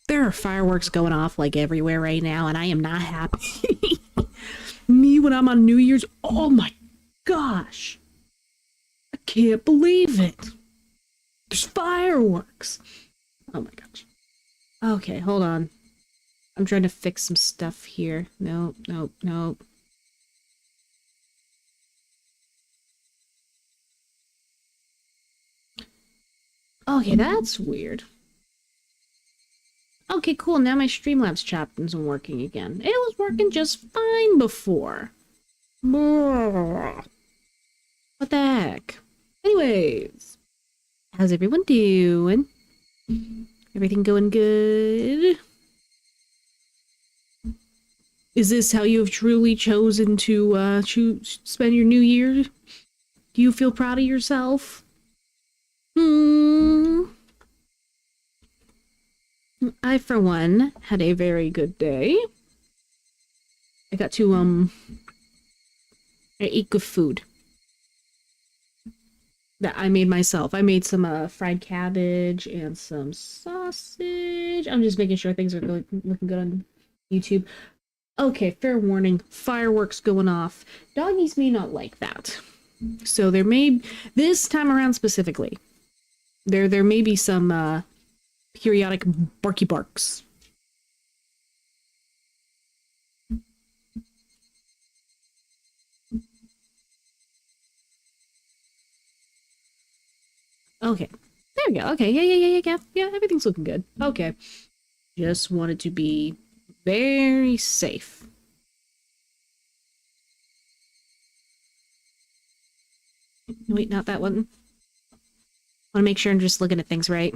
There are fireworks going off like everywhere right now, and I am not happy. Me when I'm on New Year's, oh my gosh. I can't believe it. There's fireworks. Oh my gosh. Okay, hold on. I'm trying to fix some stuff here. Nope, nope, nope. Okay, that's weird. Okay, cool. Now my Streamlabs chat isn't working again. It was working just fine before. What the heck? Anyways, how's everyone doing? Everything going good? Is this how you have truly chosen to spend your new year? Do you feel proud of yourself? I, for one, had a very good day. I got to, I ate good food. That I made myself. I made some, fried cabbage and some sausage. I'm just making sure things are looking good on YouTube. Okay, fair warning. Fireworks going off. Doggies may not like that. So there may, this time around specifically, there may be some, periodic barky barks. Okay. There we go. Okay, yeah, everything's looking good. Okay. Just wanted to be very safe. Wait, not that one. Want to make sure I'm just looking at things right.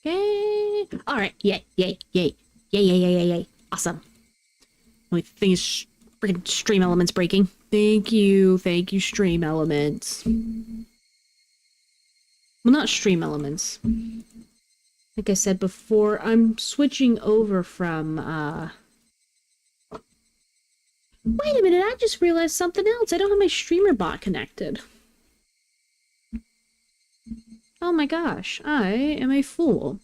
Okay. Alright. Yay. Awesome. Only thing is freaking stream elements breaking. Thank you, stream elements. Well, not stream elements. Like I said before, I'm switching over from, Wait a minute, I just realized something else. I don't have my streamer bot connected. Oh my gosh, I am a fool.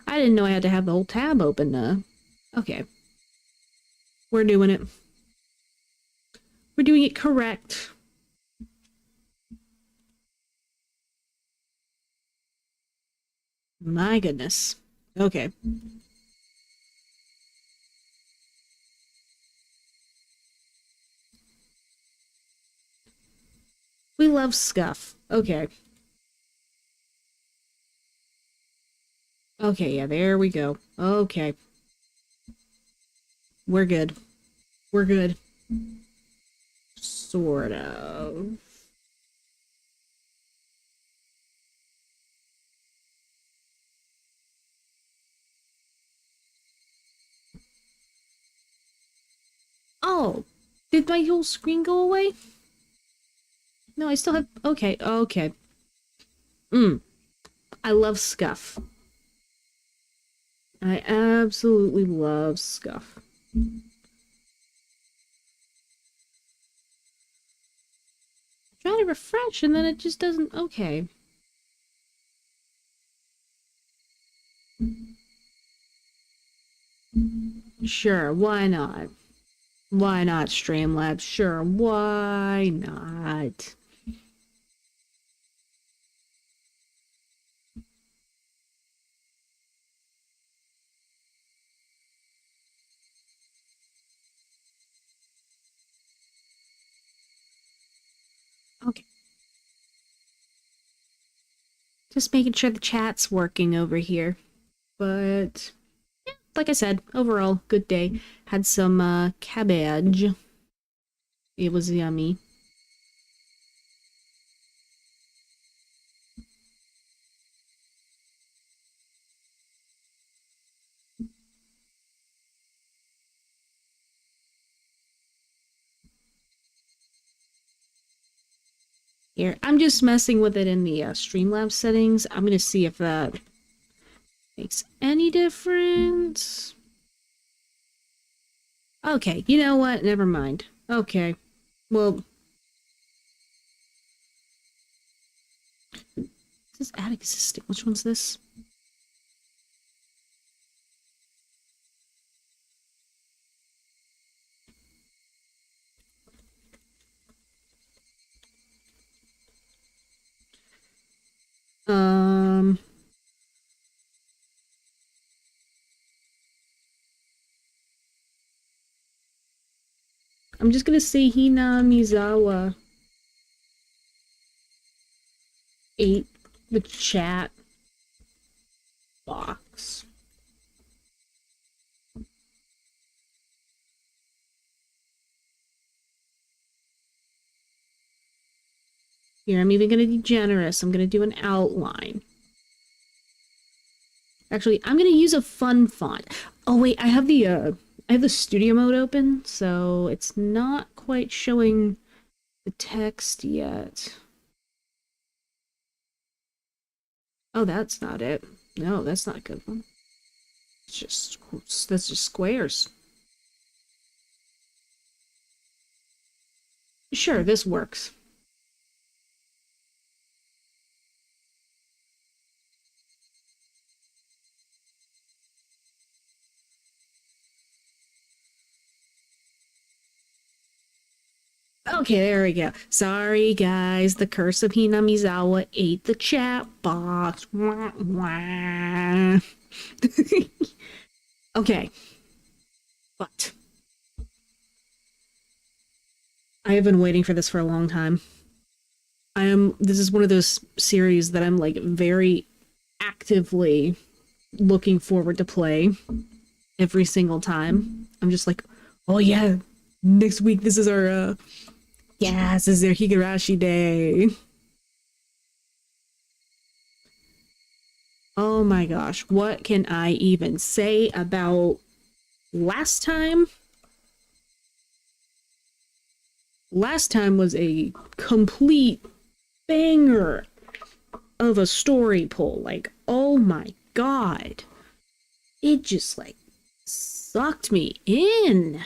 I didn't know I had to have the whole tab open, Okay. We're doing it. We're doing it correct. My goodness. Okay. We love scuff. Okay. Okay, yeah, there we go. Okay. We're good. We're good. Sort of. Oh, did my whole screen go away? No, I still have... Okay, okay. I love scuff. I absolutely love scuff. Try to refresh and then it just doesn't... Okay. Sure, why not? Why not, Streamlabs? Sure, why not? Okay. Just making sure the chat's working over here. But, yeah, like I said, overall, good day. Had some, cabbage. It was yummy. Here, I'm just messing with it in the Streamlabs settings. I'm gonna see if that makes any difference. Okay, you know what? Never mind. Okay. Well, this is attic assistant. Which one's this? Um, I'm just gonna say Hina Mizawa ate the chat box. Here, I'm even gonna be generous. I'm gonna do an outline. Actually, I'm gonna use a fun font. Oh wait, I have the studio mode open, so it's not quite showing the text yet. Oh, that's not it. No, that's not a good one. It's just that's just squares. Sure, this works. Okay, there we go. Sorry, guys. The curse of Hinamizawa ate the chat box. Wah, wah. Okay. But I have been waiting for this for a long time. This is one of those series that I'm like very actively looking forward to play every single time. I'm just like, oh yeah, next week this is our this is their Higurashi day. Oh my gosh, what can I even say about last time? Last time was a complete banger of a story pull. Like, oh my god. It just like sucked me in.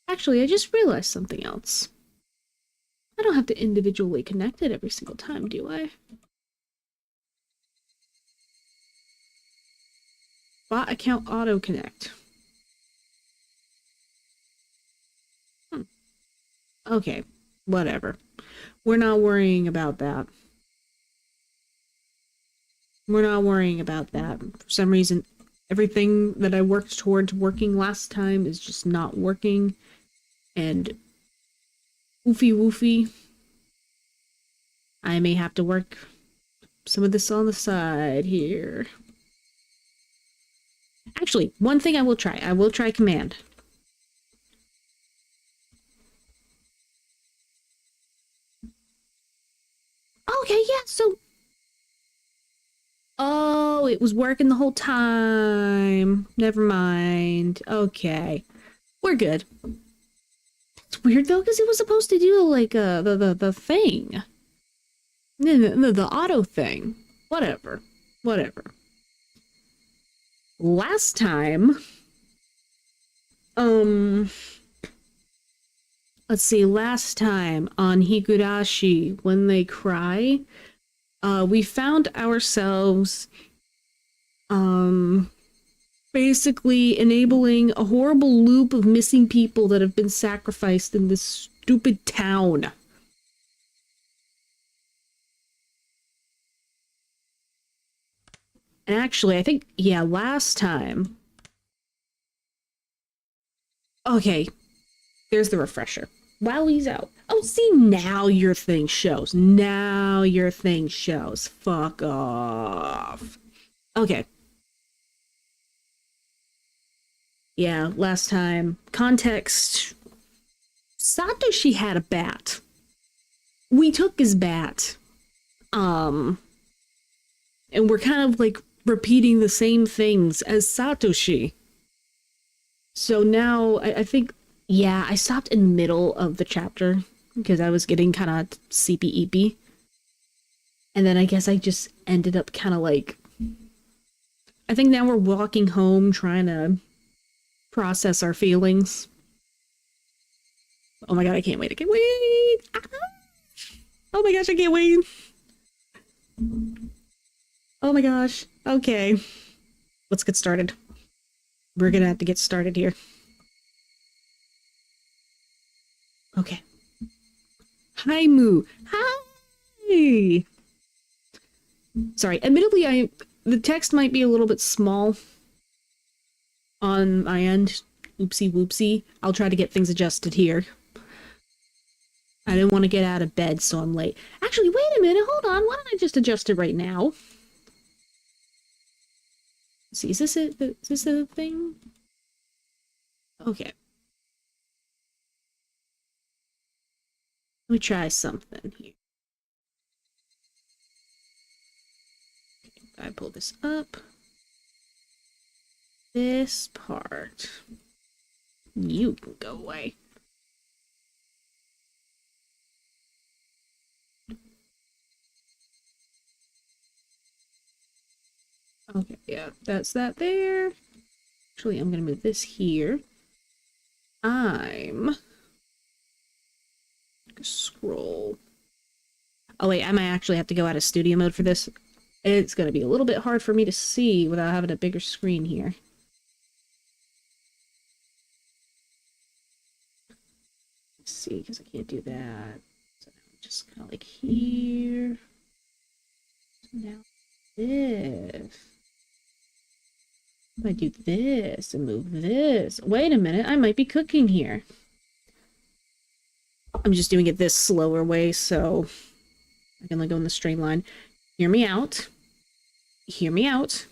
Actually, I just realized something else. I don't have to individually connect it every single time, do I? Bot account auto connect. Okay, whatever. We're not worrying about that. We're not worrying about that. For some reason, everything that I worked towards working last time is just not working. And woofy woofy. I may have to work some of this on the side here. Actually, one thing I will try. I will try command. Okay, yeah, so... Oh, it was working the whole time. Never mind. Okay. We're good. It's weird, though, because it was supposed to do, like, the thing. The auto thing. Whatever. Whatever. Last time... Let's see, last time on Higurashi, when they cry, we found ourselves basically enabling a horrible loop of missing people that have been sacrificed in this stupid town. And actually, I think, yeah, last time... Okay, there's the refresher. Wowie's out. Oh, see, now your thing shows. Now your thing shows. Fuck off. Okay. Yeah, last time. Context. Satoshi had a bat. We took his bat. And we're kind of like repeating the same things as Satoshi. So now I think, yeah, I stopped in the middle of the chapter because I was getting kind of sleepy-eepy. And then I guess I just ended up kind of like, I think now we're walking home trying to process our feelings. Oh my god, I can't wait. I can't wait. Ah! Oh my gosh, I can't wait. Oh my gosh. Okay. Let's get started. We're gonna have to get started here. Okay. Haimu. Hi! Sorry, admittedly, the text might be a little bit small on my end. Oopsie whoopsie. I'll try to get things adjusted here. I didn't want to get out of bed, so I'm late. Actually, wait a minute, hold on. Why don't I just adjust it right now? Let's see, is this it? Is this the thing? Okay. Let me try something here. I pull this up. This part. You can go away. Okay, yeah, that's that there. Actually, I'm gonna move this here. I'm gonna scroll. Oh wait, I might actually have to go out of studio mode for this. It's gonna be a little bit hard for me to see without having a bigger screen here. Let's see, because I can't do that. So now I'm just kind of like here. So now this. If I do this and move this. Wait a minute, I might be cooking here. I'm just doing it this slower way, so I can like go in the straight line. Hear me out. Hear me out.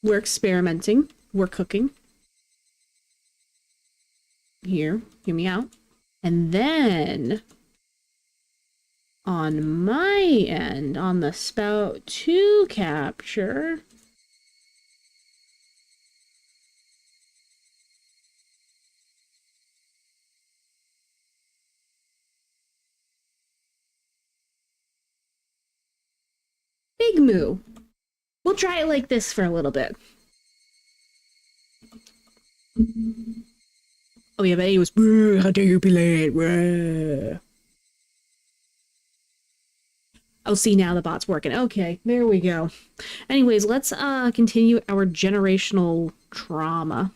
We're experimenting. We're cooking. Hear me out. And then on my end, on the spout 2 capture, big moo. We'll try it like this for a little bit. Oh yeah, but he was, how dare you be late? Oh, see, now the bot's working. Okay, there we go. Anyways, let's continue our generational trauma.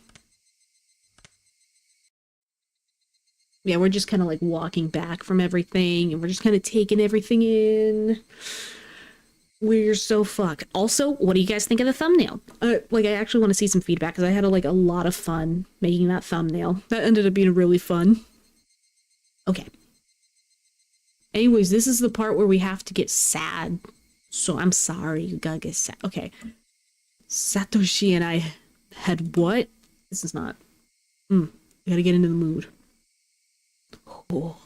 Yeah, we're just kind of like walking back from everything, and we're just kind of taking everything in. We're so fucked. Also, what do you guys think of the thumbnail? Like, I actually want to see some feedback, because I had a lot of fun making that thumbnail. That ended up being really fun. Okay. Anyways, this is the part where we have to get sad. So I'm sorry, you gotta get sad. Okay. Satoshi and I had what? This is not. We gotta get into the mood. Oh.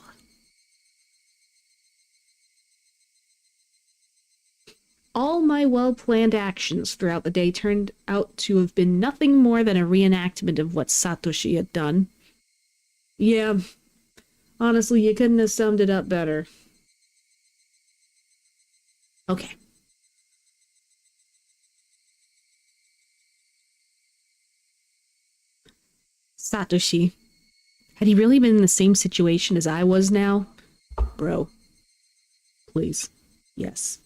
All my well-planned actions throughout the day turned out to have been nothing more than a reenactment of what Satoshi had done. Yeah, honestly, you couldn't have summed it up better. Okay. Satoshi. Had he really been in the same situation as I was now? Bro. Please. Yes.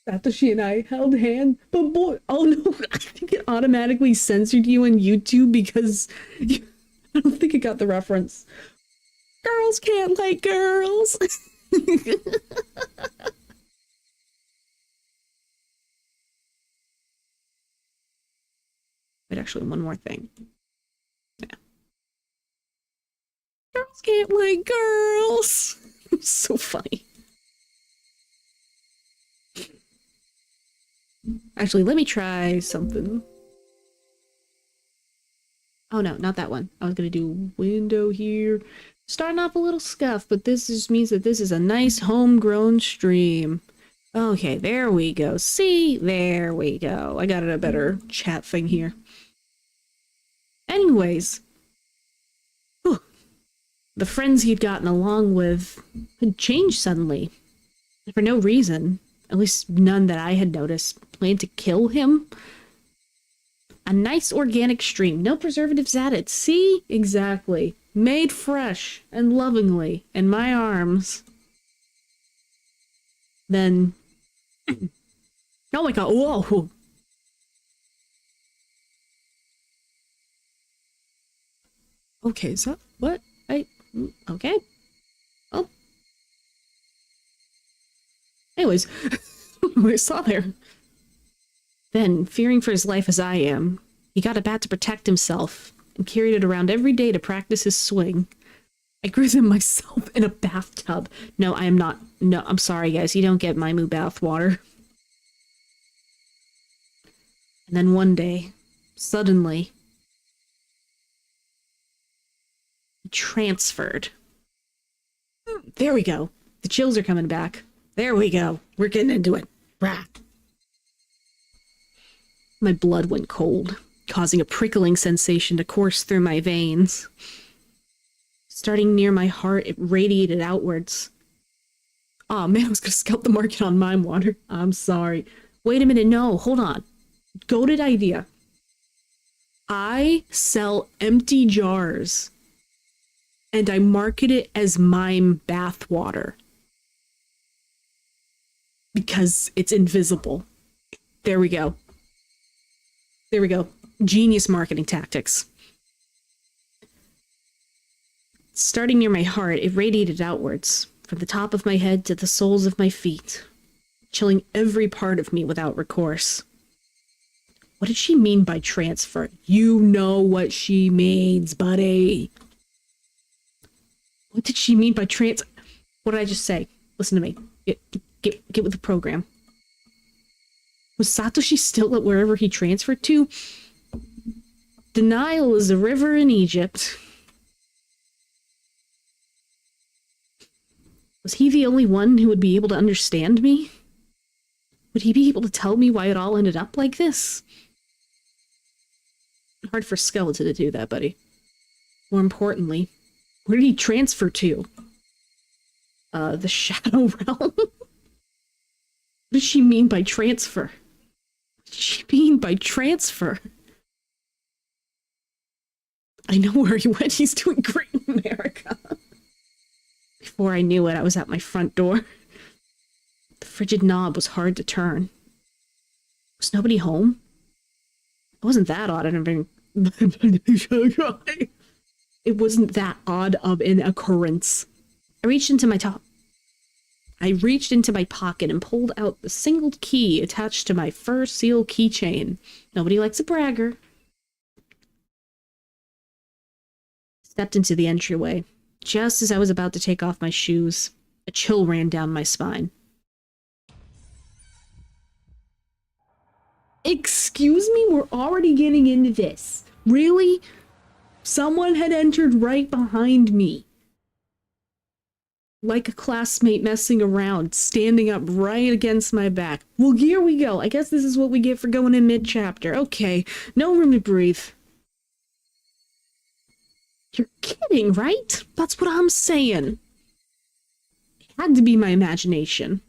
Satoshi and I held hands, but boy, oh no, I think it automatically censored you on YouTube because I don't think it got the reference. Girls can't like girls. But actually, one more thing. Yeah. Girls can't like girls. So funny. Actually, let me try something. Oh no, not that one. I was gonna do window here. Starting off a little scuff, but this just means that this is a nice homegrown stream. Okay, there we go. See? There we go. I got a better chat thing here. Anyways, The friends he'd gotten along with had changed suddenly. For no reason. At least none that I had noticed. Planned to kill him? A nice organic stream. No preservatives added. See? Exactly. Made fresh and lovingly in my arms. Then... oh my god, whoa! Okay, so... what? Okay. Oh. Anyways, what I saw there. Then, fearing for his life as I am, he got a bat to protect himself and carried it around every day to practice his swing. I grew them myself in a bathtub. No, I am not. No, I'm sorry, guys. You don't get Maimu bath water. And then one day, suddenly, he transferred. There we go. The chills are coming back. There we go. We're getting into it. Rah. My blood went cold, causing a prickling sensation to course through my veins. Starting near my heart, it radiated outwards. Aw, oh, man, I was gonna scalp the market on mime water. I'm sorry. Wait a minute, no, hold on. Goated idea. I sell empty jars, and I market it as mime bath water. Because it's invisible. There we go. There we go. Genius marketing tactics. Starting near my heart, it radiated outwards, from the top of my head to the soles of my feet, chilling every part of me without recourse. What did she mean by transfer? You know what she means, buddy. What did she mean by What did I just say? Listen to me. Get with the program. Was Satoshi still at wherever he transferred to? The Nile is a river in Egypt. Was he the only one who would be able to understand me? Would he be able to tell me why it all ended up like this? Hard for Skeleton to do that, buddy. More importantly, where did he transfer to? The Shadow Realm? What does she mean by transfer? What does she mean by transfer? I know where he went. He's doing great in America. Before I knew it, I was at my front door. The frigid knob was hard to turn. Was nobody home? It wasn't that odd. It wasn't that odd of an occurrence. I reached into my pocket and pulled out the single key attached to my fur seal keychain. Nobody likes a bragger. Stepped into the entryway. Just as I was about to take off my shoes, a chill ran down my spine. Excuse me? We're already getting into this. Really? Someone had entered right behind me. Like a classmate messing around, standing up right against my back. Well, here we go. I guess this is what we get for going in mid-chapter. Okay, no room to breathe. You're kidding, right? That's what I'm saying. It had to be my imagination.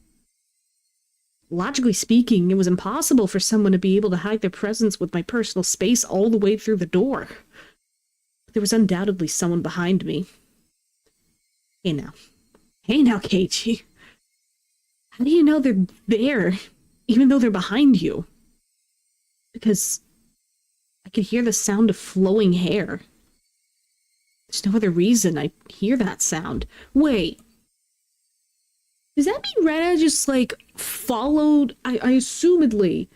Logically speaking, it was impossible for someone to be able to hide their presence with my personal space all the way through the door. But there was undoubtedly someone behind me. Hey now, Keiichi. How do you know they're there, even though they're behind you? Because I could hear the sound of flowing hair. There's no other reason I hear that sound. Wait. Does that mean Rena just, like, followed, I assumedly,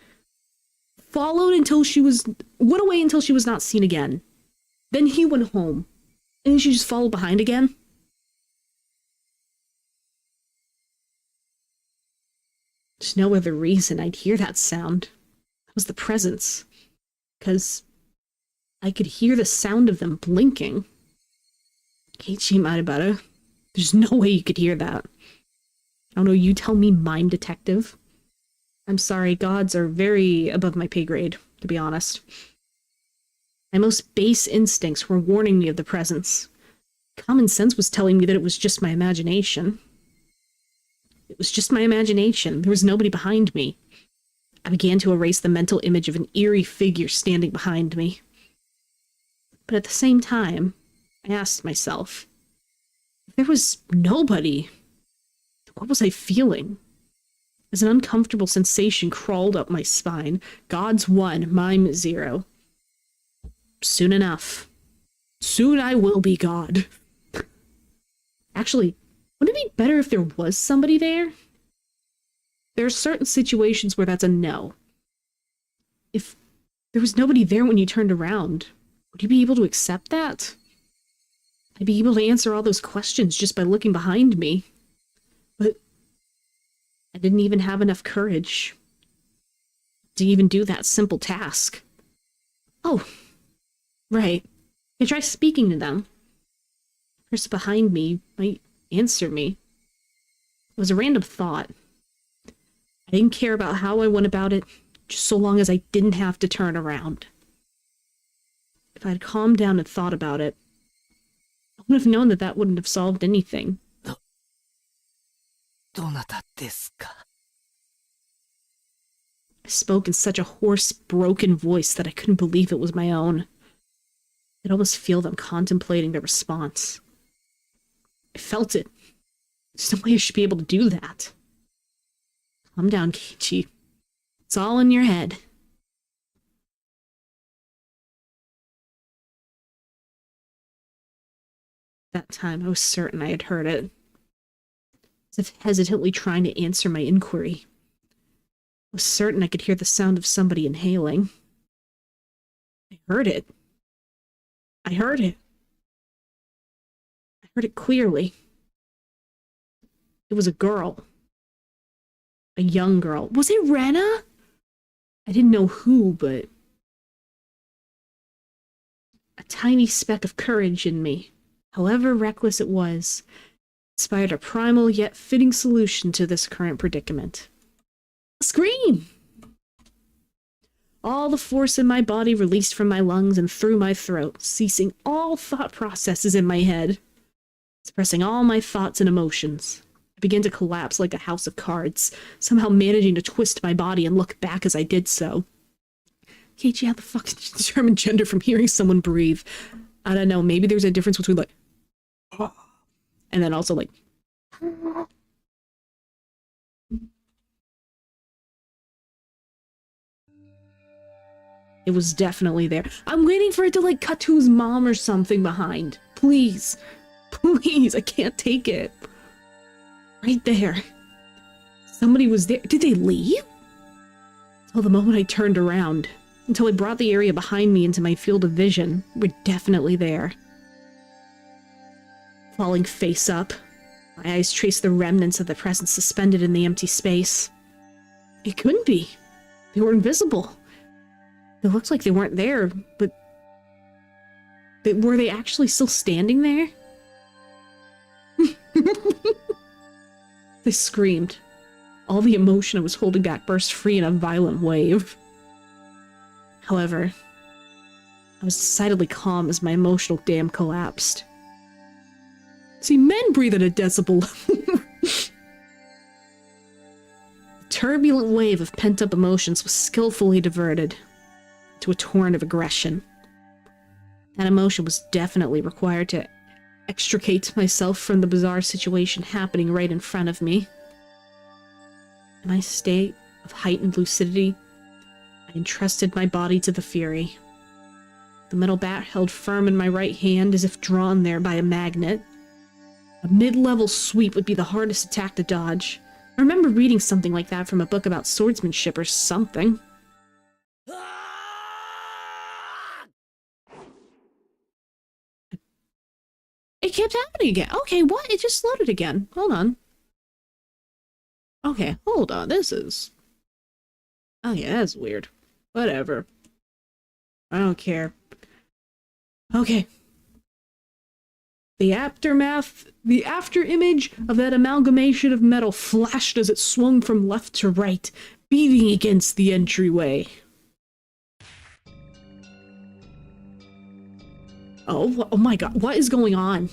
followed until she was, went away until she was not seen again. Then he went home. And then she just followed behind again? There's no other reason I'd hear that sound. That was the presence. Because I could hear the sound of them blinking. Keiichi Maribara, there's no way you could hear that. I don't know, you tell me, mime detective. I'm sorry, gods are very above my pay grade, to be honest. My most base instincts were warning me of the presence. Common sense was telling me that it was just my imagination. It was just my imagination. There was nobody behind me. I began to erase the mental image of an eerie figure standing behind me. But at the same time, I asked myself, if there was nobody, what was I feeling? As an uncomfortable sensation crawled up my spine, God's 1, mime 0. Soon enough. Soon I will be God. Actually, wouldn't it be better if there was somebody there? There are certain situations where that's a no. If there was nobody there when you turned around, would you be able to accept that? I'd be able to answer all those questions just by looking behind me. But I didn't even have enough courage to even do that simple task. Oh, right. I tried speaking to them. The person behind me might answer me. It was a random thought. I didn't care about how I went about it, just so long as I didn't have to turn around. If I had calmed down and thought about it, I would have known that that wouldn't have solved anything. I spoke in such a hoarse, broken voice that I couldn't believe it was my own. I could almost feel them contemplating their response. I felt it. There's no way I should be able to do that. Calm down, Keiichi. It's all in your head. That time, I was certain I had heard it. As if hesitantly trying to answer my inquiry. I was certain I could hear the sound of somebody inhaling. I heard it. I heard it. I heard it clearly. It was a girl. A young girl. Was it Rena? I didn't know who, but a tiny speck of courage in me, however reckless it was, inspired a primal yet fitting solution to this current predicament. A scream! All the force in my body released from my lungs and through my throat, ceasing all thought processes in my head, suppressing all my thoughts and emotions. I began to collapse like a house of cards, somehow managing to twist my body and look back as I did so. Keiichi, how the fuck did you determine gender from hearing someone breathe? I don't know, maybe there's a difference between like, and then also like, it was definitely there. I'm waiting for it to like cut to his mom or something behind. Please. Please, I can't take it. Right there. Somebody was there. Did they leave? Until the moment I turned around. Until I brought the area behind me into my field of vision. We're definitely there. Falling face up, my eyes traced the remnants of the presence suspended in the empty space. It couldn't be. They were invisible. It looked like they weren't there, but were they actually still standing there? I screamed. All the emotion I was holding back burst free in a violent wave. However, I was decidedly calm as my emotional dam collapsed. See, men breathe at a decibel. The turbulent wave of pent-up emotions was skillfully diverted to a torrent of aggression. That emotion was definitely required to extricate myself from the bizarre situation happening right in front of me. In my state of heightened lucidity, I entrusted my body to the fury. The metal bat held firm in my right hand as if drawn there by a magnet. A mid-level sweep would be the hardest attack to dodge. I remember reading something like that from a book about swordsmanship or something. It kept happening again. Okay, what? It just loaded again. Hold on. Okay, hold on. This is... Oh yeah, that's weird. Whatever. I don't care. Okay. The after image of that amalgamation of metal flashed as it swung from left to right, beating against the entryway. Oh my god, what is going on?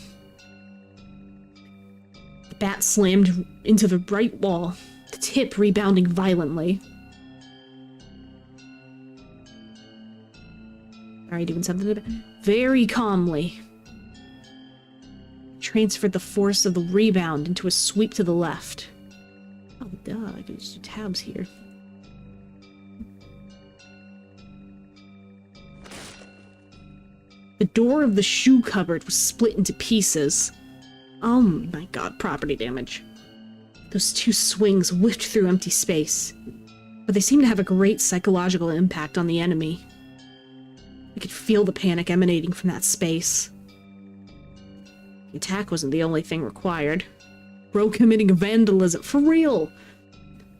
bat slammed into the right wall, the tip rebounding violently. Sorry, doing something very calmly. Transferred the force of the rebound into a sweep to the left. Oh, duh, I can just do tabs here. The door of the shoe cupboard was split into pieces. Oh my god, property damage. Those two swings whiffed through empty space, but they seemed to have a great psychological impact on the enemy. I could feel the panic emanating from that space. The attack wasn't the only thing required. Bro committing vandalism, for real!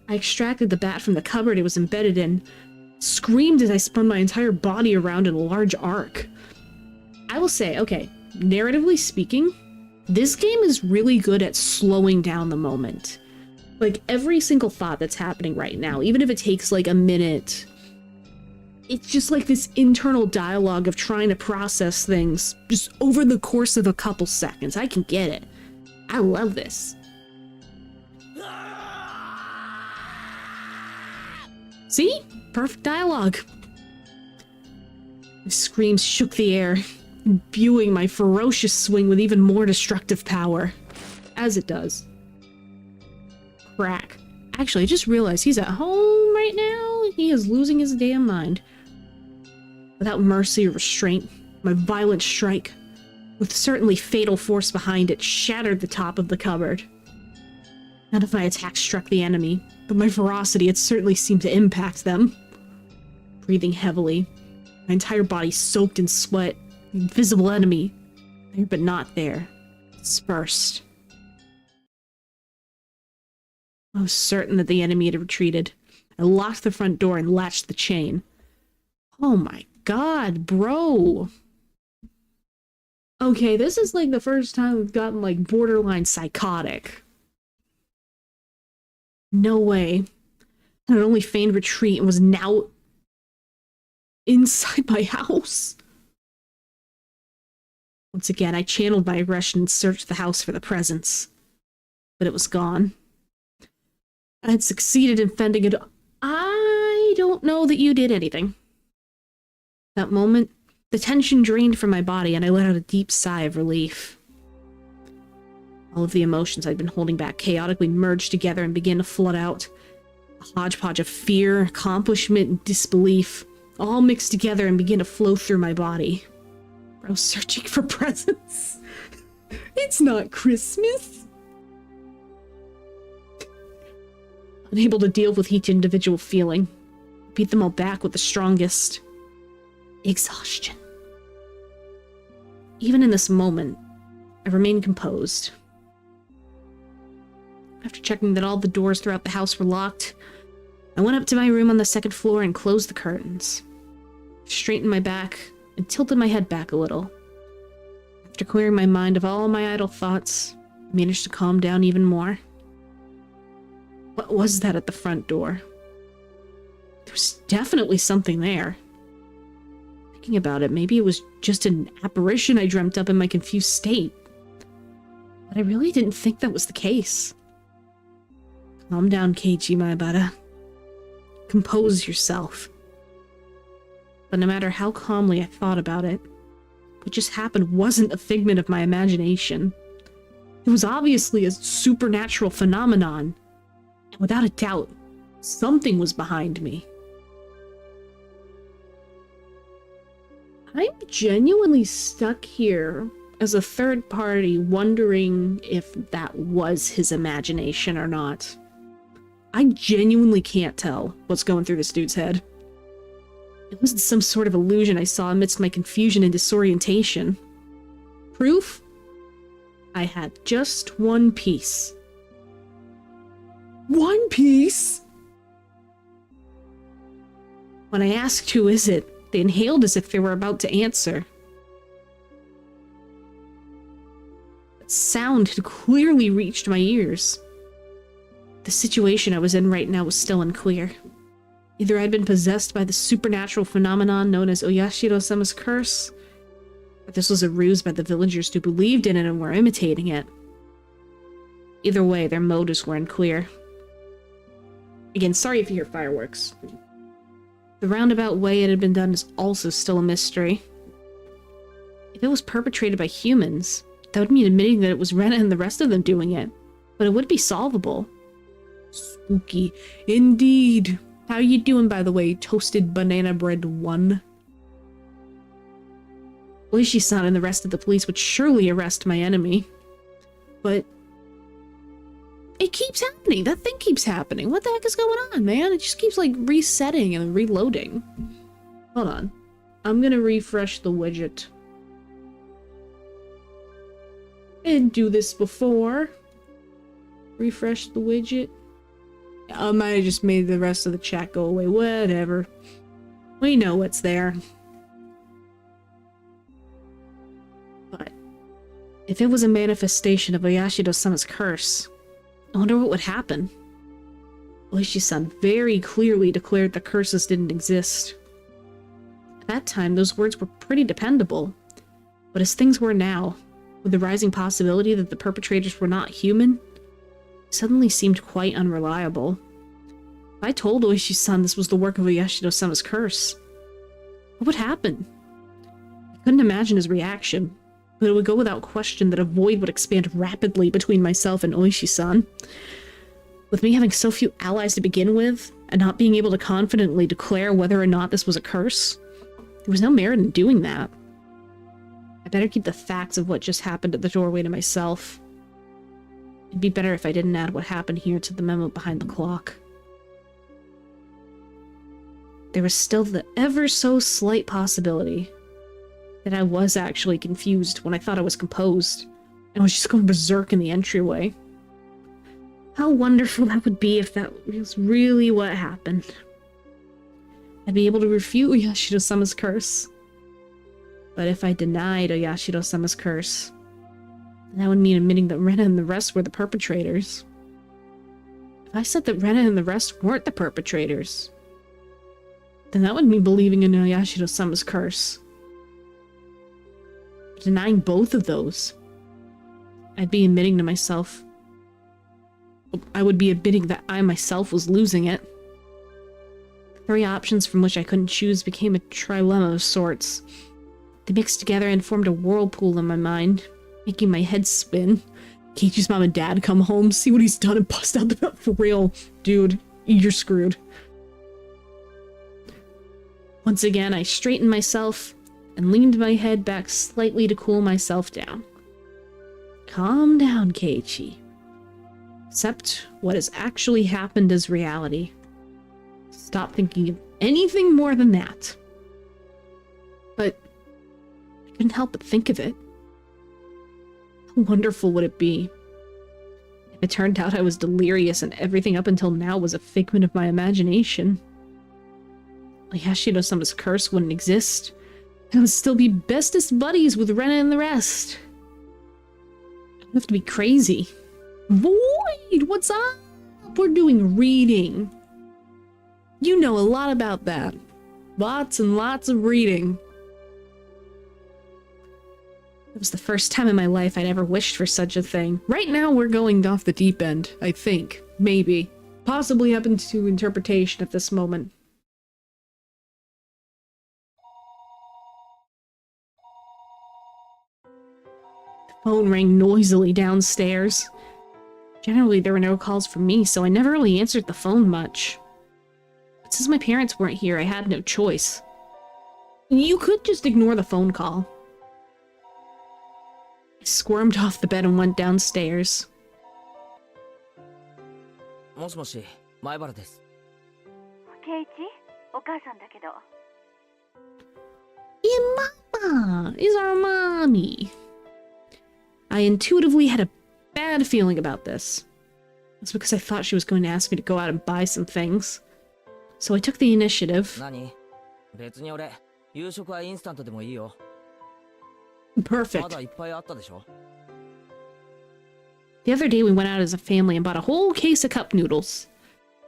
I extracted the bat from the cupboard it was embedded in, screamed as I spun my entire body around in a large arc. I will say, okay, narratively speaking, this game is really good at slowing down the moment. Like, every single thought that's happening right now, even if it takes like a minute, it's just like this internal dialogue of trying to process things just over the course of a couple seconds. I can get it. I love this. See? Perfect dialogue. My screams shook the air, imbuing my ferocious swing with even more destructive power. As it does. Crack. Actually, I just realized he's at home right now. He is losing his damn mind. Without mercy or restraint, my violent strike, with certainly fatal force behind it, shattered the top of the cupboard. None of my attacks struck the enemy, but my ferocity had certainly seemed to impact them. Breathing heavily, my entire body soaked in sweat, the invisible enemy, there but not there, dispersed. I was certain that the enemy had retreated. I locked the front door and latched the chain. Oh my god, bro! Okay, this is like the first time we've gotten like borderline psychotic. No way. I had only feigned retreat and was now inside my house. Once again, I channeled my aggression and searched the house for the presence. But it was gone. I had succeeded in fending it. I don't know that you did anything. That moment, the tension drained from my body and I let out a deep sigh of relief. All of the emotions I'd been holding back chaotically merged together and began to flood out. A hodgepodge of fear, accomplishment, and disbelief, all mixed together and began to flow through my body. I was searching for presents. It's not Christmas. Unable to deal with each individual feeling, I beat them all back with the strongest. Exhaustion. Even in this moment, I remained composed. After checking that all the doors throughout the house were locked, I went up to my room on the second floor and closed the curtains. I straightened my back and tilted my head back a little. After clearing my mind of all my idle thoughts, I managed to calm down even more. What was that at the front door? There was definitely something there. Thinking about it, maybe it was just an apparition I dreamt up in my confused state. But I really didn't think that was the case. Calm down, Keiichi Maebara. Compose yourself. But no matter how calmly I thought about it, what just happened wasn't a figment of my imagination. It was obviously a supernatural phenomenon, and without a doubt, something was behind me. I'm genuinely stuck here as a third party, wondering if that was his imagination or not. I genuinely can't tell what's going through this dude's head. It wasn't some sort of illusion I saw amidst my confusion and disorientation. Proof? I had just one piece. One piece? When I asked who is it, they inhaled as if they were about to answer. That sound had clearly reached my ears. The situation I was in right now was still unclear. Either I'd been possessed by the supernatural phenomenon known as Oyashiro-sama's curse, or this was a ruse by the villagers who believed in it and were imitating it. Either way, their motives were unclear. Again, sorry if you hear fireworks. The roundabout way it had been done is also still a mystery. If it was perpetrated by humans, that would mean admitting that it was Rena and the rest of them doing it. But it would be solvable. Spooky. Indeed. How you doing, by the way, Toasted Banana Bread 1? Oshi-san and the rest of the police would surely arrest my enemy. But it keeps happening. That thing keeps happening. What the heck is going on, man? It just keeps, like, resetting and reloading. Hold on. I'm gonna refresh the widget. I didn't do this before. Refresh the widget. I might have just made the rest of the chat go away. Whatever. We know what's there. But if it was a manifestation of Oyashido-sama's curse, I wonder what would happen. Oishi-san very clearly declared the curses didn't exist. At that time, those words were pretty dependable. But as things were now, with the rising possibility that the perpetrators were not human, it suddenly seemed quite unreliable. If I told Oishi-san this was the work of Oyashido-sama's curse, what would happen? I couldn't imagine his reaction, but it would go without question that a void would expand rapidly between myself and Oishi-san. With me having so few allies to begin with, and not being able to confidently declare whether or not this was a curse, there was no merit in doing that. I better keep the facts of what just happened at the doorway to myself. It'd be better if I didn't add what happened here to the memo behind the clock. There was still the ever so slight possibility that I was actually confused when I thought I was composed, and was just going berserk in the entryway. How wonderful that would be if that was really what happened. I'd be able to refute Oyashido-sama's curse. But if I denied Oyashido-sama's curse, then that would mean admitting that Rena and the rest were the perpetrators. If I said that Rena and the rest weren't the perpetrators, then that would mean believing in Oyashido-sama's curse. Denying both of those, I'd be admitting to myself. I would be admitting that I myself was losing it. The three options from which I couldn't choose became a trilemma of sorts. They mixed together and formed a whirlpool in my mind, making my head spin. Keiichi's mom and dad come home, see what he's done, and bust out the belt for real. Dude, you're screwed. Once again, I straightened myself and leaned my head back slightly to cool myself down. Calm down, Keiichi. Accept what has actually happened as reality. Stop thinking of anything more than that. But I couldn't help but think of it. How wonderful would it be if it turned out I was delirious and everything up until now was a figment of my imagination? Oyashido-sama's curse wouldn't exist. I would still be bestest buddies with Rena and the rest. I don't have to be crazy. Void, what's up? We're doing reading. You know a lot about that. Lots and lots of reading. It was the first time in my life I'd ever wished for such a thing. Right now we're going off the deep end, I think. Maybe. Possibly up into interpretation at this moment. The phone rang noisily downstairs. Generally, there were no calls from me, so I never really answered the phone much. But since my parents weren't here, I had no choice. You could just ignore the phone call. I squirmed off the bed and went downstairs. もしもし、前原です。ケイチ、お母さんだけど。Mama is our mommy. I intuitively had a bad feeling about this. That's because I thought she was going to ask me to go out and buy some things. So I took the initiative. 何？別に俺、夕食はインスタントでもいいよ。Perfect. まだいっぱいあったでしょ？ The other day we went out as a family and bought a whole case of cup noodles.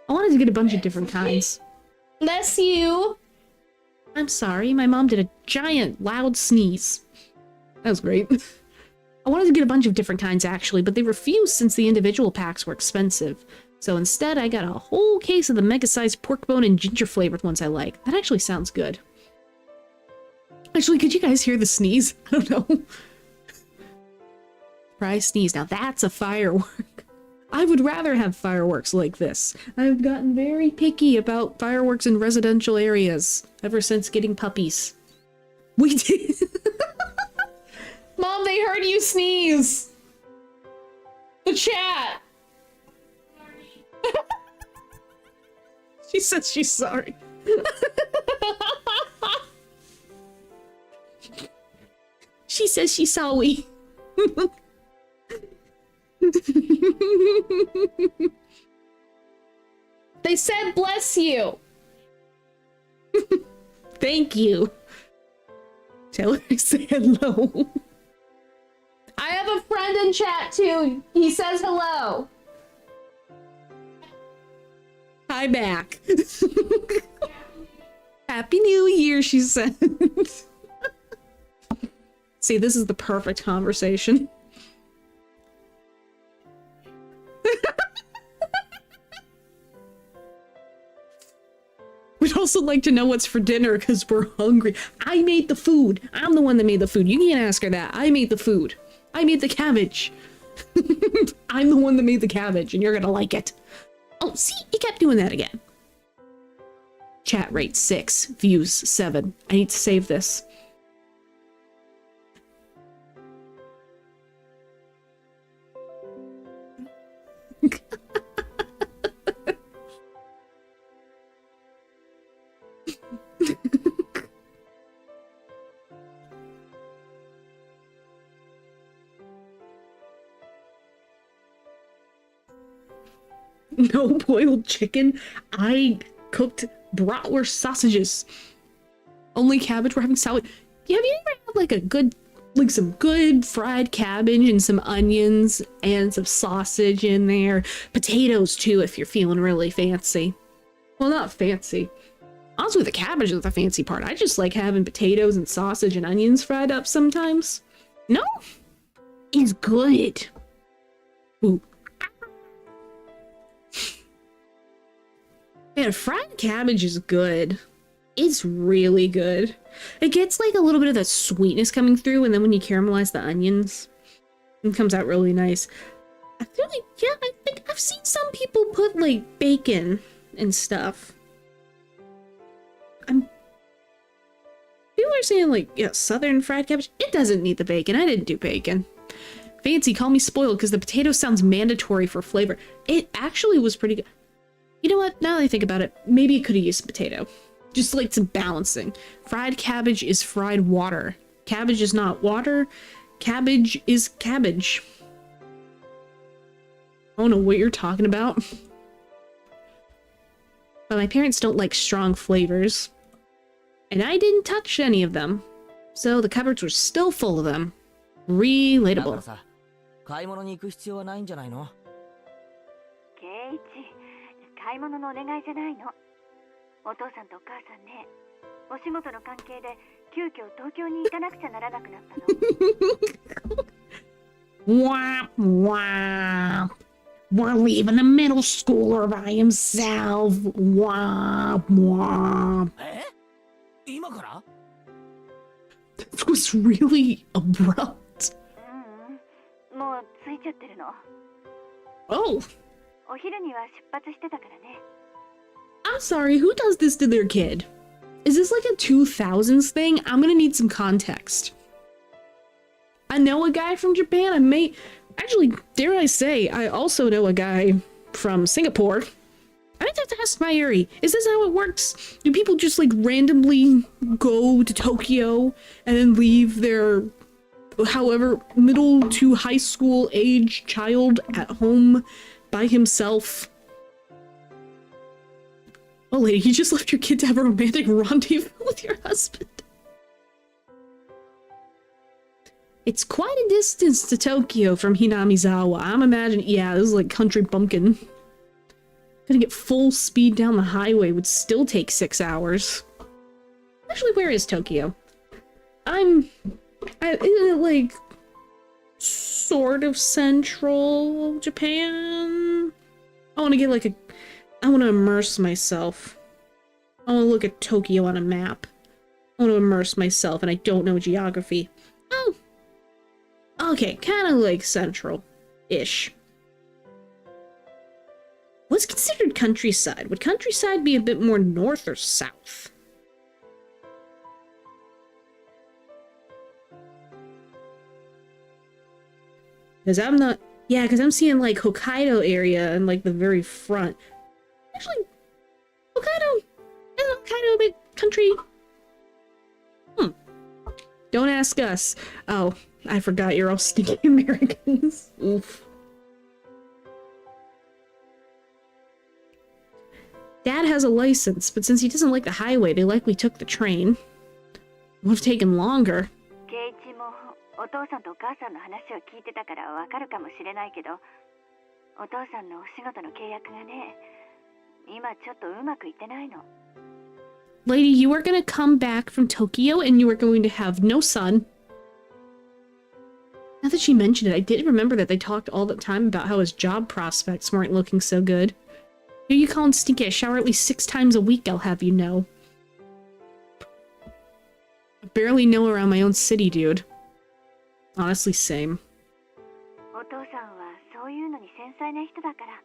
I wanted to get a bunch of different kinds. Bless you! I'm sorry, my mom did a giant, loud sneeze. That was great. I wanted to get a bunch of different kinds actually, but they refused since the individual packs were expensive. So instead I got a whole case of the mega-sized pork bone and ginger flavored ones I like. That actually sounds good. Actually, could you guys hear the sneeze? I don't know. Surprise sneeze. Now that's a firework. I would rather have fireworks like this. I've gotten very picky about fireworks in residential areas ever since getting puppies. We did. Mom, they heard you sneeze. The chat. She says she's sorry. She says she's sorry. They said bless you. Thank you. Tell her to say hello. I have a friend in chat too. He says hello. Hi back. Happy New Year, she said. See, this is the perfect conversation. We'd also like to know what's for dinner because we're hungry. I made the food. I'm the one that made the food. You can't ask her that. I made the food. I made the cabbage. I'm the one that made the cabbage and you're gonna like it. Oh, see, he kept doing that again. Chat rate 6, views 7. I need to save this. No boiled chicken. I cooked bratwurst sausages. Only cabbage. We're having salad. Yeah, have you ever had like a good, like some good fried cabbage and some onions and some sausage in there? Potatoes too, if you're feeling really fancy. Well, not fancy. Honestly, the cabbage is the fancy part. I just like having potatoes and sausage and onions fried up sometimes. No, it's good. Ooh. Man, fried cabbage is good. It's really good. It gets like a little bit of that sweetness coming through, and then when you caramelize the onions, it comes out really nice. I feel like, yeah, I think I've seen some people put like bacon and stuff. People are saying like, yeah, southern fried cabbage. It doesn't need the bacon. I didn't do bacon. Fancy, call me spoiled because the potato sounds mandatory for flavor. It actually was pretty good. You know what? Now that I think about it, maybe it could have used potato. Just like some balancing. Fried cabbage is fried water. Cabbage is not water. Cabbage is cabbage. I don't know what you're talking about. But my parents don't like strong flavors. And I didn't touch any of them. So the cupboards were still full of them. Relatable. 買い物に行く必要はないんじゃないの？ケイイチ、買い物のお願いじゃないの。お父さんとお母さんね、お仕事の関係で急遽東京に行かなくちゃならなくなったの。Womp womp. We're leaving a middle schooler by himself. Womp womp. え？今から？ That was really abrupt. もう着いちゃってるの。Oh. お昼には出発してたからね。I'm sorry, who does this to their kid? Is this like a 2000s thing? I'm gonna need some context. I know a guy from Japan. Actually, dare I say, I also know a guy from Singapore. I might have to ask Mayuri, is this how it works? Do people just like randomly go to Tokyo and then leave their however middle to high school age child at home by himself? Oh lady, you just left your kid to have a romantic rendezvous with your husband. It's quite a distance to Tokyo from Hinamizawa. I'm imagining, yeah, this is like country bumpkin. Gonna get full speed down the highway would still take 6 hours. Actually, where is Tokyo? Isn't it like sort of central Japan. I want to get like I want to immerse myself. I want to look at Tokyo on a map. I want to immerse myself, and I don't know geography. Oh, okay, kind of like central-ish. What's considered countryside? Would countryside be a bit more north or south? Because I'm not... Yeah, because I'm seeing, like, Hokkaido area and, like, the very front. Actually, Hokkaido... Isn't Hokkaido a bit country? Don't ask us. Oh, I forgot you're all stinky Americans. Oof. Dad has a license, but since he doesn't like the highway, they likely took the train. Would have taken longer. ケイチもお父さんとお母さんの話を聞いてたからわかるかもしれないけど、お父さんのお仕事の契約がね、今ちょっとうまくいってないの。Lady, you are gonna come back from Tokyo and you are going to have no son. Now that she mentioned it, I did remember that they talked all the time about how his job prospects weren't looking so good. Here you call and stinky, I shower at least 6 times a week, I'll have you know. I barely know around my own city, dude. Honestly, same. お父さんはそういうのに繊細な人だから、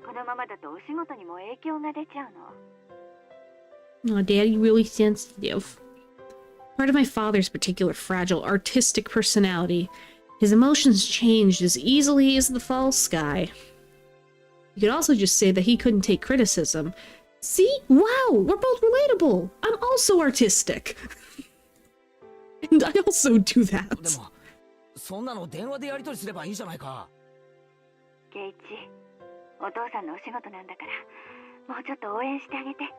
このままだとお仕事にも影響が出ちゃうの。Oh, Daddy really sensitive. Part of my father's particular fragile artistic personality. His emotions changed as easily as the fall sky. You could also just say that he couldn't take criticism. See? Wow! We're both relatable! I'm also artistic! And I also do that. でもそんなの電話でやり取りすればいいじゃないか。ケイチ、お父さんのお仕事なんだから、もうちょっと応援してあげて。ね。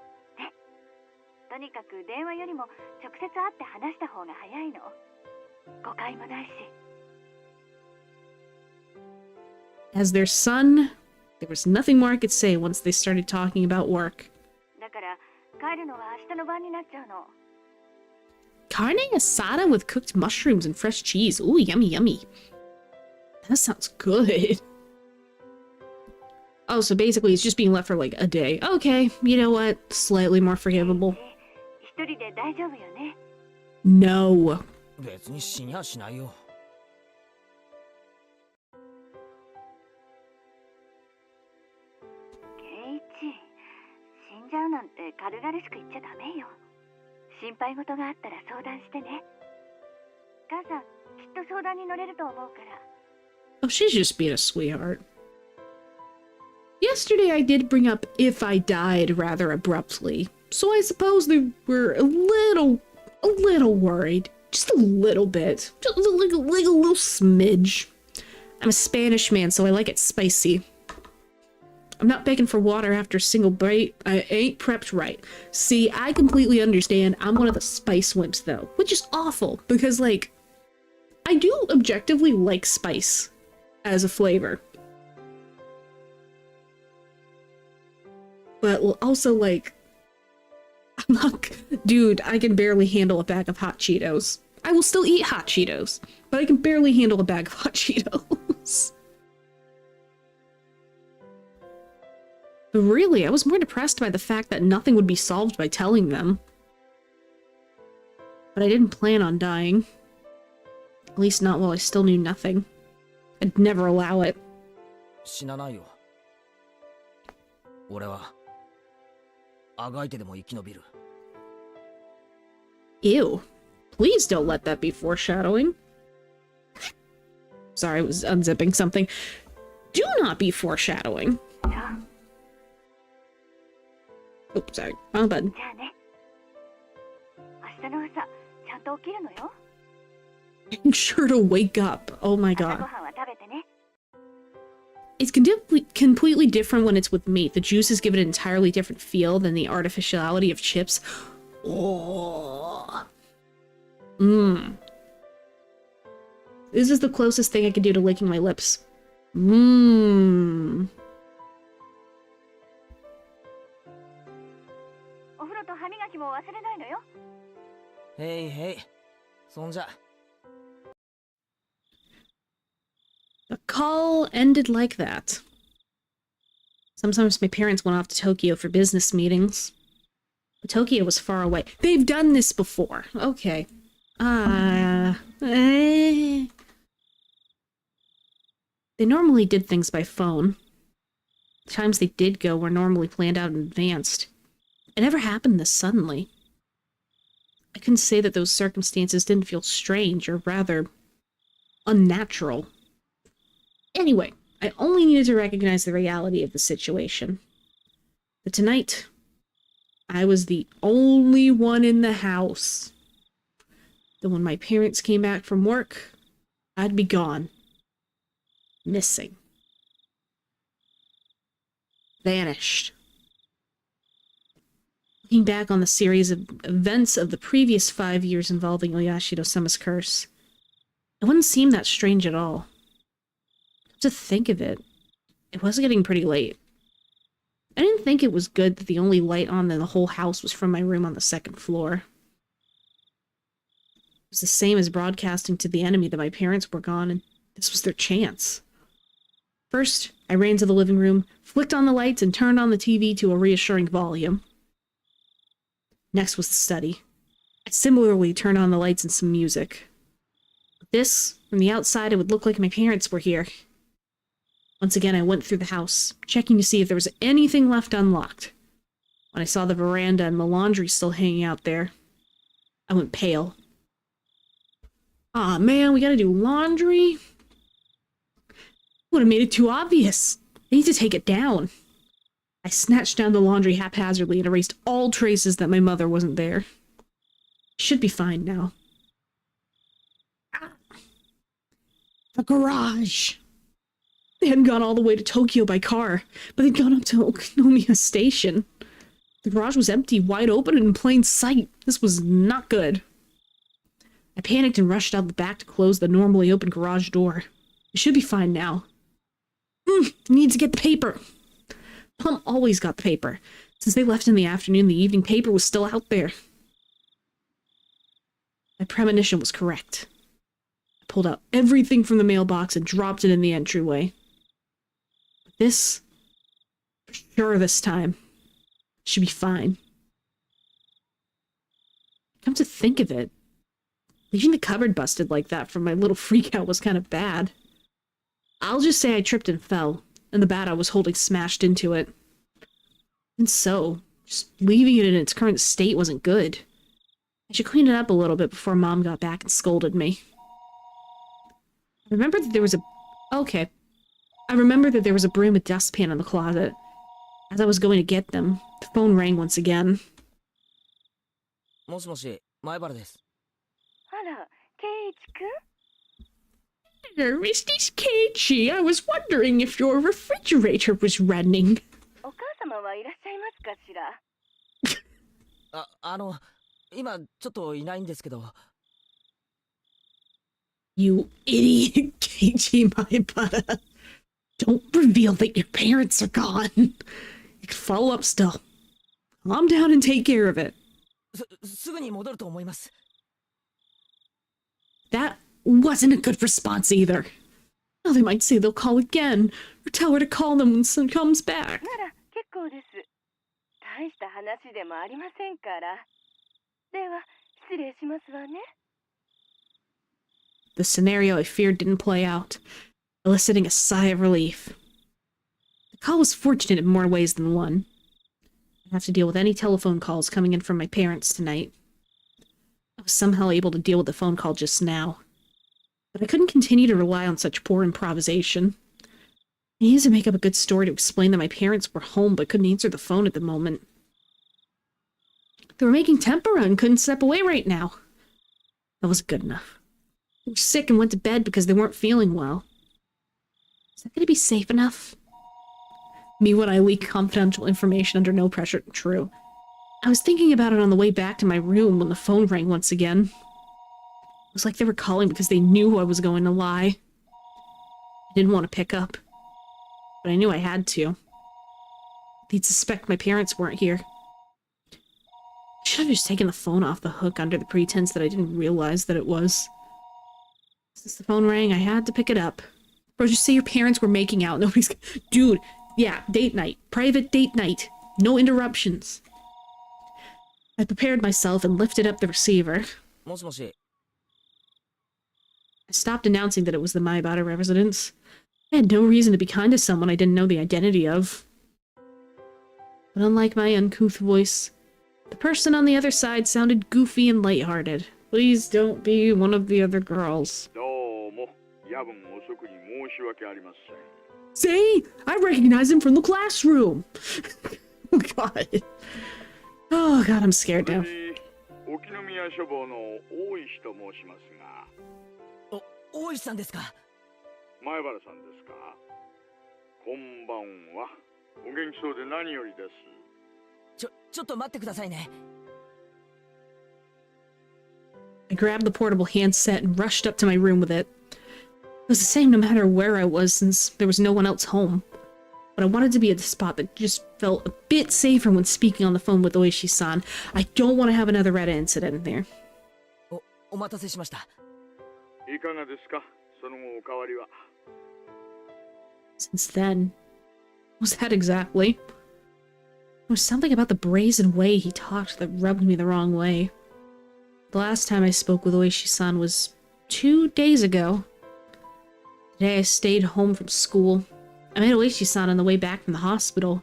とにかく電話よりも直接会って話した方が早いの。誤解もないし。As their son, there was nothing more I could say once they started talking about work. だから帰るのは明日の晩になっちゃうの。Carne asada with cooked mushrooms and fresh cheese. Ooh, yummy, yummy. That sounds good. Oh, so basically it's just being left for like a day. Okay, you know what? Slightly more forgivable. 一人で大丈夫よね。No. 別に死にゃしないよ。ケイチ、死んじゃうなんて軽々しく言っちゃダメよ。心配事があったら相談してね。母さん、きっと相談に乗れると思うから。Oh, she's just being a sweetheart. Yesterday I did bring up if I died rather abruptly, so I suppose they were a little worried. Just a little bit. Just like a little smidge. I'm a Spanish man, so I like it spicy. I'm not begging for water after a single bite. I ain't prepped right. See, I completely understand. I'm one of the spice wimps, though, which is awful, because, like, I do objectively like spice as a flavor. But also, like, I'm not... Dude, I can barely handle a bag of hot Cheetos. I will still eat hot Cheetos, but I can barely handle a bag of hot Cheetos. But really, I was more depressed by the fact that nothing would be solved by telling them. But I didn't plan on dying. At least not while I still knew nothing. I'd never allow it. 死なないよ。俺はあがいてでも生き延びる。Ew. Please don't let that be foreshadowing. Sorry, I was unzipping something. Do not be foreshadowing. Oh, sorry. Wrong button. じゃあね。明日の朝、ちゃんと起きるのよ。I'm sure to wake up. Oh my 朝 god. ごはんは食べてね。It's completely different when it's with meat. The juices give it an entirely different feel than the artificiality of chips. Oh. Mmm. This is the closest thing I can do to licking my lips. Mmm. お風呂と歯磨きも忘れないのよ。へいへい。そんじゃ。call ended like that. Sometimes my parents went off to Tokyo for business meetings. But Tokyo was far away. They've done this before. Okay. They normally did things by phone. The times they did go were normally planned out in advance. It never happened this suddenly. I couldn't say that those circumstances didn't feel strange, or rather, unnatural. Anyway, I only needed to recognize the reality of the situation. But tonight, I was the only one in the house. Then when my parents came back from work, I'd be gone. Missing. Vanished. Looking back on the series of events of the previous 5 years involving Oyashiro-sama's curse, it wouldn't seem that strange at all. To think of it, it was getting pretty late. I didn't think it was good that the only light on in the whole house was from my room on the second floor. It was the same as broadcasting to the enemy that my parents were gone, and this was their chance. First, I ran to the living room, flicked on the lights, and turned on the TV to a reassuring volume. Next was the study. I similarly turned on the lights and some music. With this, from the outside, it would look like my parents were here. Once again, I went through the house, checking to see if there was anything left unlocked. When I saw the veranda and the laundry still hanging out there, I went pale. Aw, man, we gotta do laundry? Would have made it too obvious. I need to take it down. I snatched down the laundry haphazardly and erased all traces that my mother wasn't there. Should be fine now. The garage. They hadn't gone all the way to Tokyo by car, but they'd gone up to Okinomiya Station. The garage was empty, wide open, and in plain sight. This was not good. I panicked and rushed out the back to close the normally open garage door. It should be fine now. Need to get the paper. Mom always got the paper. Since they left in the afternoon, the evening paper was still out there. My premonition was correct. I pulled out everything from the mailbox and dropped it in the entryway. This, for sure this time, should be fine. Come to think of it, leaving the cupboard busted like that from my little freakout was kind of bad. I'll just say I tripped and fell, and the bat I was holding smashed into it. And so, just leaving it in its current state wasn't good. I should clean it up a little bit before Mom got back and scolded me. I remember that there was a broom and dustpan in the closet. As I was going to get them, the phone rang once again. もしもし、前原です。あら、圭一くん Is this Keiichi? I was wondering if your refrigerator was running. お母様はいらっしゃいますかしら今ちょっといないんですけど。You idiot, Keiichi, my butter. Don't reveal that your parents are gone. You can follow up still. Calm down and take care of it. すぐに戻ると思います。 That wasn't a good response either. Now they might say they'll call again, or tell her to call them when son comes back. なら結構です。大した話でもありませんから。では失礼しますわね。 The scenario I feared didn't play out, eliciting a sigh of relief. The call was fortunate in more ways than one. I'd have to deal with any telephone calls coming in from my parents tonight. I was somehow able to deal with the phone call just now. But I couldn't continue to rely on such poor improvisation. I needed to make up a good story to explain that my parents were home but couldn't answer the phone at the moment. They were making tempura and couldn't step away right now. That wasn't good enough. They were sick and went to bed because they weren't feeling well. Is that going to be safe enough? Me when I leak confidential information under no pressure. True. I was thinking about it on the way back to my room when the phone rang once again. It was like they were calling because they knew I was going to lie. I didn't want to pick up, but I knew I had to. They'd suspect my parents weren't here. I should have just taken the phone off the hook under the pretense that I didn't realize that it was. Since the phone rang, I had to pick it up. Bro, just say your parents were making out. Nobody's... Dude, yeah, date night. Private date night. No interruptions. I prepared myself and lifted up the receiver. もしもし。 I stopped announcing that it was the Maimetes residence. I had no reason to be kind to someone I didn't know the identity of. But unlike my uncouth voice, the person on the other side sounded goofy and lighthearted. Please don't be one of the other girls. See? I recognize him from the classroom! Oh god. Oh god, I'm scared now. 大石さんですか。前原さんですか。こんばんは。お元気そうで何よりです。ちょっと待ってくださいね。I grabbed the portable handset and rushed up to my room with it. It was the same no matter where I was since there was no one else home. But I wanted to be at the spot that just felt a bit safer when speaking on the phone with Oishi-san. I don't want to have another Reddit incident in there. お待たせしました。 いかがですか、その後お変わりは。 Since then, what was that exactly? There was something about the brazen way he talked that rubbed me the wrong way. The last time I spoke with Oishi-san was 2 days ago. Today I stayed home from school. I met Oishi-san on the way back from the hospital.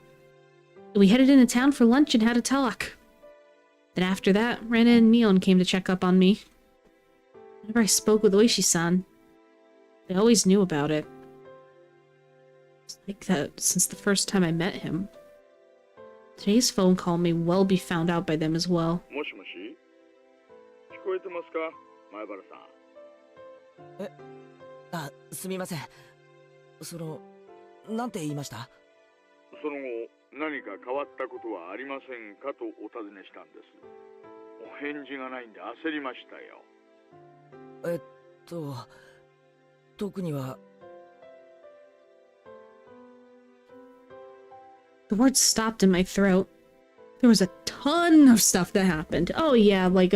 We headed into town for lunch and had a talk. Then after that, Rena and Mion came to check up on me. Whenever I spoke with Oishi-san, I always knew about it. It's like that since the first time I met him. Today's phone call may well be found out by them as well. もしもし、聞こえてますか、前原さん。あ、すみません。なんて言いました？その後、何か変わったことはありませんかとお尋ねしたんです。お返事がないんで焦りましたよ。特には。 The words stopped in my throat. There was a ton of stuff that happened. Oh yeah, like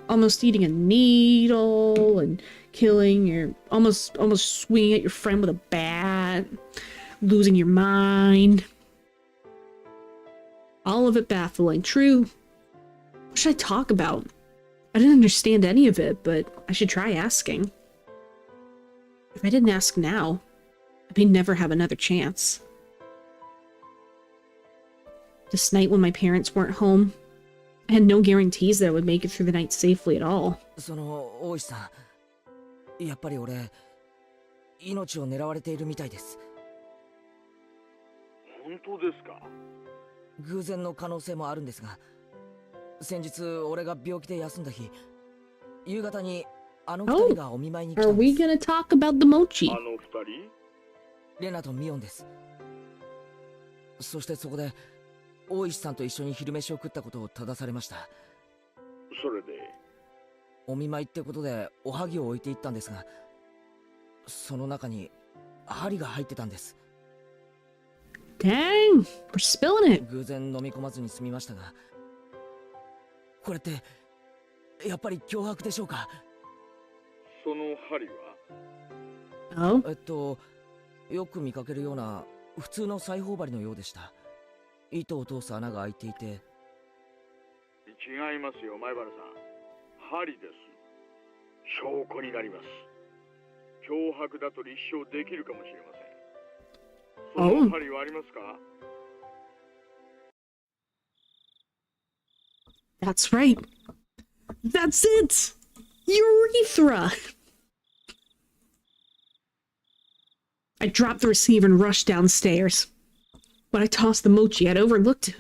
almost eating a needle and killing your almost swinging at your friend with a bat, losing your mind. All of it baffling. True. What should I talk about? I didn't understand any of it, but I should try asking. If I didn't ask now, I may never have another chance. This night when my parents weren't home, I had no guarantees that I would make it through the night safely at all. 大石さん、やっぱり俺、命を狙われているみたいです。本当ですか？偶然の可能性もあるんですが、先日俺が病気で休んだ日、夕方にあの二人がお見舞いに来たんです。Are we gonna talk about the mochi? あの二人？レナとミオンです。そしてそこで大石さんと一緒に昼飯を食ったことを正されました。それでお見舞いってことでおはぎを置いていったんですが、その中に針が入ってたんです。Dang, we're spilling it. 偶然飲み込まずに済みましたが、これってやっぱり脅迫でしょうか？その針は？ Oh? よく見かけるような普通の裁縫針のようでした。糸を通す穴が開いていて。違いますよ、前原さん。針です。証拠になります。脅迫だと立証できるかもしれません。その針はありますか？ That's right. That's it! Urethra! I dropped the receiver and rushed downstairs. When I tossed the mochi, I'd overlooked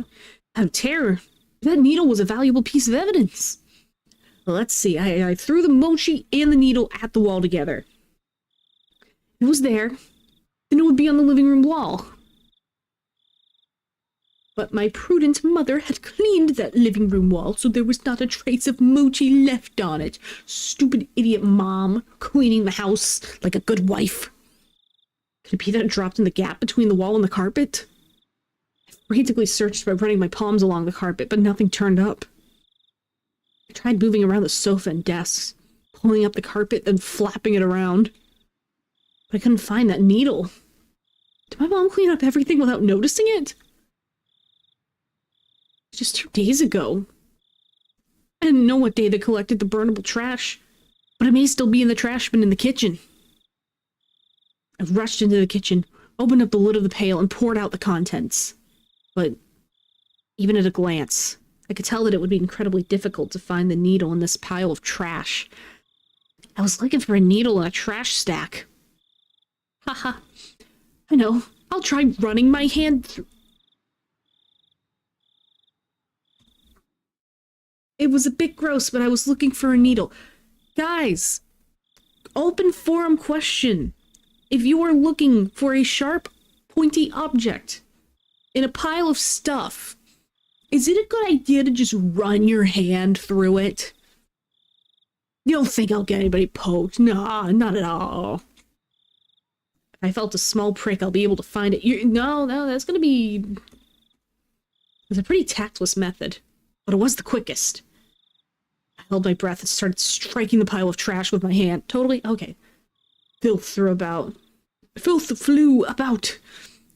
out of terror. That needle was a valuable piece of evidence. Well, let's see. I threw the mochi and the needle at the wall together. It was there. Then it would be on the living room wall. But my prudent mother had cleaned that living room wall, so there was not a trace of mochi left on it. Stupid idiot mom, cleaning the house like a good wife. Could it be that it dropped in the gap between the wall and the carpet? I frantically searched by running my palms along the carpet, but nothing turned up. I tried moving around the sofa and desks, pulling up the carpet and flapping it around. But I couldn't find that needle. Did my mom clean up everything without noticing it? Just 2 days ago. I didn't know what day they collected the burnable trash, but it may still be in the trash bin in the kitchen. I rushed into the kitchen, opened up the lid of the pail, and poured out the contents. But even at a glance, I could tell that it would be incredibly difficult to find the needle in this pile of trash. I was looking for a needle in a trash stack. Haha. I know. I'll try running my hand through. It was a bit gross, but I was looking for a needle. Guys, open forum question. If you are looking for a sharp, pointy object in a pile of stuff, is it a good idea to just run your hand through it? You don't think I'll get anybody poked? Nah, not at all. If I felt a small prick, I'll be able to find it. No, that's gonna be... It's a pretty tactless method, but it was the quickest. I held my breath and started striking the pile of trash with my hand. Totally? Okay. Filth flew about.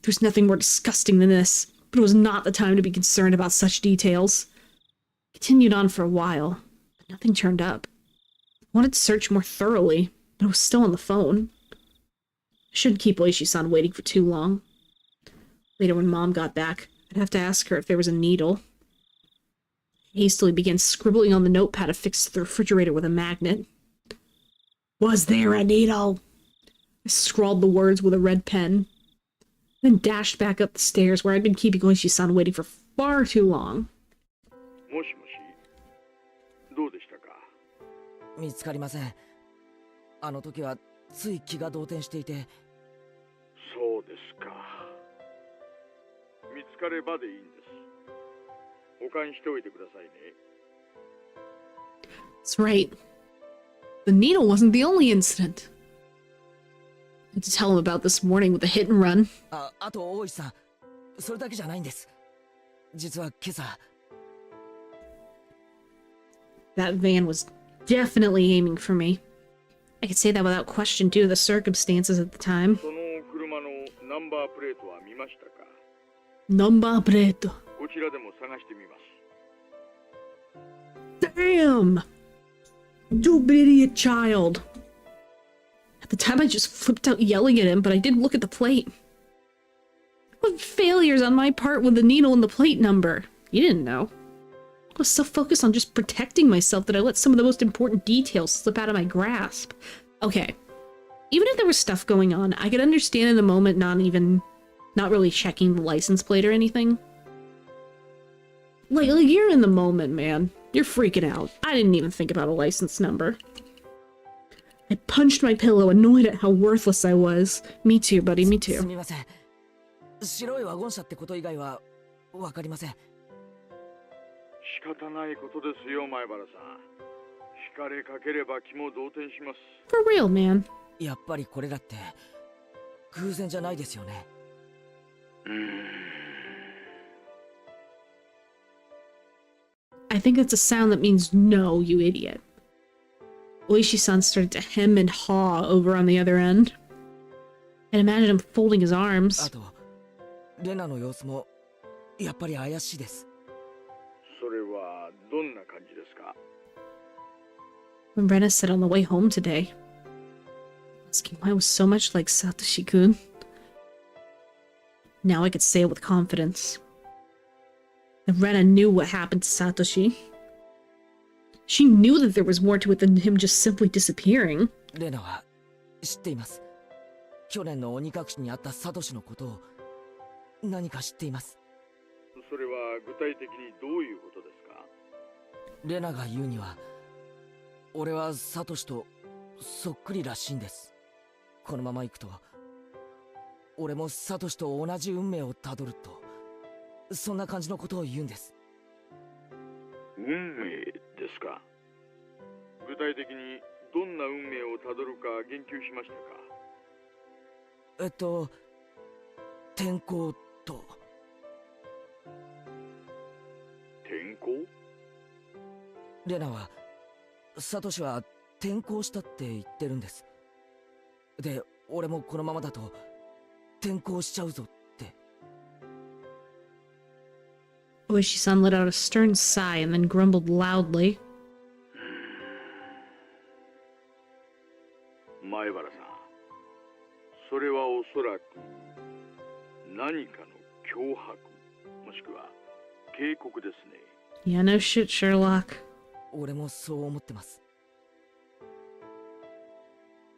There's nothing more disgusting than this, but it was not the time to be concerned about such details. I continued on for a while, but nothing turned up. I wanted to search more thoroughly, but it was still on the phone. I shouldn't keep Oishi-san waiting for too long. Later, when Mom got back, I'd have to ask her if there was a needle. I hastily began scribbling on the notepad affixed to the refrigerator with a magnet. Was there a needle? I scrawled the words with a red pen, then dashed back up the stairs where I'd been keeping Oishi-san waiting for far too long. もしもし、どうでしたか？見つかりません。あの時はつい気が動転していて。そうですか。見つかればでいいんです。保管しておいてくださいね。That's right. The needle wasn't the only incident. I had to tell him about this morning with the hit and run. あと大石さん、それだけじゃないんです。実は今朝。That van was definitely aiming for me. I could say that without question due to the circumstances at the time. その車のナンバープレートは見ましたか？ Number plate. こちらでも探してみます。Damn! You idiot child. At the time, I just flipped out yelling at him, but I did look at the plate. What failures on my part with the needle and the plate number? You didn't know. I was so focused on just protecting myself that I let some of the most important details slip out of my grasp. Okay. Even if there was stuff going on, I could understand in the moment not really checking the license plate or anything. Like, you're in the moment, man. You're freaking out. I didn't even think about a license number. I punched my pillow, annoyed at how worthless I was. Me too, buddy, me too. すみません。白いワゴン車ってこと以外はわかりません。仕方ないことですよ、前原さん。惹かれかければ気も動転します。For real, man. やっぱりこれらって偶然じゃないですよね。I think that's a sound that means no, you idiot. Oishi-san started to hem and haw over on the other end. And imagine him folding his あ arms. と、レナの様子もやっぱり怪しいです。それはどんな感じですか？ When Rena said on the way home today, asking why it was so much like Satoshi-kun. Now I could say it with confidence. And Rena knew what happened to Satoshi. She knew that there was more to it than him just simply disappearing. レナは知っています。去年の鬼隠しにあったサトシのことを何か知っています。それは具体的にどういうことですか？レナが言うには、俺はサトシとそっくりらしいんです。このまま行くと、俺もサトシと同じ運命をたどると、そんな感じのことを言うんです。運命ですか？具体的にどんな運命をたどるか言及しましたか？天候と。天候？レナは、サトシは転校したって言ってるんです。で、俺もこのままだと転校しちゃうぞって。Oishi-san let out a stern sigh and then grumbled loudly. 前原さん、それはおそらく何かの脅迫、もしくは警告ですね。Yeah, no shit, Sherlock. 俺もそう思ってます。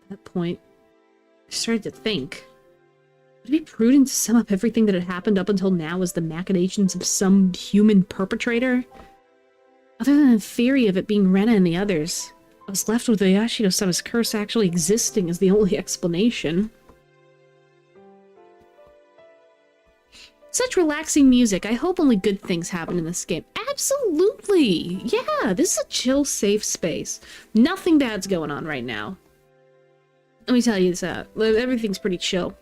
At that point, I started to think. Would it be prudent to sum up everything that had happened up until now as the machinations of some human perpetrator? Other than the theory of it being Rena and the others, I was left with Yashiro-sama's curse actually existing as the only explanation. Such relaxing music. I hope only good things happen in this game. Absolutely! Yeah, this is a chill, safe space. Nothing bad's going on right now. Let me tell you this, everything's pretty chill.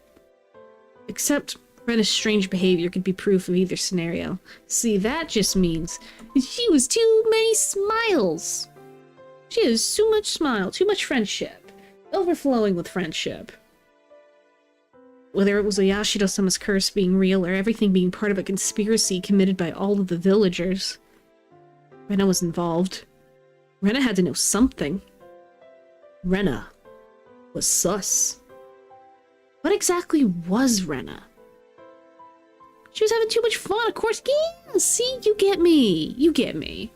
Except Rena's strange behavior could be proof of either scenario. See, that just means she was too many smiles. She has too much smile, too much friendship. Overflowing with friendship. Whether it was Yashiro-sama's curse being real or everything being part of a conspiracy committed by all of the villagers, Rena was involved. Rena had to know something. Rena was sus. What exactly was Rena? She was having too much fun, of course. Yeah, see, you get me. You get me.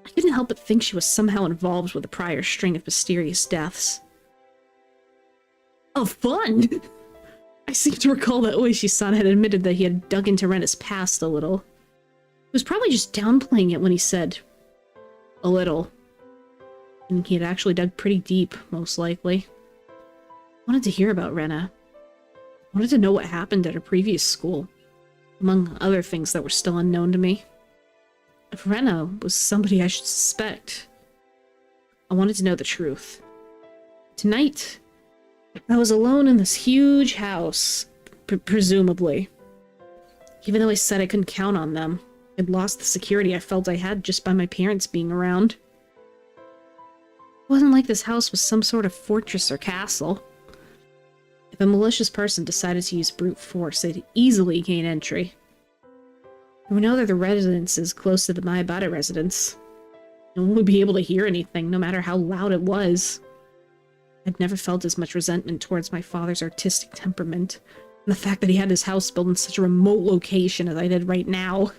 I couldn't help but think she was somehow involved with a prior string of mysterious deaths. Of fun! I seem to recall that Oishi-san had admitted that he had dug into Rena's past a little. He was probably just downplaying it when he said, a little. And he had actually dug pretty deep, most likely. I wanted to hear about Rena. I wanted to know what happened at her previous school, among other things that were still unknown to me. If Rena was somebody I should suspect, I wanted to know the truth. Tonight, I was alone in this huge house, presumably. Even though I said I couldn't count on them, I'd lost the security I felt I had just by my parents being around. It wasn't like this house was some sort of fortress or castle. If a malicious person decided to use brute force, they'd easily gain entry. There were no other residences close to the Maimetes residence. No one would be able to hear anything, no matter how loud it was. I'd never felt as much resentment towards my father's artistic temperament, and the fact that he had his house built in such a remote location as I did right now.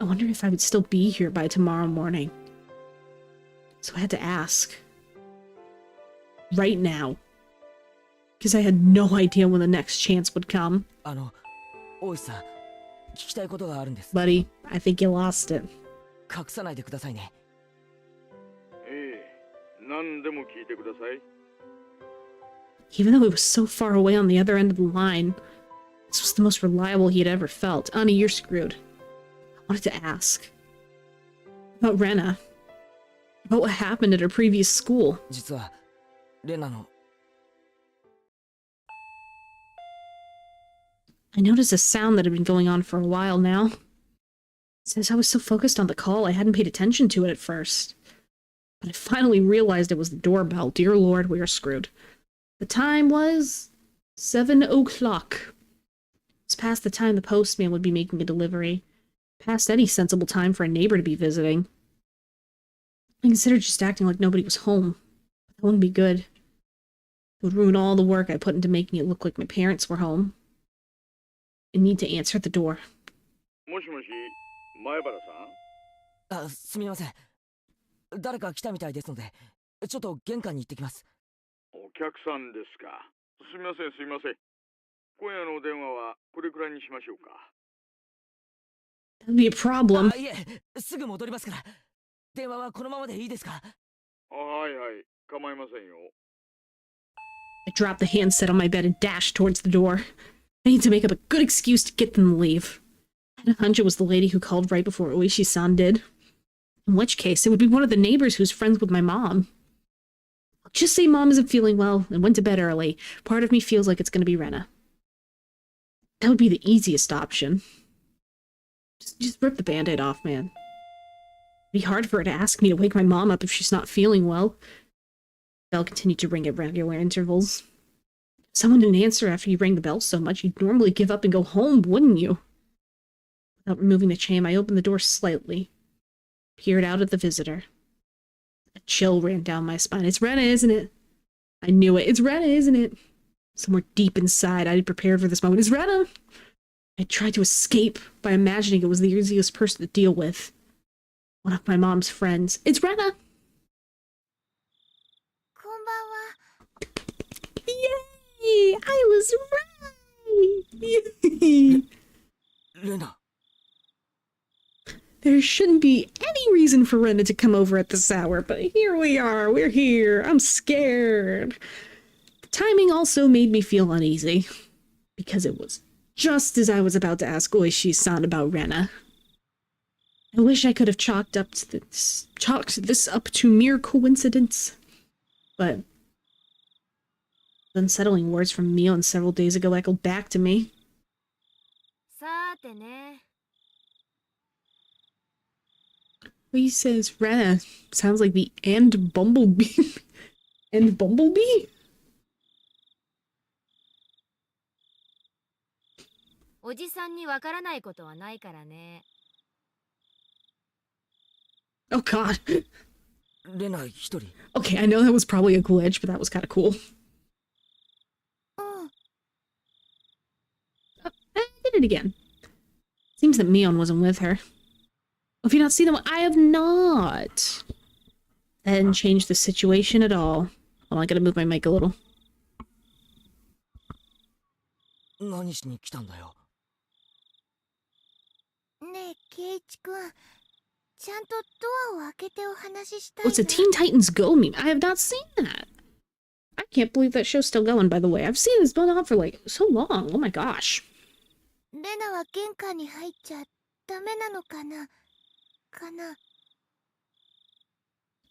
I wonder if I would still be here by tomorrow morning. So I had to ask. Right now. Because I had no idea when the next chance would come. 大石さん、聞きたいことがあるんです。Buddy, I think you lost it. 隠さないでくださいね。ええ、何でも聞いてください。Even though he was so far away on the other end of the line, this was the most reliable he had ever felt. Ani, you're screwed. I wanted to ask. About Rena. About what happened at her previous school. 実は、レナの I noticed a sound that had been going on for a while now. Since I was so focused on the call, I hadn't paid attention to it at first. But I finally realized it was the doorbell. Dear Lord, we are screwed. The time was 7 o'clock. It was past the time the postman would be making a delivery. Past any sensible time for a neighbor to be visiting. I considered just acting like nobody was home. But that wouldn't be good. It would ruin all the work I put into making it look like my parents were home. I need to answer the door. もしもし、前原さん？あ、すみません。誰か来たみたいですので、ちょっと玄関に行ってきます。お客さんですか。すみません、すみません。今夜のお電話はこれくらいにしましょうか。That'd be a problem. あ、いえ、すぐ戻りますから。電話はこのままでいいですか？はいはい、構いませんよ。I dropped the handset on my bed and dashed towards the door. I need to make up a good excuse to get them to leave. I had a hunch it was the lady who called right before Oishi-san did. In which case, it would be one of the neighbors who's friends with my mom. I'll just say mom isn't feeling well and went to bed early. Part of me feels like it's going to be Rena. That would be the easiest option. Just rip the band-aid off, man. It'd be hard for her to ask me to wake my mom up if she's not feeling well. Bell continued to ring at regular intervals. Someone didn't answer after you rang the bell so much, you'd normally give up and go home, wouldn't you? Without removing the chain, I opened the door slightly, peered out at the visitor. A chill ran down my spine. It's Rena, isn't it? I knew it. It's Rena, isn't it? Somewhere deep inside, I had prepared for this moment. It's Rena! I tried to escape by imagining it was the easiest person to deal with. One of my mom's friends. It's Rena! Yay! I was right! Rena. There shouldn't be any reason for Rena to come over at this hour, but here we are. We're here. I'm scared. The timing also made me feel uneasy, because it was just as I was about to ask Oishi-san about Rena. I wish I could have chalked this up to mere coincidence, but the unsettling words from Mion several days ago echoed back to me. He says Rena sounds like the and Bumblebee. And Bumblebee? Oh god. Okay, I know that was probably a glitch, but that was kind of cool. I did it again. Seems that Mion wasn't with her. Have you not seen them? I have not. That didn't change the situation at all. Hold on, I gotta move my mic a little. What's a Teen Titans Go meme? I have not seen that. I can't believe that show's still going, by the way. I've seen this going on for like so long. Oh my gosh.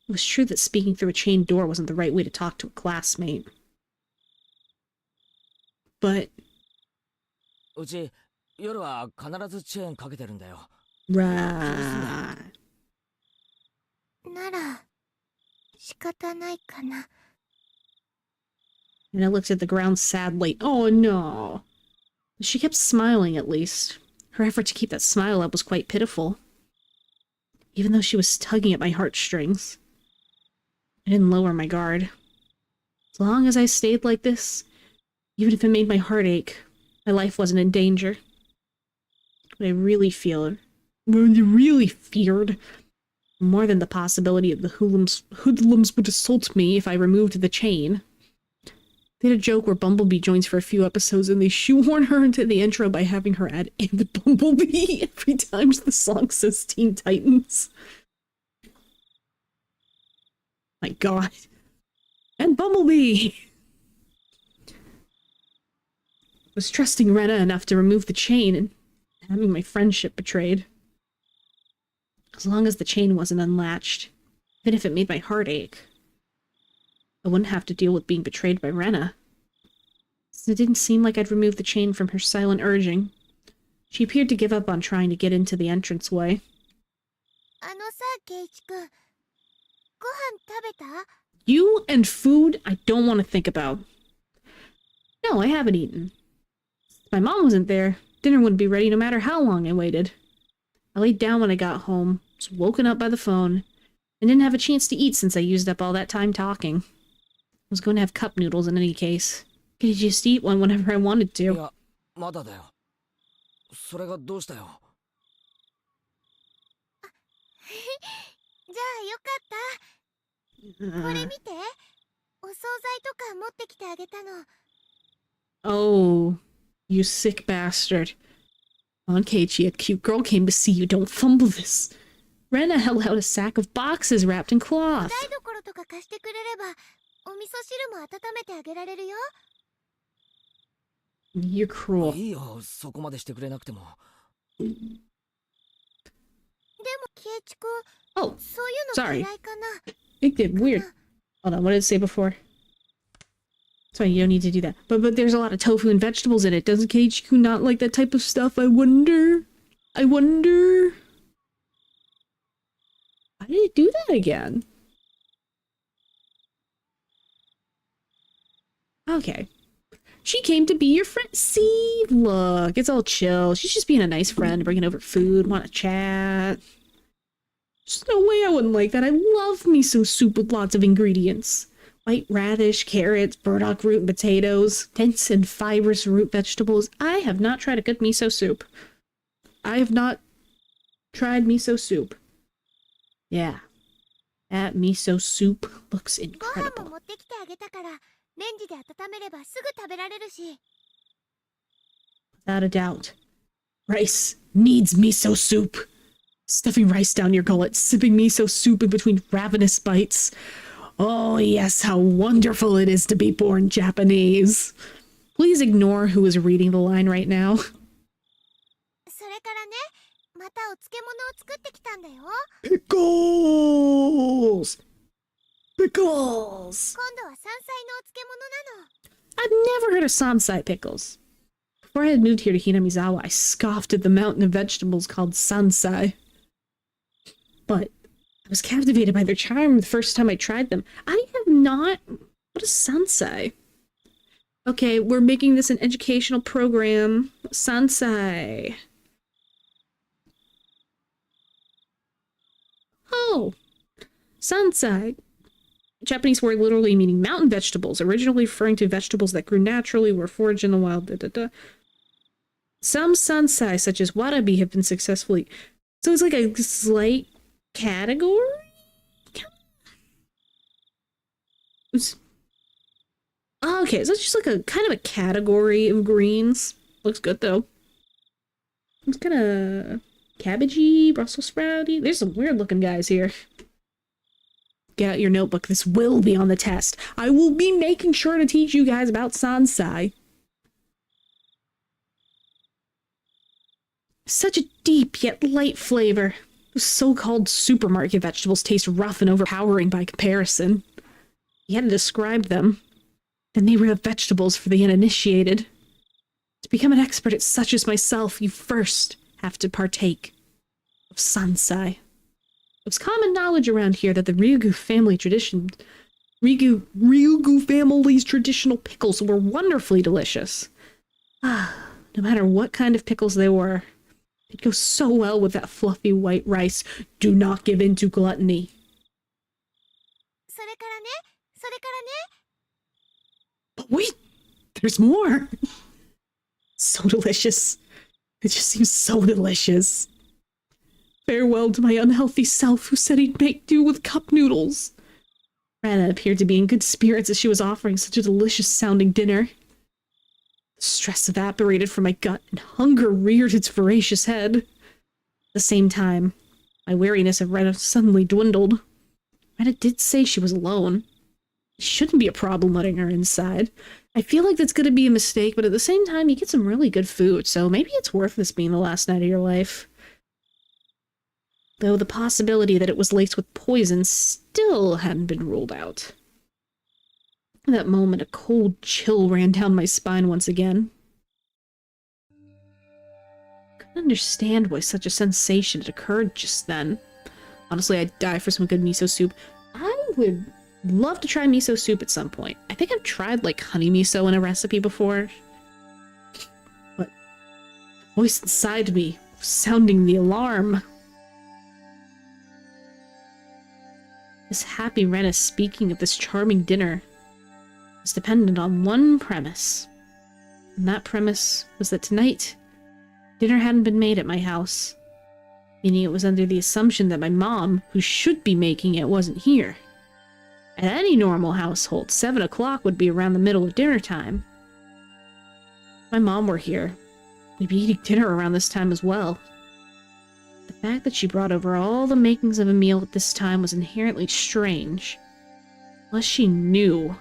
It was true that speaking through a chained door wasn't the right way to talk to a classmate. But... Right. And I looked at the ground sadly. Oh no. She kept smiling, at least. Her effort to keep that smile up was quite pitiful. Even though she was tugging at my heartstrings. I didn't lower my guard. As long as I stayed like this, even if it made my heart ache, my life wasn't in danger. What I really feared, more than the possibility of the hoodlums would assault me if I removed the chain. They had a joke where Bumblebee joins for a few episodes and they shoehorn her into the intro by having her add "and Bumblebee" every time the song says Teen Titans. My god. And Bumblebee! I was trusting Rena enough to remove the chain and having my friendship betrayed. As long as the chain wasn't unlatched, even if it made my heart ache, I wouldn't have to deal with being betrayed by Rena. Since it didn't seem like I'd removed the chain from her silent urging, she appeared to give up on trying to get into the entranceway. You and food I don't want to think about. No, I haven't eaten. If my mom wasn't there, dinner wouldn't be ready no matter how long I waited. I laid down when I got home, was woken up by the phone, and didn't have a chance to eat since I used up all that time talking. I was going to have cup noodles in any case. Could just eat one whenever I wanted to. Oh, you sick bastard. On Keiichi, a cute girl came to see you. Don't fumble this. Rena held out a sack of boxes wrapped in cloth. You're cruel. Oh, sorry. It did weird. Hold on, what did it say before? Sorry, you don't need to do that. But there's a lot of tofu and vegetables in it. Doesn't Keiichi not like that type of stuff? I wonder. Why did it do that again? Okay. She came to be your friend. See, look, it's all chill. She's just being a nice friend, bringing over food, want to chat. There's no way I wouldn't like that. I love miso soup with lots of ingredients. White radish, carrots, burdock root, and potatoes. Dense and fibrous root vegetables. I have not tried a good miso soup. I have not tried miso soup. Yeah. That miso soup looks incredible. Without a doubt. Rice needs miso soup. Stuffing rice down your gullet, sipping miso soup in between ravenous bites. Oh yes, how wonderful it is to be born Japanese. Please ignore who is reading the line right now. Pickles! Pickles! I've never heard of sansai pickles. Before I had moved here to Hinamizawa, I scoffed at the mountain of vegetables called sansai. But I was captivated by their charm the first time I tried them. I have not... What is sansai? Okay, we're making this an educational program. Sansai. Oh. Sansai. Japanese word literally meaning mountain vegetables, originally referring to vegetables that grew naturally, were foraged in the wild. Some sansai, such as warabi, have been successfully... So it's like a slight category? Okay, so it's just like a kind of a category of greens. Looks good though. It's kind of cabbagey, Brussels sprouty. There's some weird looking guys here. Get out your notebook. This will be on the test. I will be making sure to teach you guys about sansai. Such a deep yet light flavor. Those so-called supermarket vegetables taste rough and overpowering by comparison. You had to describe them. Then they were the vegetables for the uninitiated. To become an expert at such as myself, you first have to partake of sansai. It was common knowledge around here that the Ryugu family's traditional pickles were wonderfully delicious. No matter what kind of pickles they were, they'd go so well with that fluffy white rice. Do not give in to gluttony. But wait, there's more. So delicious. It just seems so delicious. Farewell to my unhealthy self who said he'd make do with cup noodles. Rana appeared to be in good spirits as she was offering such a delicious-sounding dinner. The stress evaporated from my gut, and hunger reared its voracious head. At the same time, my wariness of Rena suddenly dwindled. Rena did say she was alone. It shouldn't be a problem letting her inside. I feel like that's going to be a mistake, but at the same time, you get some really good food, so maybe it's worth this being the last night of your life. Though the possibility that it was laced with poison still hadn't been ruled out. In that moment, a cold chill ran down my spine once again. I couldn't understand why such a sensation had occurred just then. Honestly, I'd die for some good miso soup. I would love to try miso soup at some point. I think I've tried, like, honey miso in a recipe before. But the voice inside me was sounding the alarm. This happy Rena speaking of this charming dinner was dependent on one premise. And that premise was that tonight, dinner hadn't been made at my house. Meaning it was under the assumption that my mom, who should be making it, wasn't here. At any normal household, 7 o'clock would be around the middle of dinner time. If my mom were here, we'd be eating dinner around this time as well. The fact that she brought over all the makings of a meal at this time was inherently strange. Unless she knew.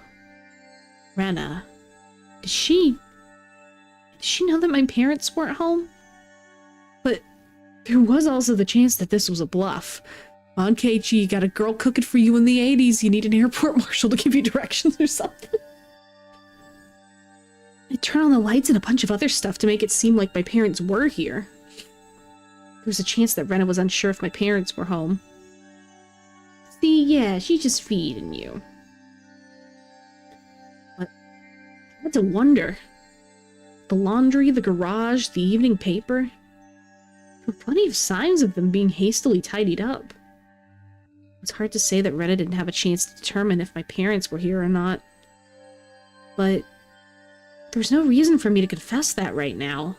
Rena. Did she know that my parents weren't home? But there was also the chance that this was a bluff. Come on, Keiichi, you got a girl cooking for you in the 80s. You need an airport marshal to give you directions or something. I turned on the lights and a bunch of other stuff to make it seem like my parents were here. There was a chance that Rena was unsure if my parents were home. See, yeah, she's just feeding you. But That's a wonder. The laundry, the garage, the evening paper. There were plenty of signs of them being hastily tidied up. It's hard to say that Rena didn't have a chance to determine if my parents were here or not. But there's no reason for me to confess that right now.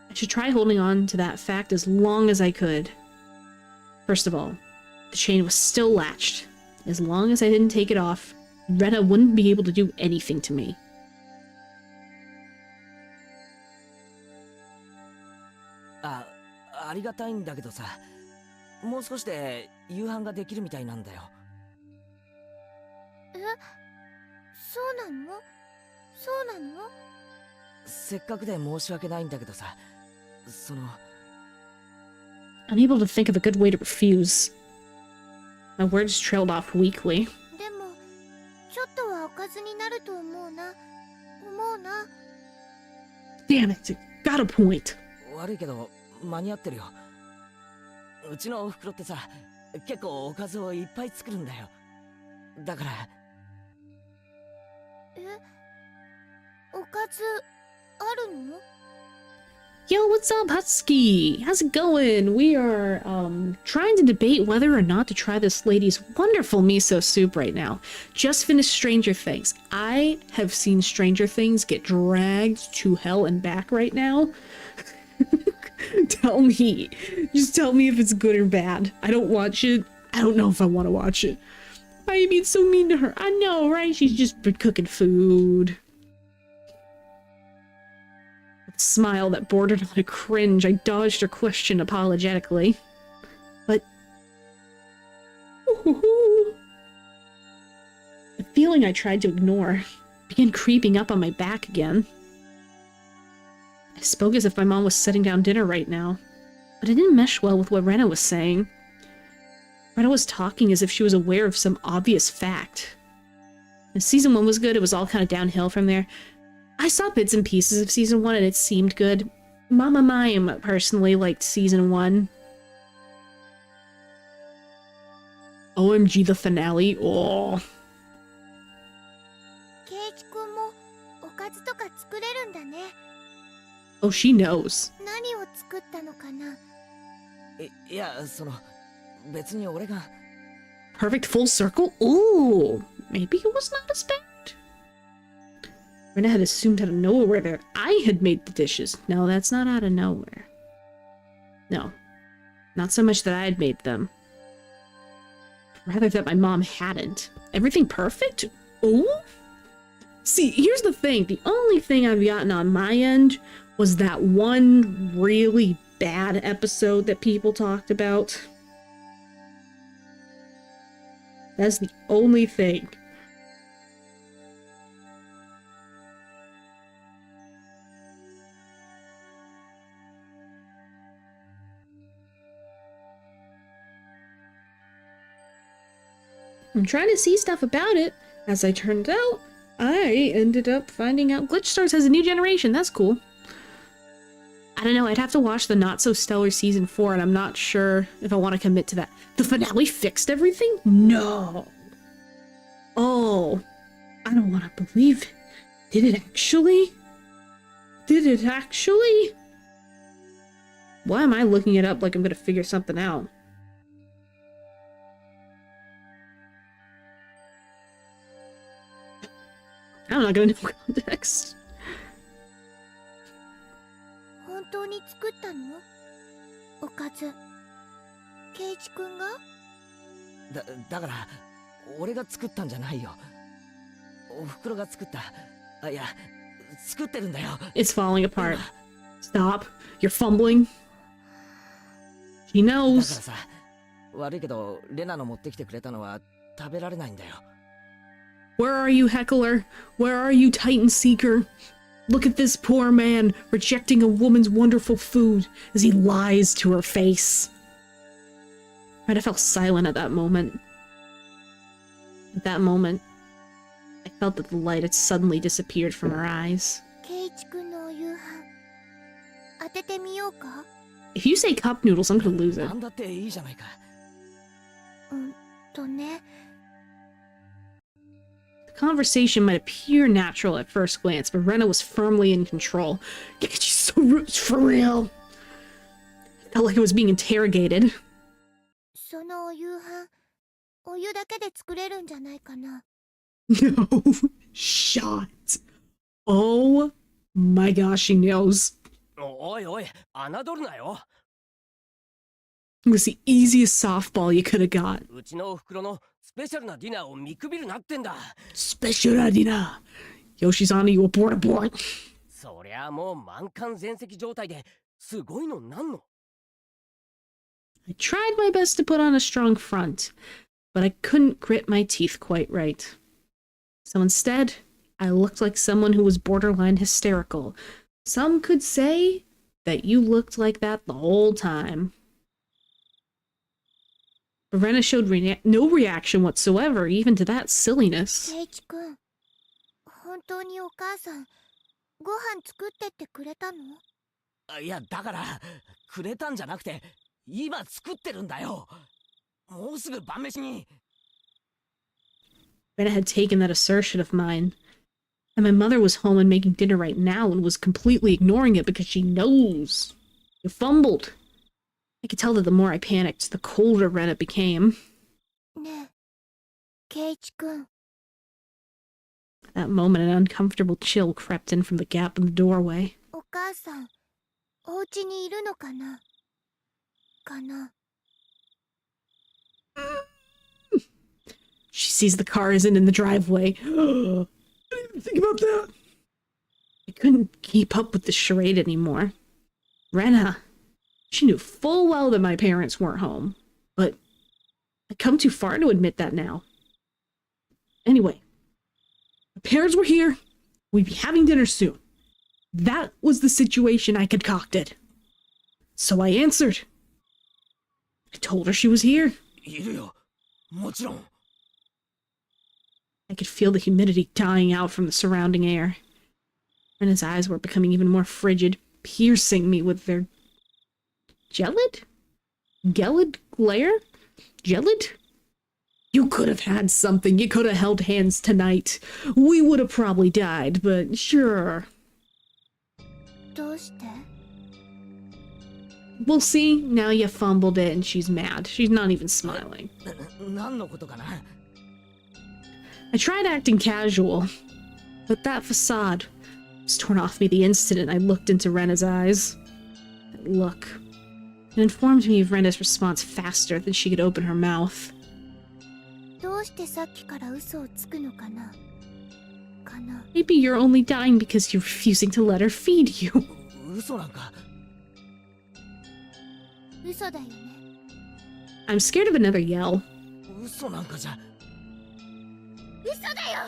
I should try holding on to that fact as long as I could. First of all, the chain was still latched. As long as I didn't take it off, Rena wouldn't be able to do anything to me. Ah, ありがたいんだけどさ、もう少しで夕飯ができるみたいなんだよ。え、そうなの？そうなの？せっかくで申し訳ないんだけどさ、その Unable to think of a good way to refuse. My words trailed off weakly. でも、ちょっとはおかずになると思うな。Damn it, got a point. 悪いけど間に合ってるよ。うちのお袋ってさ、結構おかずをいっぱい作るんだよ。だから。え、おかずあるの？Yo, what's up, Husky? How's it going? We are, trying to debate whether or not to try this lady's wonderful miso soup right now. Just finished Stranger Things. I have seen Stranger Things get dragged to hell and back right now. Tell me. Just tell me if it's good or bad. I don't watch it. I don't know if I want to watch it. Why are you being so mean to her? I know, right? She's just been cooking food. Smile that bordered on a cringe, I dodged her question apologetically. But... the feeling I tried to ignore began creeping up on my back again. I spoke as if my mom was setting down dinner right now, but it didn't mesh well with what Rena was saying. Rena was talking as if she was aware of some obvious fact. If season 1 was good, it was all kind of downhill from there. I saw bits and pieces of season 1 and it seemed good. Mama Mime personally liked season 1. OMG, the finale. Oh. ケイチ君もおかずとか作れるんだね。Oh, she knows. 何を作ったのかな。いや、その別に俺が Perfect full circle? Ooh, maybe it was not as bad. Rena had assumed out of nowhere that I had made the dishes. No, that's not out of nowhere. No. Not so much that I had made them. Rather that my mom hadn't. Everything perfect? Ooh? See, here's the thing. The only thing I've gotten on my end was that one really bad episode that people talked about. That's the only thing. I'm trying to see stuff about it. As I turned out, I ended up finding out Glitch Stars has a new generation. That's cool. I don't know, I'd have to watch the not-so-stellar season 4, and I'm not sure if I want to commit to that. The finale fixed everything? No. Oh, I don't want to believe it. Did it actually? Did it actually? Why am I looking it up like I'm going to figure something out? I'm not gonna know context. 本当に作ったの？おかず。ケイチ君が？だから俺が作ったんじゃないよ。お袋が作った。あ、いや、作ってるんだよ。It's falling apart. Stop. You're fumbling. He だから knows. さ、悪いけどレナの持ってきてくれたのは食べられないんだよ。Where are you, heckler? Where are you, Titan Seeker? Look at this poor man rejecting a woman's wonderful food as he lies to her face. Rena fell silent at that moment. At that moment, I felt that the light had suddenly disappeared from her eyes. ケイチ君のお夕飯当ててみようか？ If you say cup noodles, I'm gonna lose it. なんだっていいじゃないか。ね。Conversation might appear natural at first glance, but Rena was firmly in control. She's so rude, for real. Felt like I was being interrogated. そのお夕飯、お湯だけで作れるんじゃないかな。No shot. Oh my gosh, she knows. おいおい、侮るなよ。It was the easiest softball you could have got. うちのお袋のスペシャルなディナーを見くびるなってんだ。Special dinner. Yoshi's on you, abort, abort. そりゃもう満館全席状態ですごいのなんの。I tried my best to put on a strong front, but I couldn't grit my teeth quite right. So instead, I looked like someone who was borderline hysterical. Some could say that you looked like that the whole time. Rena showed no reaction whatsoever, even to that silliness. ケイチ君、本当にお母さん、ご飯作ってってくれたの？いや、だから、くれたんじゃなくて、今作ってるんだよ。もうすぐ晩飯に。Rena had taken that assertion of mine. And my mother was home and making dinner right now and was completely ignoring it because she knows. You fumbled. I could tell that the more I panicked, the colder Rena became. ねえ、ケイチ君。 At that moment, an uncomfortable chill crept in from the gap in the doorway. お母さん、お家にいるのかな？かな？ She sees the car isn't in the driveway. I didn't even think about that. I couldn't keep up with the charade anymore. Rena. She knew full well that my parents weren't home. But I'd come too far to admit that now. Anyway. My parents were here. We'd be having dinner soon. That was the situation I concocted. So I answered. I told her she was here. いるよ。もちろん。I could feel the humidity dying out from the surrounding air. Rena's eyes were becoming even more frigid, piercing me with their gelid? Gelid glare? Gelid? You could have had something. You could have held hands tonight. We would have probably died, but sure. どうして？ We'll see. Now you fumbled it and she's mad. She's not even smiling. 何のことかな。I tried acting casual, but that facade was torn off me the instant I looked into Rena's eyes. That look. It informed me of Rena's response faster than she could open her mouth. どうしてさっきから嘘をつくのかな？かな？ Maybe you're only dying because you're refusing to let her feed you. 嘘なんか。嘘だよね。 I'm scared of another yell. 嘘なんかじゃ。嘘だよ！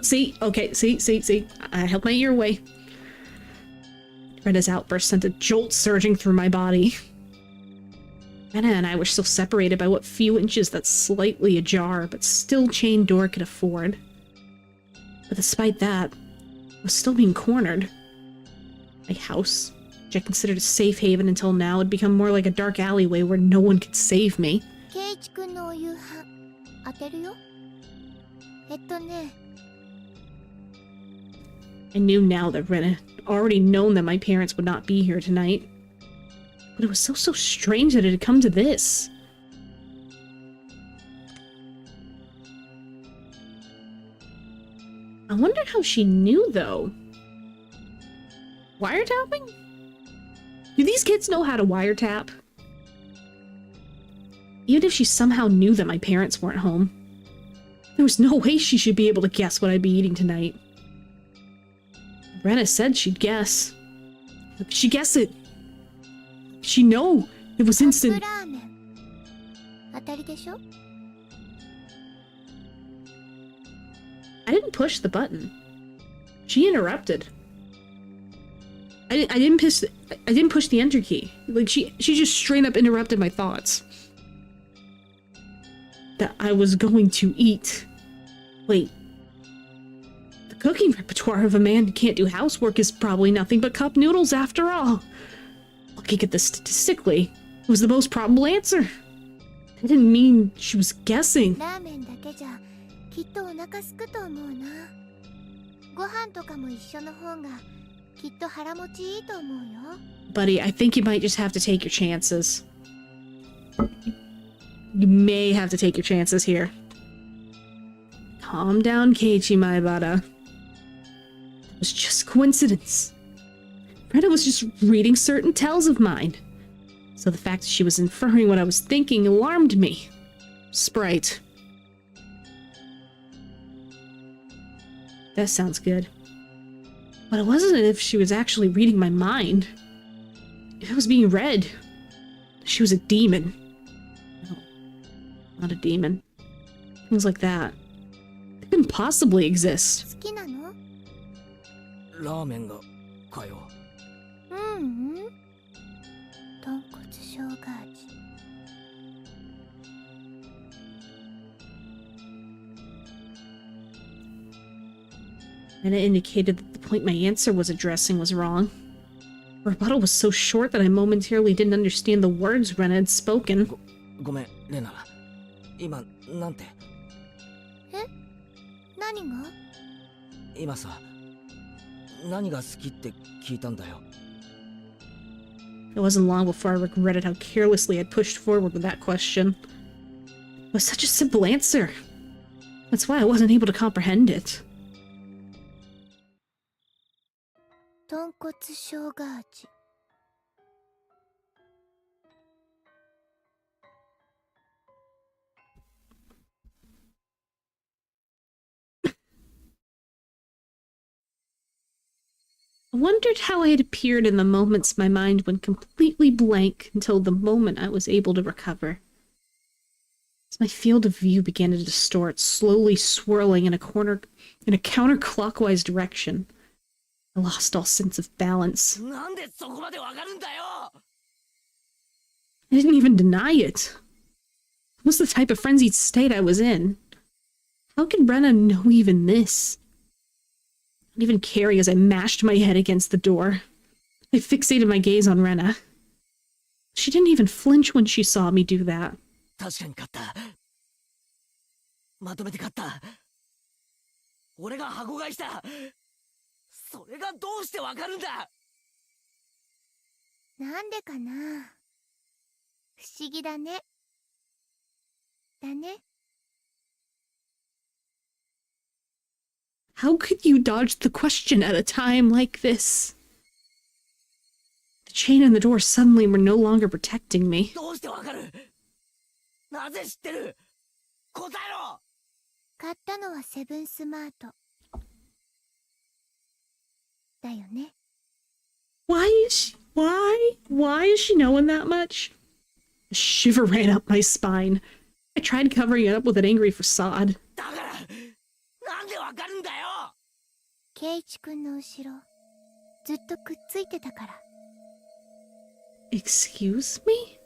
See? Okay, see. I held my ear away. Rena's outburst sent a jolt surging through my body. Rena and I were still separated by what few inches that slightly ajar, but still chained door could afford. But despite that, I was still being cornered. My house, which I considered a safe haven until now, had become more like a dark alleyway where no one could save me. ケイチ君のお夕飯、当てるよ。ね。 I knew now that Rena had already known that my parents would not be here tonight. But it was so strange that it had come to this. I wonder how she knew, though. Wiretapping? Do these kids know how to wiretap? Even if she somehow knew that my parents weren't home, there was no way she should be able to guess what I'd be eating tonight. Rena said she'd guess. She'd guess it. She'd know. It was instant. ラーメン。当たりでしょ？ I didn't push the button. She interrupted. I didn't push the enter key. Like she just straight up interrupted my thoughts. That I was going to eat. Wait. The cooking repertoire of a man who can't do housework is probably nothing but cup noodles after all. Looking at this statistically, it was the most probable answer. I didn't mean she was guessing. ラーメンだけじゃきっとお腹すくと思うな。ご飯とかも一緒の方がきっと腹持ちいいと思うよ。 Buddy, I think you might just have to take your chances. You may have to take your chances here. Calm down, Keiichi Maibara. It was just coincidence. Rena was just reading certain tells of mine. So the fact that she was inferring what I was thinking alarmed me. Sprite. That sounds good. But it wasn't as if she was actually reading my mind. If it was being read, she was a demon. No, not a demon. Things like that. They couldn't possibly exist. 好きなの？ラーメンがかよ。うんうん。豚骨生姜味。And it indicated that the point my answer was addressing was wrong. Her rebuttal was so short that I momentarily didn't understand the words Rena had spoken. ごめん、レナ。今、なんて。何が？今さ、何が好きって聞いたんだよ。It wasn't long before I regretted how carelessly I'd pushed forward with that question. It was such a simple answer. That's why I wasn't able to comprehend it. 豚骨生姜味。I wondered how I had appeared in the moments my mind went completely blank until the moment I was able to recover. As my field of view began to distort, slowly swirling in a counterclockwise direction, I lost all sense of balance. なんでそこまでわかるんだよ。 I didn't even deny it. It was the type of frenzied state I was in. How could Rena know even this? I didn't even carry as I mashed my head against the door. I fixated my gaze on Rena. She didn't even flinch when she saw me do that. 確かに勝った。まとめて勝った。俺が箱買いした。それがどうしてわかるんだ。なんでかな。不思議だね。だね。 How could you dodge the question at a time like this? The chain and the door suddenly were no longer protecting me. どうしてわかる。なぜ知ってる。答えろ。買ったのはセブンスマート。だよね。Why is she knowing that much? A shiver ran up my spine. I tried covering it up with an angry facade. だから、なんでわかるんだよ。ケイチ君の後ろ、ずっとくっついてたから。Excuse me?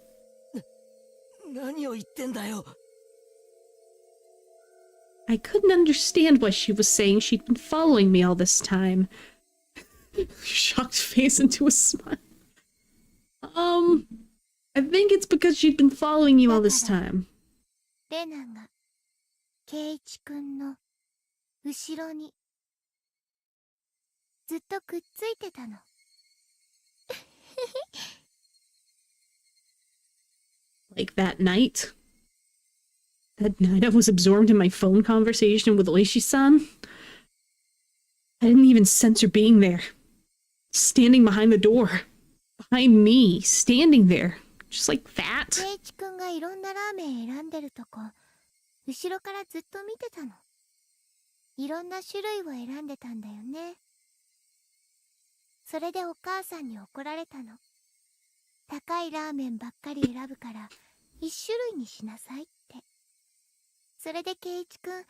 何を言ってんだよ。I couldn't understand why she was saying she'd been following me all this time. Shocked face into a smile. I think it's because she'd been following you all this time. レナがケイチ君の後ろにずっとくっついてたの。Like that night? That night I was absorbed in my phone conversation with Oishi-san? I didn't even sense her being there. Standing behind the door. Behind me. Standing there. Just like that. ケイチ君がいろんなラーメン選んでるとこ、後ろからずっと見てたの。いろんな種類を選んでたんだよね。それでお母さんに怒られたの。高いラーメンばっかり選ぶから一種類にしなさいって。それでケイチ君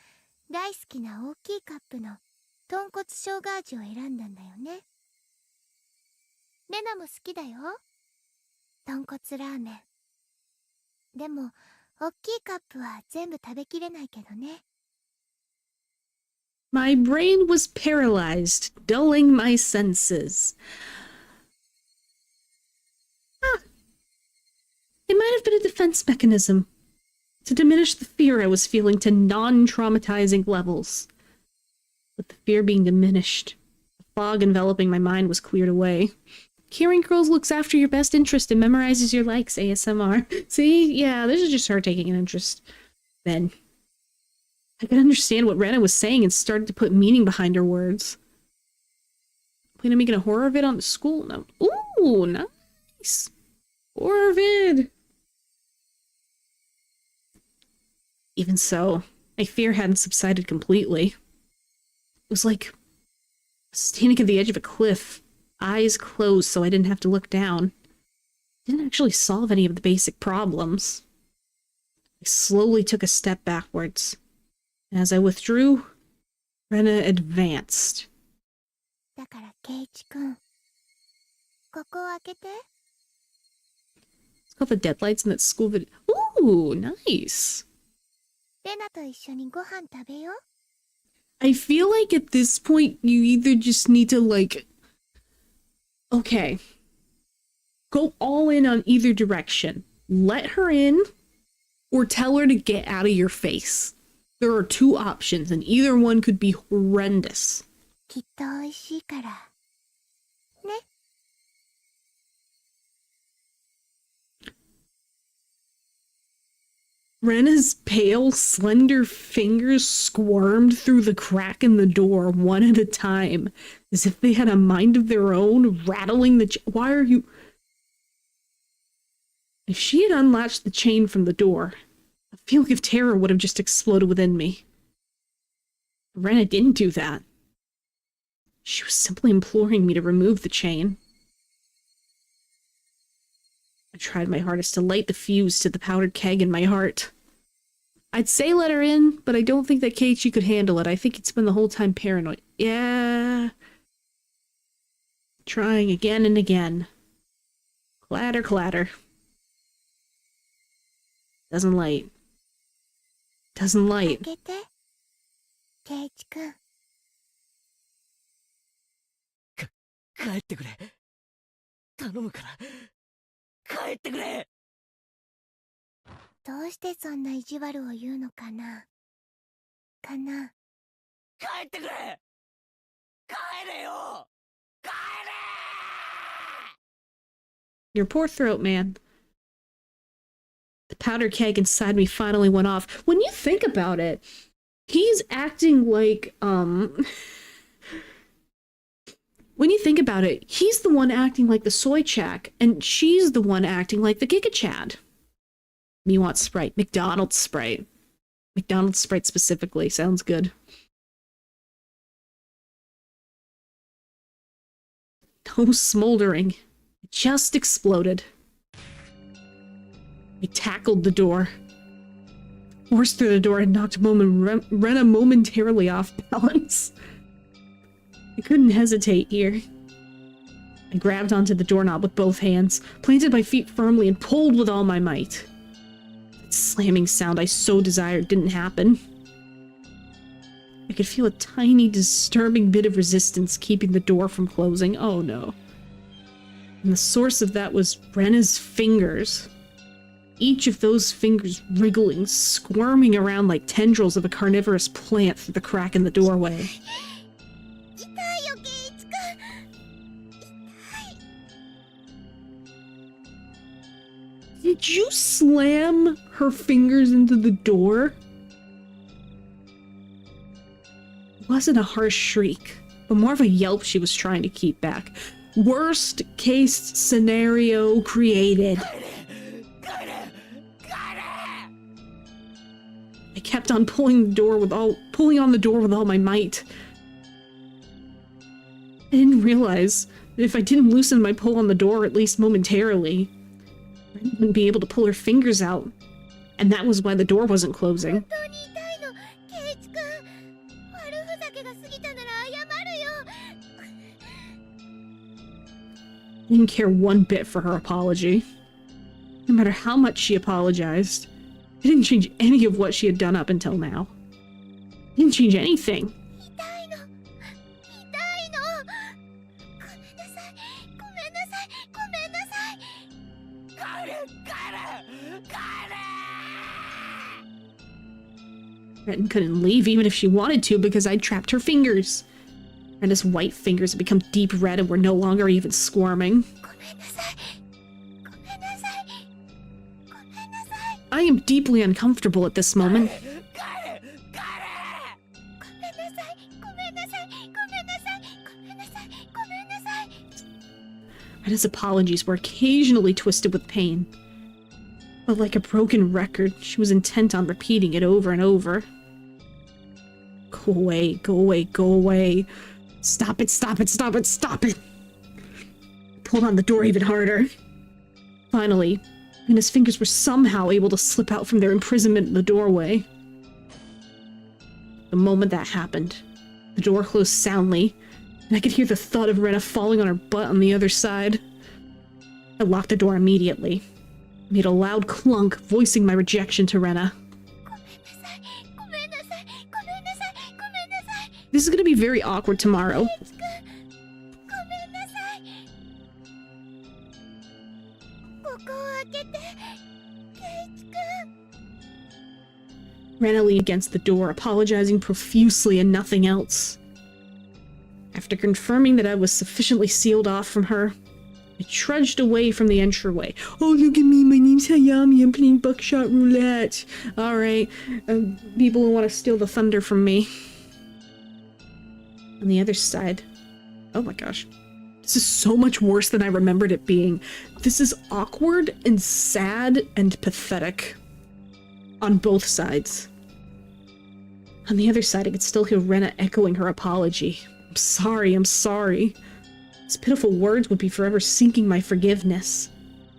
大好きな大きいカップの豚骨生姜味を選んだんだよね。レナも好きだよ、豚骨ラーメン。でも大きいカップは全部食べきれないけどね。My brain was paralyzed, dulling my senses. Ah. It might have been a defense mechanism. to diminish the fear I was feeling to non-traumatizing levels. With the fear being diminished, the fog enveloping my mind was cleared away. Caring Girls looks after your best interest and memorizes your likes, ASMR. See? Yeah, this is just her taking an interest. Then I could understand what Rena was saying and started to put meaning behind her words. Plan on making a horror vid on the school? No. Ooh, nice. Horror vid. Even so, my fear hadn't subsided completely. It was like standing at the edge of a cliff, eyes closed so I didn't have to look down. Didn't actually solve any of the basic problems. I slowly took a step backwards. As I withdrew, Rena advanced. だからケイチ君、ここを開けて。 It's called the Deadlights in that school video. Ooh, nice. レナと一緒にご飯食べよう。 I feel like at this point you either just need to like, okay, go all in on either direction. Let her in or tell her to get out of your face. There are two options and either one could be horrendous. きっと美味しいから。ね。 Rena's pale, slender fingers squirmed through the crack in the door one at a time, as if they had a mind of their own, rattling the why are you... If she had unlatched the chain from the door, a feeling of terror would have just exploded within me. Rena didn't do that. She was simply imploring me to remove the chain. I tried my hardest to light the fuse to the powdered keg in my heart. I'd say let her in, but I don't think that Keiichi could handle it. I think he'd spend the whole time paranoid. Yeah. Trying again and again. Clatter, clatter. Doesn't light. Doesn't 開 light. けて。ケイチ君。帰ってくれ。頼むから帰ってくれ。どうしてそんな意地悪を言うのかな。かな。帰ってくれ。帰れよ。帰れ。 Your poor throat, man. The powder keg inside me finally went off. When you think about it, he's acting like, when you think about it, he's the one acting like the soy chak, and she's the one acting like the Giga Chad. Me want Sprite. McDonald's Sprite. McDonald's Sprite specifically. Sounds good. No smoldering. It just exploded. I tackled the door. Forced through the door and knocked Rena momentarily off balance. I couldn't hesitate here. I grabbed onto the doorknob with both hands, planted my feet firmly, and pulled with all my might. That slamming sound I so desired didn't happen. I could feel a tiny, disturbing bit of resistance keeping the door from closing. Oh no. And the source of that was Rena's fingers. Each of those fingers wriggling, squirming around like tendrils of a carnivorous plant through the crack in the doorway. 痛いよ、ケイチ君。痛い。 Did you slam her fingers into the door? It wasn't a harsh shriek, but more of a yelp she was trying to keep back. Worst case scenario created. I kept on pulling on the door with all my might. I didn't realize that if I didn't loosen my pull on the door at least momentarily, I wouldn't be able to pull her fingers out. And that was why the door wasn't closing. 本当に痛いの、ケイチ君。悪ふざけが過ぎたなら謝るよ。 I didn't care one bit for her apology. No matter how much she apologized, it didn't change any of what she had done up until now. It didn't change anything. 痛いの。痛いの。ごめんなさい。ごめんなさい。ごめんなさい。帰れ帰れ帰れ。Renan couldn't leave even if she wanted to because I'd trapped her fingers. Rena's white fingers had become deep red and were no longer even squirming. I am deeply uncomfortable at this moment. Rena's apologies were occasionally twisted with pain. But like a broken record, she was intent on repeating it over and over. Go away, go away, go away. Stop it, stop it, stop it, stop it! Pulled on the door even harder. Finally, Rena's fingers were somehow able to slip out from their imprisonment in the doorway. The moment that happened, the door closed soundly, and I could hear the thud of Rena falling on her butt on the other side. I locked the door immediately. I made a loud clunk, voicing my rejection to Rena. This is gonna be very awkward tomorrow. Rena leaned against the door, apologizing profusely and nothing else. After confirming that I was sufficiently sealed off from her, I trudged away from the entryway. Oh, look at me, my name's Hayami, I'm playing buckshot roulette. Alright, people who want to steal the thunder from me. On the other side... Oh my gosh. This is so much worse than I remembered it being. This is awkward and sad and pathetic. On both sides. On the other side, I could still hear Rena echoing her apology. I'm sorry, I'm sorry. These pitiful words would be forever sinking my forgiveness.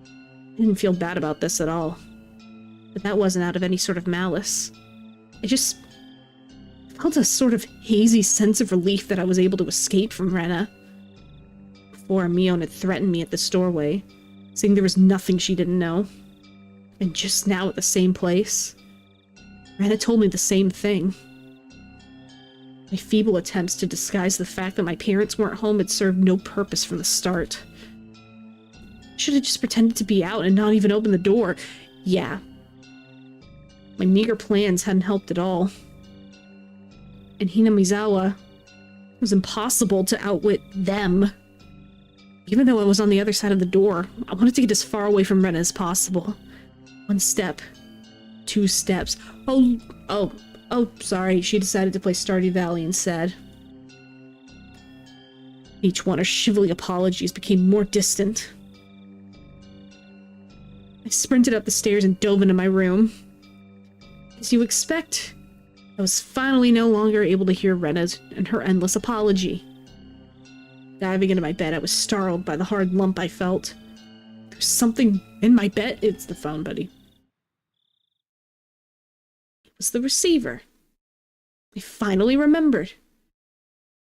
I didn't feel bad about this at all. But that wasn't out of any sort of malice. I just felt a sort of hazy sense of relief that I was able to escape from Rena. Before, Mion had threatened me at this doorway, saying there was nothing she didn't know. And just now at the same place, Rena told me the same thing. My feeble attempts to disguise the fact that my parents weren't home had served no purpose from the start. I should have just pretended to be out and not even opened the door. Yeah. My meager plans hadn't helped at all. And Hinamizawa, it was impossible to outwit them. Even though I was on the other side of the door, I wanted to get as far away from Rena as possible. 1 step. 2 steps. Oh, sorry, she decided to play Stardew Valley instead. Each one, her chivalry apologies became more distant. I sprinted up the stairs and dove into my room. As you expect, I was finally no longer able to hear Rena's and her endless apology. Diving into my bed, I was startled by the hard lump I felt. There's something in my bed. It's the phone, buddy. It was the receiver. I finally remembered.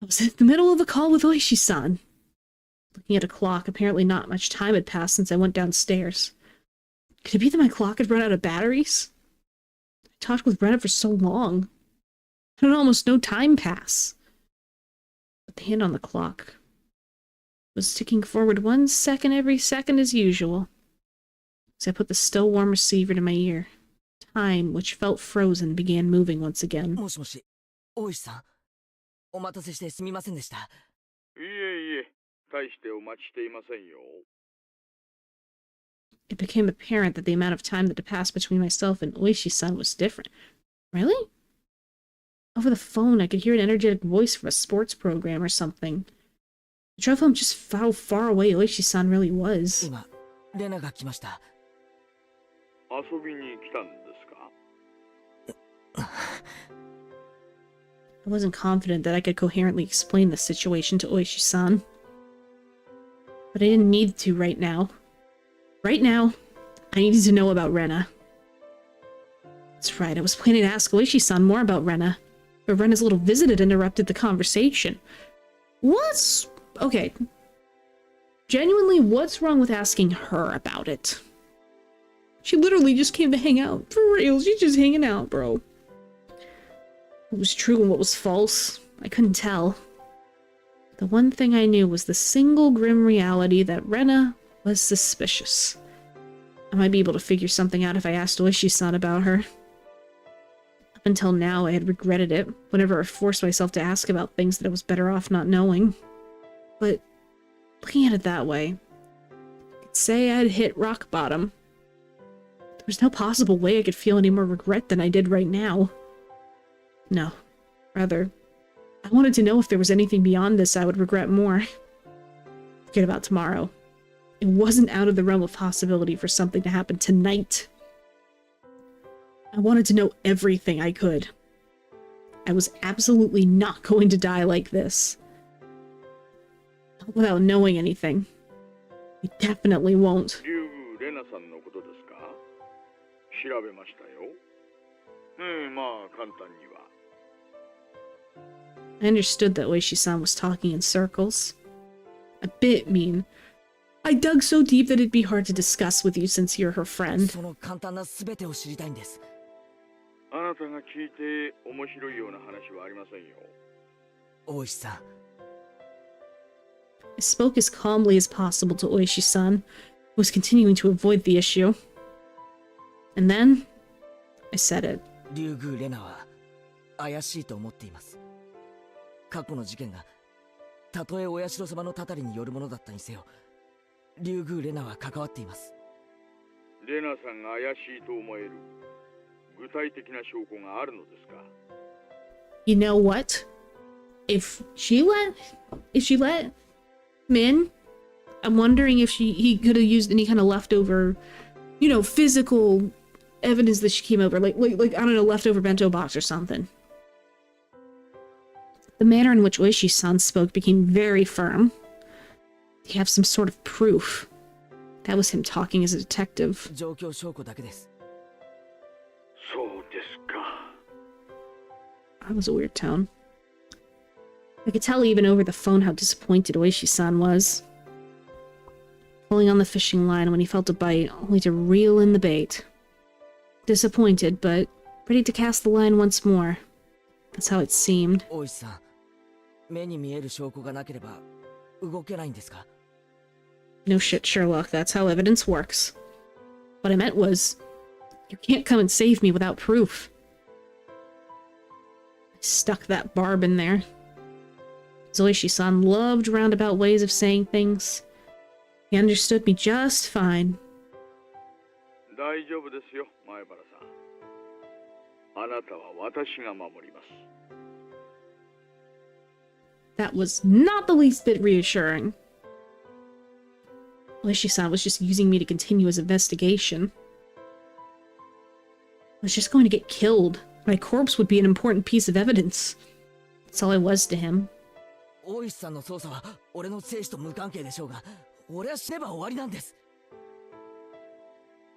I was in the middle of a call with Oshi-san. Looking at a clock, apparently not much time had passed since I went downstairs. Could it be that my clock had run out of batteries? I talked with Rena for so long. I had almost no time pass. But the hand on the clock was ticking forward 1 second every second as usual. As I put the still warm receiver to my ear, time, which felt frozen, began moving once again. もしもし、大石さん。お待たせしてすみませんでした。いえいえ、大してお待ちしていませんよ。It became apparent that the amount of time that had passed between myself and Oishi-san was different. Really? Over the phone, I could hear an energetic voice from a sports program or something. I tried to tell him just how far away Oishi-san really was. 今、レナが来ました。遊びに来たんですか? I wasn't confident that I could coherently explain the situation to Oishi-san. But I didn't need to right now. Right now, I needed to know about Rena. That's right, I was planning to ask Oishi-san more about Rena, but Rena's little visit had interrupted the conversation. What's... okay. Genuinely, what's wrong with asking her about it? She literally just came to hang out. For real, she's just hanging out, bro. What was true and what was false, I couldn't tell. The one thing I knew was the single grim reality that Rena was suspicious. I might be able to figure something out if I asked Oishi-san about her. Up until now, I had regretted it whenever I forced myself to ask about things that I was better off not knowing. But looking at it that way, I could say I'd hit rock bottom. There was no possible way I could feel any more regret than I did right now. No, rather, I wanted to know if there was anything beyond this I would regret more. Forget about tomorrow. It wasn't out of the realm of possibility for something to happen tonight. I wanted to know everything I could. I was absolutely not going to die like this. Not without knowing anything. I definitely won't. リュウグレナさんのことですか？調べましたよ。まあ簡単には。I understood that Oishi-san was talking in circles. A bit mean. I dug so deep that it'd be hard to discuss with you since you're her friend. その簡単な全てを知りたいんです。あなたが聞いて面白いような話はありませんよ。大石さん。I spoke as calmly as possible to Oishi-san, who was continuing to avoid the issue. And then, I said it. リュウグウレナは怪しいと思っています。過去の事件がたとえお社様のたたりによるものだったにせよ、リュウグウレナは関わっています。レナさんが怪しいと思える具体的な証拠があるのですか？ You know what? If she let him in, I'm wondering if he could have used any kind of leftover, physical evidence that she came over, like I don't know, leftover bento box or something. The manner in which Oishi-san spoke became very firm. Did he have some sort of proof? That was him talking as a detective. 状況証拠だけです。そうですか。 That was a weird tone. I could tell even over the phone how disappointed Oishi-san was. Pulling on the fishing line when he felt a bite, only to reel in the bait. Disappointed, but ready to cast the line once more. That's how it seemed. 大石さん、目に見える証拠がなければ動けないんですか？ No shit, Sherlock, that's how evidence works. What I meant was, you can't come and save me without proof. I stuck that barb in there. Zoishi-san loved roundabout ways of saying things. He understood me just fine. 大丈夫ですよ、前原さん。あなたは私が守ります。That was not the least bit reassuring. Oishi-san was just using me to continue his investigation. I was just going to get killed. My corpse would be an important piece of evidence. That's all I was to him. 大石さんの捜査は俺の生死と無関係でしょうが、俺は死ねば終わりなんです。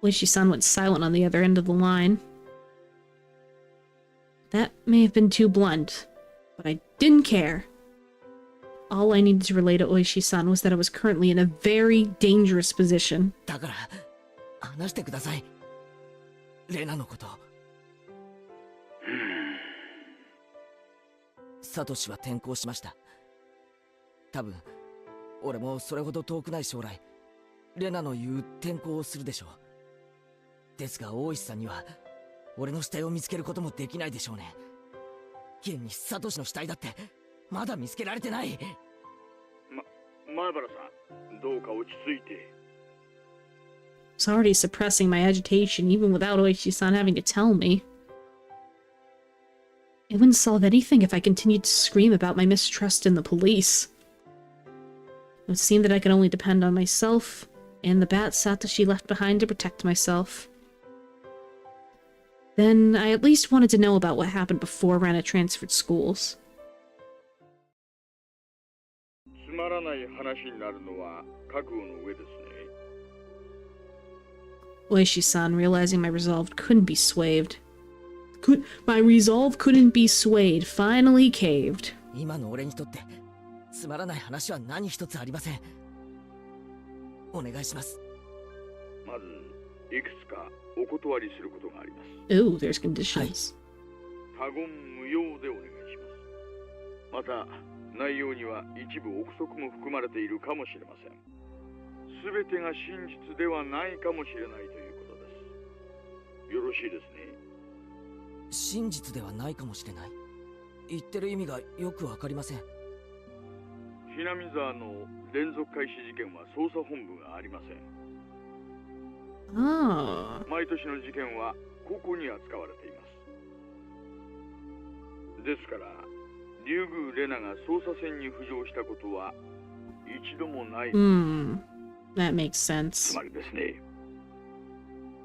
Oishi-san went silent on the other end of the line. That may have been too blunt, but I didn't care. All I needed to relay to Oishi-san was that I was currently in a very dangerous position. だから話してください。レナのこと。サトシは転校しました。多分俺もそれほど遠くない将来、レナの言う転校をするでしょう。ですが大石さんには俺の死体を見つけることもできないでしょうね。現にサトシの死体だってまだ見つけられてない。前原さん、どうか落ち着いて。I was already suppressing my agitation even without Oishi-san having to tell me. It wouldn't solve anything if I continued to scream about my mistrust in the police. It would seem that I could only depend on myself and the bat Satoshi left behind to protect myself. Then I at least wanted to know about what happened before Rana transferred schools. つまらない話になるのは覚悟の上ですね。Oishi-san, realizing my resolve couldn't be swayed. My resolve couldn't be swayed, finally caved. 今の俺にとってつまらない話は何一つありません。お願いします。まずいくつかお断りすることがあります。Ooh, there's conditions. 他言無用でお願いします。また内容には一部憶測も含まれているかもしれません。すべてが真実ではないかもしれないということです。よろしいですね。真実ではないかもしれない。言ってる意味がよくわかりません。ひなみ沢の連続開始事件は捜査本部がありません。毎年の事件はここに扱われています。ですから竜宮レナが捜査線に浮上したことは一度もない。That makes sense. つまりですね、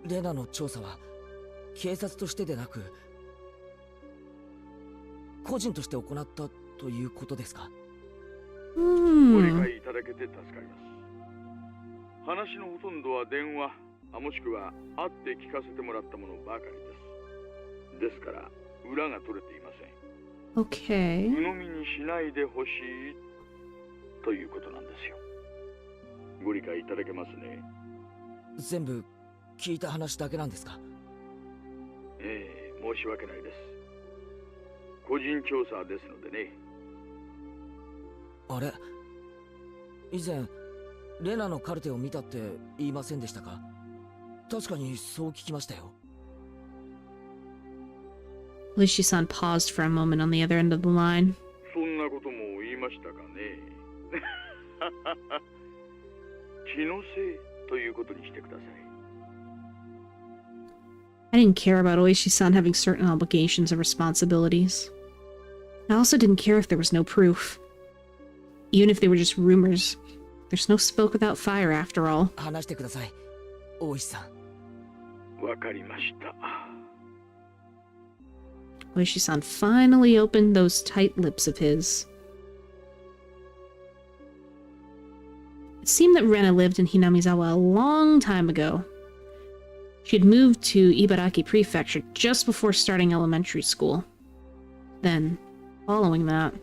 レナの調査は警察としてでなく個人として行ったということですか？ご理解いただけて助かります。話のほとんどは電話、もしくは会って聞かせてもらったものばかりです。ですから裏が取れていません。Okay. 鵜呑みにしないでほしいということなんですよ。ご理解いただけますね。全部聞いた話だけなんですか？ええ、申し訳ないです。個人調査ですのでね。あれ、以前レナのカルテを見たって言いませんでしたか？確かにそう聞きましたよ。Lucy-san paused for a moment on the other end of the line. そんなことも言いましたかね。気のせいということにしてください。I didn't care about Oishi-san having certain obligations and responsibilities. I also didn't care if there was no proof. Even if they were just rumors. There's no smoke without fire, after all. 話してください、大石さん。わかりました。Oishi-san finally opened those tight lips of his. It seemed that Rena lived in Hinamizawa a long time ago. She had moved to Ibaraki Prefecture just before starting elementary school. Then, following that,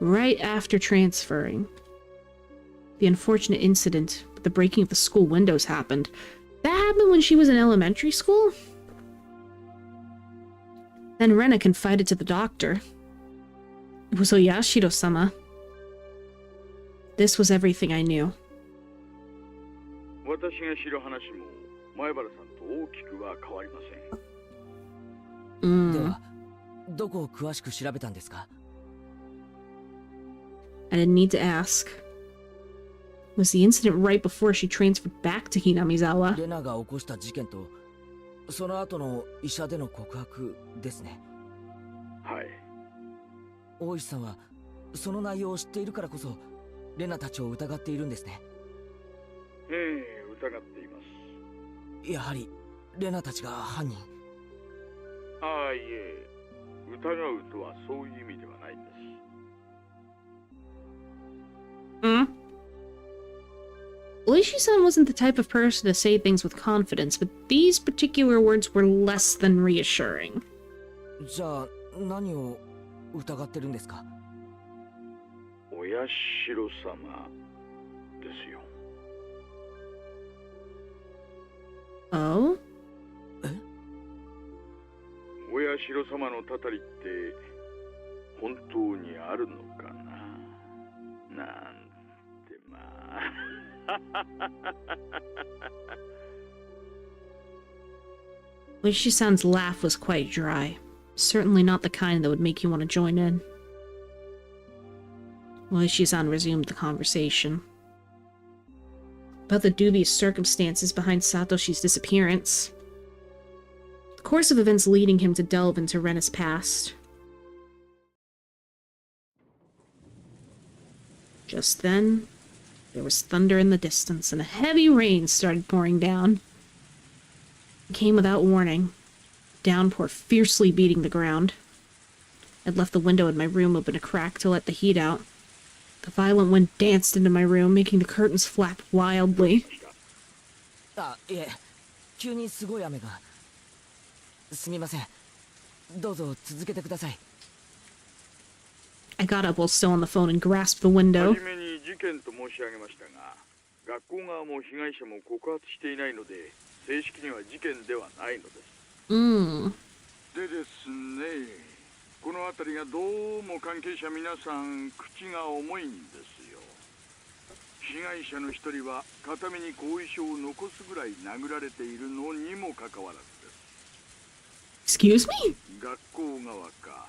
right after transferring, the unfortunate incident with the breaking of the school windows happened. That happened when she was in elementary school? Then Rena confided to the doctor. It was Oyashiro-sama. This was everything I knew. 私が知る話も前原さんと大きくは変わりません。では、どこを詳しく調べたんですか？ I didn't need to ask. Was the incident right before she transferred back to Hinamizawa? レナが起こした事件とその後の医者での告白ですね。はい。大石さんはその内容を知っているからこそレナたちを疑っているんですね。ええ、疑っています。やはりレナたちが犯人。ああ、いえ、疑うとはそういう意味ではないんです。Oishi-san wasn't the type of person to say things with confidence, but these particular words were less than reassuring. じゃあ何を疑ってるんですか？お社様ですよ。Oh? お社様のたたりって本当にあるのかな。なんてまあ。Oishi-san's laugh was quite dry. Certainly not the kind that would make you want to join in. Oishi-san resumed the conversation. About the dubious circumstances behind Satoshi's disappearance. The course of events leading him to delve into Rena's past. Just then, there was thunder in the distance, and a heavy rain started pouring down. It came without warning, downpour fiercely beating the ground. I'd left the window in my room open a crack to let the heat out. The violent wind danced into my room, making the curtains flap wildly. あ、いえ、急にすごい雨が。すみません。どうぞ続けてください。I got up while still on the phone and grasped the window. はじめに事件と申し上げましたが、学校側も被害者も告発していないので、正式には事件ではないのです。でですね、この辺りがどうも関係者皆さん口が重いんですよ。被害者の一人は片目に後遺症を残すぐらい殴られているのにもかかわらずです。Excuse me? 学校側か、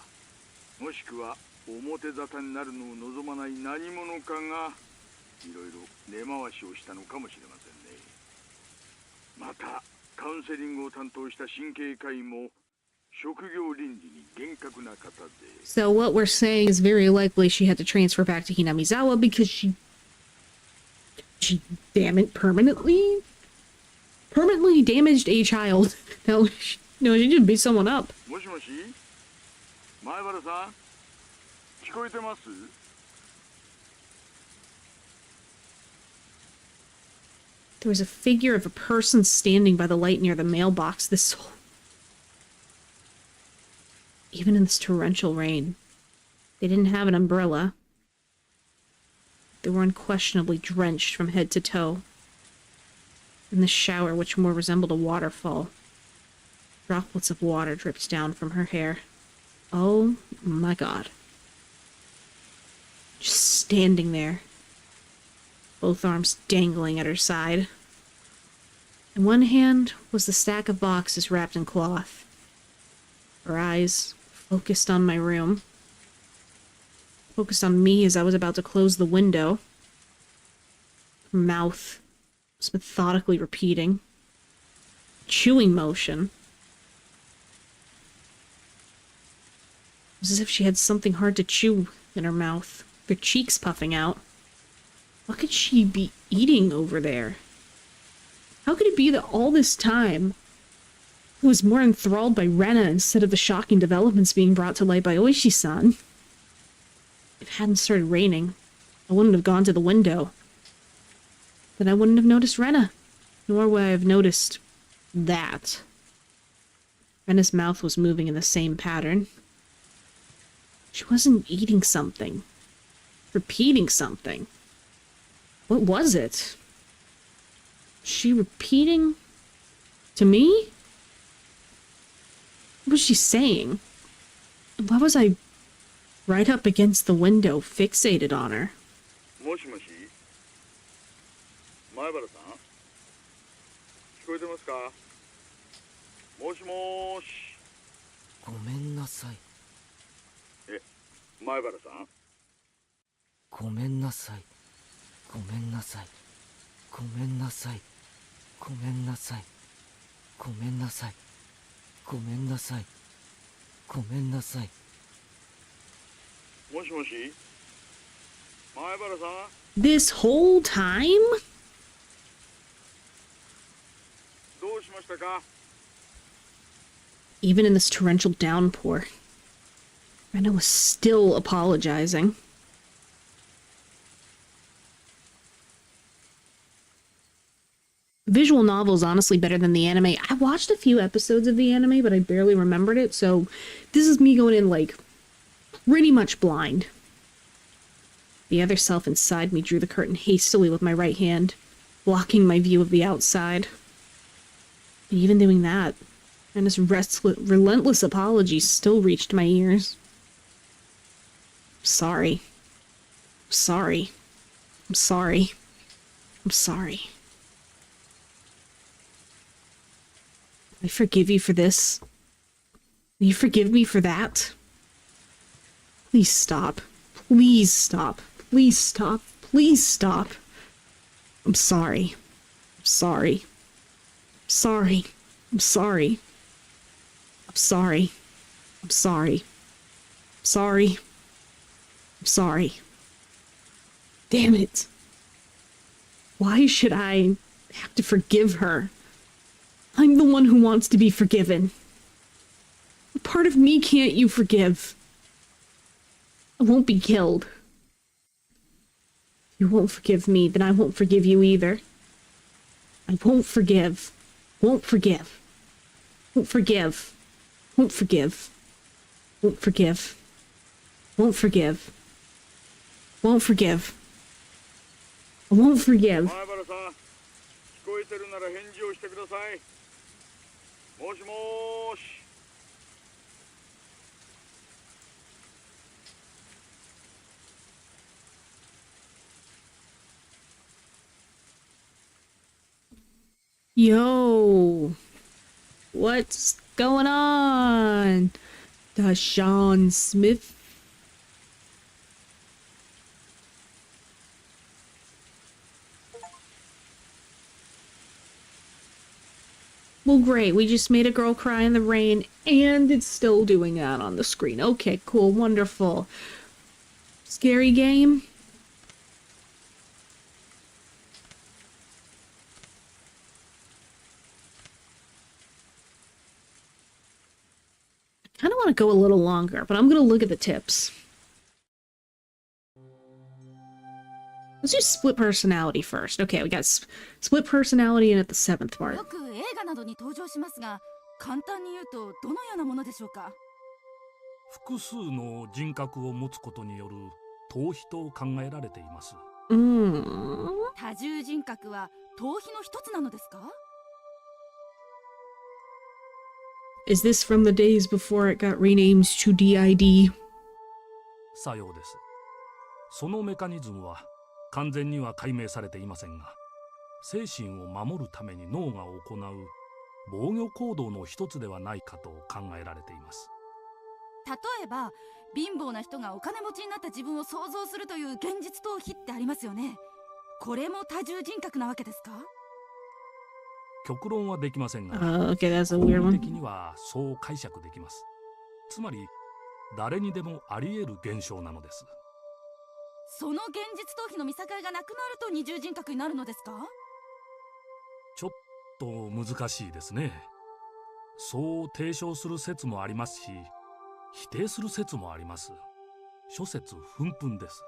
もしくは表沙汰になるのを望まない何者かがいろいろ根回しをしたのかもしれませんね。またカウンセリングを担当した神経科医も職業倫理に厳格な方で。 So what we're saying is very likely she had to transfer back to Hinamizawa because she damn it, permanently damaged a child. No, she just beat someone up. もしもし、前原さん、聞こえてます？ There was a figure of a person standing by the light near the mailbox this whole... Even in this torrential rain. They didn't have an umbrella. They were unquestionably drenched from head to toe. In the shower, which more resembled a waterfall, droplets of water dripped down from her hair. Oh my god. Just standing there, both arms dangling at her side. In one hand was the stack of boxes wrapped in cloth. Her eyes focused on my room. Focused on me as I was about to close the window. Her mouth was methodically repeating. Chewing motion. It was as if she had something hard to chew in her mouth. Her cheeks puffing out. What could she be eating over there? How could it be that all this time I was more enthralled by Rena instead of the shocking developments being brought to light by Oshi-san? If it hadn't started raining, I wouldn't have gone to the window. Then I wouldn't have noticed Rena, nor would I have noticed that. Rena's mouth was moving in the same pattern. She wasn't eating something. Repeating something. What was it? Was she repeating to me? What was she saying? Why was I right up against the window, fixated on her? もしもし、前原さん、聞こえてますか？もしもーし。ごめんなさい。え、前原さん。ごめんなさい。ごめんなさい。ごめんなさい。ごめんなさい。ごめんなさい。ごめんなさい。ごめんなさい。もしもし、前原さん。 This whole time? どうしましたか？ Even in this torrential downpour, Rena was still apologizing. The visual novel is honestly better than the anime. I watched a few episodes of the anime, but I barely remembered it, so this is me going in, like, pretty much blind. The other self inside me drew the curtain hastily with my right hand, blocking my view of the outside. But even doing that, Rena's relentless apologies still reached my ears. I'm sorry. I'm sorry. I'm sorry. I'm sorry. I forgive you for this. Will you forgive me for that? Please stop. Please stop. Please stop. Please stop. I'm sorry. I'm sorry. I'm sorry. I'm sorry. I'm sorry. I'm sorry. I'm sorry. I'm sorry. Damn it. Why should I have to forgive her? I'm the one who wants to be forgiven. What part of me can't you forgive? I won't be killed. If you won't forgive me, then I won't forgive you either. I won't forgive. Won't forgive. Won't forgive. Won't forgive. Won't forgive. Won't forgive. Won't forgive. I won't forgive. 前原さん、聞こえてるなら返事をしてください。もしもーし。Yo. What's going on? The Sean Smith. Well, great. We just made a girl cry in the rain, and it's still doing that on the screen. Okay, cool, wonderful. Scary game? I kind of want to go a little longer, but I'm going to look at the tips. Let's do split personality first. Okay, we got split personality in at the 7th part. よく映画などに登場しますが、簡単に言うとどのようなものでしょうか。複数の人格を持つことによる逃避と考えられています。多重人格は逃避の一つなのですか？ Is this from the days before it got renamed to DID? さようです。そのメカニズムは完全には解明されていませんが、精神を守るために脳が行う防御行動の一つではないかと考えられています。例えば貧乏な人がお金持ちになった自分を想像するという現実逃避ってありますよね。これも多重人格なわけですか？極論はできませんが、Okay, that's a weird 本 one. 的にはそう解釈できます。つまり誰にでもあり得る現象なのです。その現実逃避の見境がなくなると二重人格になるのですか？ちょっと難しいですね。そう提唱する説もありますし、否定する説もあります。諸説紛々です。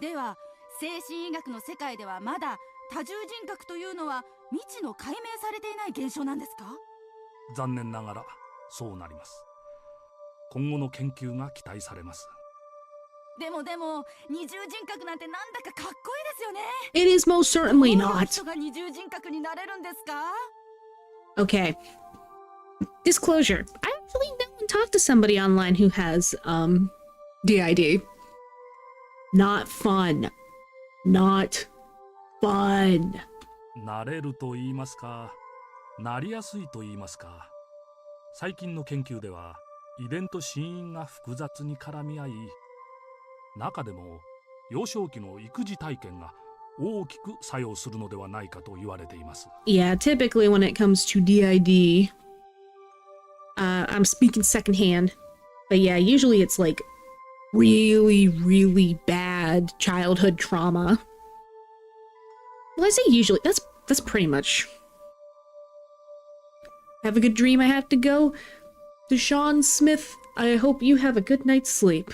では精神医学の世界ではまだ多重人格というのは未知の解明されていない現象なんですか？残念ながらそうなります。今後の研究が期待されます。でも二重人格なんてなんだかかっこいいですよね。 It is most certainly どういう not. 人が二重人格になれるんですか？ Okay. Disclosure. I actually know and talked to somebody online who has, DID. Not fun. Not fun. なれると言いますか、なりやすいと言いますか。最近の研究では遺伝と死因が複雑に絡み合い、中でも幼少期の育児体験が大きく作用するのではないかと言われています。Yeah, typically when it comes to DID, I'm speaking secondhand, but yeah, usually it's like really, really bad childhood trauma. Well, I say usually, that's pretty much. Have a good dream, I have to go. Deshaun Smith, I hope you have a good night's sleep.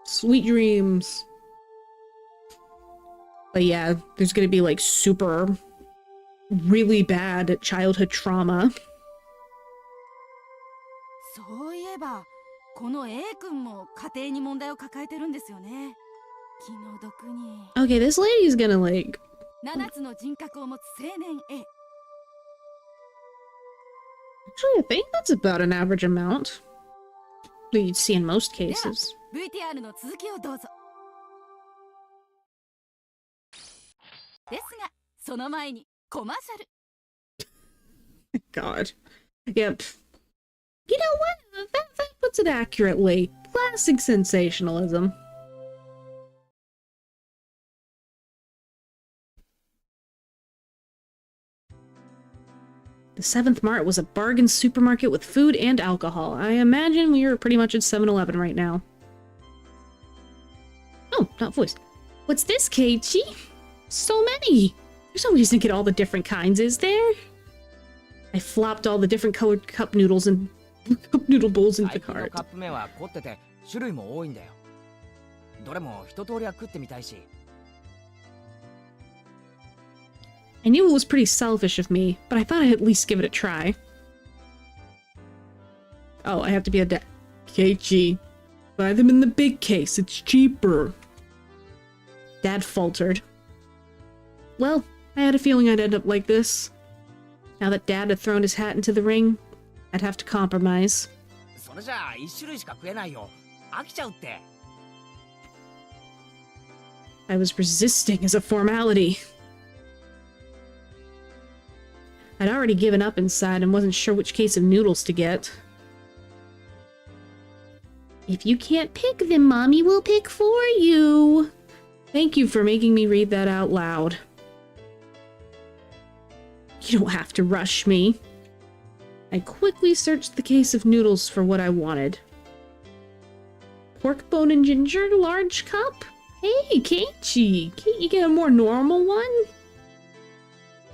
Sweet dreams. But yeah, there's gonna be like super, really bad childhood trauma. そういえばこの A 君も家庭に問題を抱えてるんですよね。気の毒に。 Okay, this lady's gonna like... 7つの人格を持つ青年 A。 Actually, I think that's about an average amount that you'd see in most cases. VTR の続きをどうぞ。ですがその前にコマーシャル。 God. Yep. You know what? That puts it accurately. Classic sensationalism. The 7th Mart was a bargain supermarket with food and alcohol. I imagine we are pretty much at 7-Eleven right now. Oh, not voice. What's this, Keiichi? So many! There's no reason to get all the different kinds, is there? I flopped all the different colored cup noodles and cup noodle bowls into the 最近の cart. カップ麺は凝ってて種類も多いんだよ。どれも一通りは食ってみたいし。I knew it was pretty selfish of me, but I thought I'd at least give it a try. Oh, I have to be a Keiichi. Buy them in the big case, it's cheaper. Dad faltered. Well, I had a feeling I'd end up like this. Now that Dad had thrown his hat into the ring, I'd have to compromise. それじゃあ一種類しか食えないよ。飽きちゃうって。I was resisting as a formality. I'd already given up inside and wasn't sure which case of noodles to get. If you can't pick them, Mommy will pick for you. Thank you for making me read that out loud. You don't have to rush me. I quickly searched the case of noodles for what I wanted. Pork bone and ginger, large cup? Hey, Keiichi, can't you get a more normal one?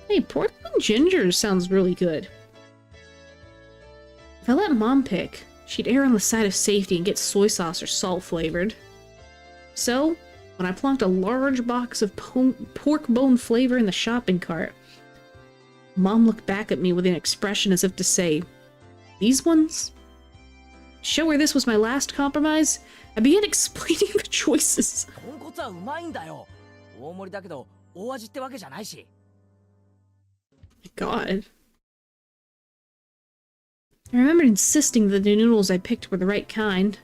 Hey, pork bone ginger sounds really good. If I let Mom pick, she'd err on the side of safety and get soy sauce or salt flavored. So, when I plonked a large box of pork bone flavor in the shopping cart, Mom looked back at me with an expression as if to say, "These ones?" Show her this was my last compromise, I began explaining the choices. 豚骨はうまいんだよ。大盛りだけど大味ってわけじゃないし。 God. I remembered insisting that the noodles I picked were the right kind.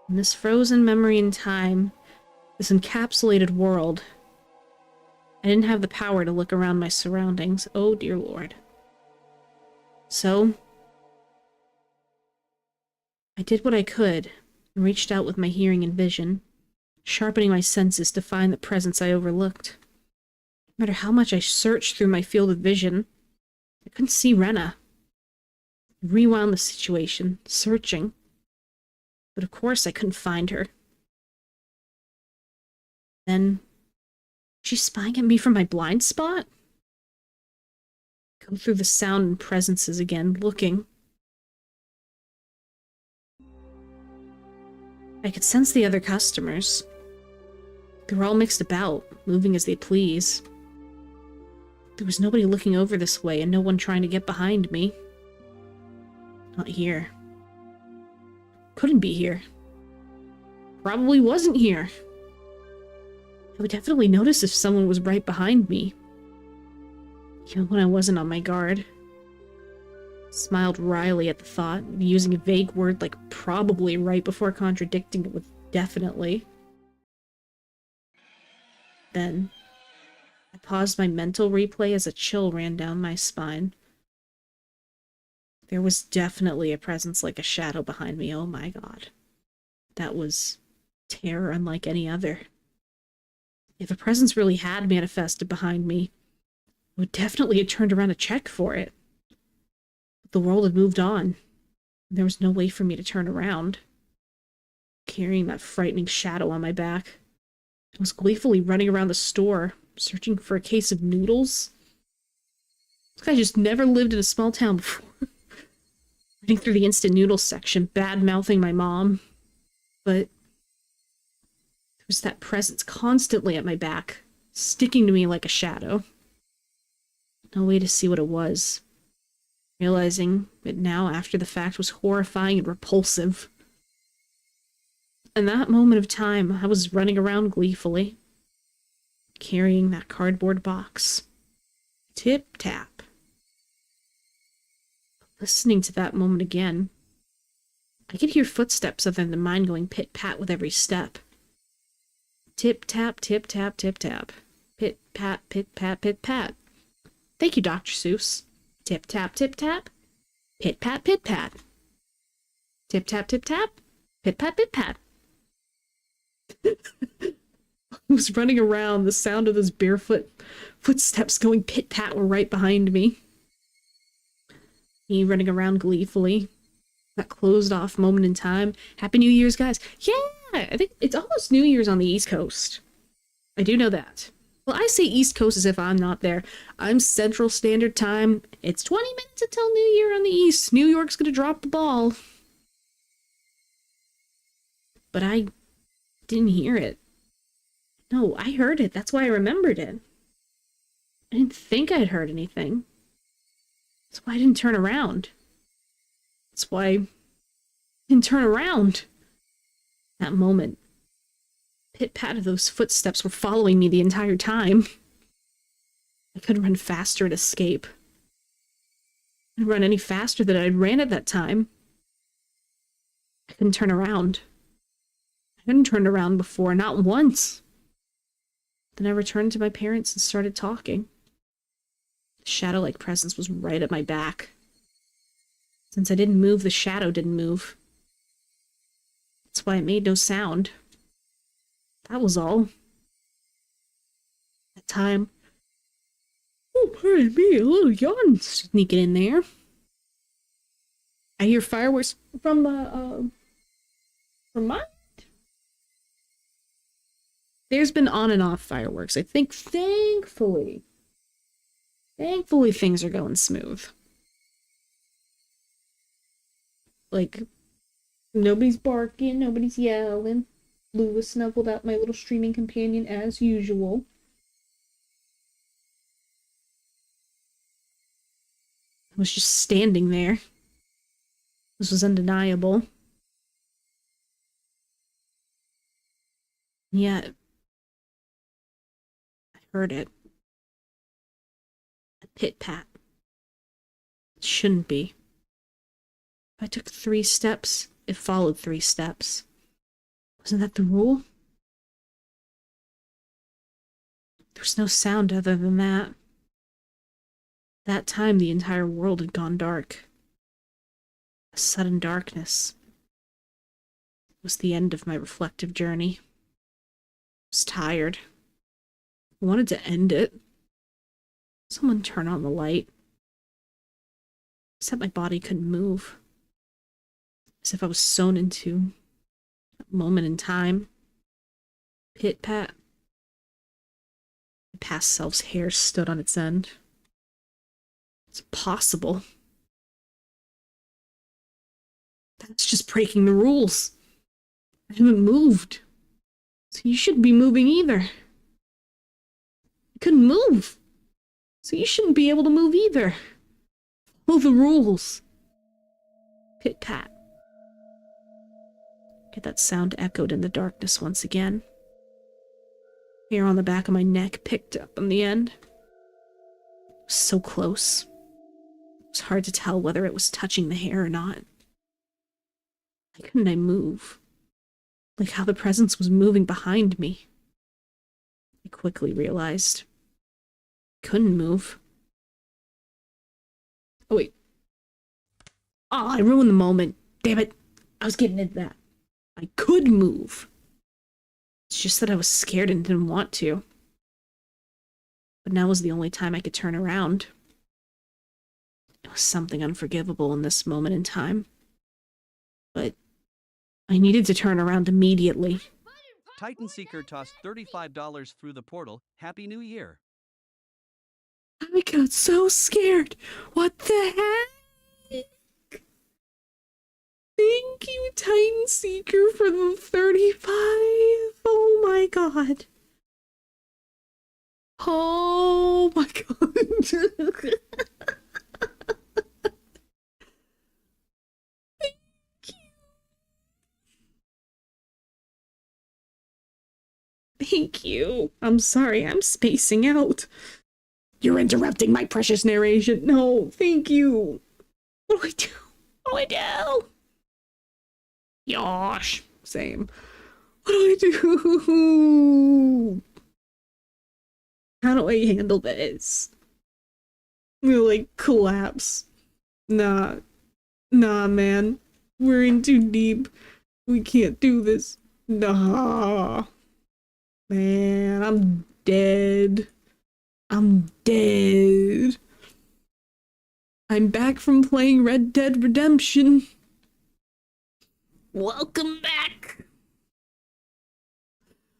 In this frozen memory in time, this encapsulated world, I didn't have the power to look around my surroundings. Oh dear Lord. So, I did what I could and reached out with my hearing and vision, sharpening my senses to find the presence I overlooked. No matter how much I searched through my field of vision, I couldn't see Rena. I rewound the situation, searching. But of course I couldn't find her. Then, she's spying at me from my blind spot? Go through the sound and presences again, looking. I could sense the other customers. They were all mixed about, moving as they please. There was nobody looking over this way and no one trying to get behind me. Not here. Couldn't be here. Probably wasn't here. I would definitely notice if someone was right behind me. Even when I wasn't on my guard. Smiled wryly at the thought of using a vague word like probably right before contradicting it with definitely. Then, I paused my mental replay as a chill ran down my spine. There was definitely a presence like a shadow behind me, oh my god. That was terror unlike any other. If a presence really had manifested behind me, I would definitely have turned around to check for it. But the world had moved on. There was no way for me to turn around. Carrying that frightening shadow on my back, I was gleefully running around the store, searching for a case of noodles. This guy just never lived in a small town before. Running through the instant noodles section, bad-mouthing my mom. But there was that presence constantly at my back, sticking to me like a shadow. No way to see what it was. Realizing it now after the fact was horrifying and repulsive. In that moment of time, I was running around gleefully, carrying that cardboard box. Tip-tap. Listening to that moment again, I could hear footsteps other than mine going pit-pat with every step. Tip-tap, tip-tap, tip-tap. Pit-pat, pit-pat, pit-pat. Thank you, Dr. Seuss. Tip-tap, tip-tap. Pit-pat, pit-pat. Tip-tap, tip-tap. Pit-pat, pit-pat. I was running around, the sound of those barefoot footsteps going pit-pat were right behind me. Me running around gleefully. That closed off moment in time. Happy New Year's, guys. Yeah! I think it's almost New Year's on the East Coast. I do know that. Well, I say East Coast as if I'm not there. I'm Central Standard Time. It's 20 minutes until New Year on the East. New York's gonna drop the ball. But I didn't hear it. No, I heard it. That's why I remembered it. I didn't think I'd heard anything. That's why I didn't turn around. That's why I didn't turn around. That moment. Pit-pat of those footsteps were following me the entire time. I couldn't run faster and escape. I couldn't run any faster than I'd ran at that time. I couldn't turn around. I hadn't turned around before, not once. Then I returned to my parents and started talking. The shadow-like presence was right at my back. Since I didn't move, the shadow didn't move. That's why it made no sound. That was all. That time... Oh, pardon me, a little yawn sneaking in there. I hear fireworks from the, from my... There's been on and off fireworks. I think, thankfully things are going smooth. Like, nobody's barking, nobody's yelling. Lou was snuggled out my little streaming companion as usual. I was just standing there. This was undeniable. Yet, I heard it. A pit-pat. It shouldn't be. If I took 3 steps, it followed 3 steps. Wasn't that the rule? There was no sound other than that. That time, the entire world had gone dark. A sudden darkness. It was the end of my reflective journey. I was tired. I wanted to end it. Someone turn on the light. Except my body couldn't move. As if I was sewn into a moment in time. Pit-pat. My past self's hair stood on its end. It's possible. That's just breaking the rules. I haven't moved. So you shouldn't be moving either. I couldn't move. So you shouldn't be able to move either. Follow the rules. Pit-pat. Get that sound echoed in the darkness once again. Hair on the back of my neck picked up on the end. It was so close. It was hard to tell whether it was touching the hair or not. Why couldn't I move? Like how the presence was moving behind me. I quickly realized. I couldn't move. Oh wait. Oh, I ruined the moment. Damn it. I was getting into that. I could move. It's just that I was scared and didn't want to. But now was the only time I could turn around. It was something unforgivable in this moment in time. But I needed to turn around immediately. Titan Seeker tossed $35 through the portal. Happy New Year. I got so scared. What the heck? Thank you, Titan Seeker, for the 35. Oh my god. Oh my god. Thank you. I'm sorry, I'm spacing out. You're interrupting my precious narration. No, thank you. What do I do? What do I do? Yosh. Same. What do I do? How do I handle this? I'm gonna, like, collapse. Nah. Nah, man. We're in too deep. We can't do this. Nah. Man, I'm dead. I'm dead. I'm back from playing Red Dead Redemption. Welcome back.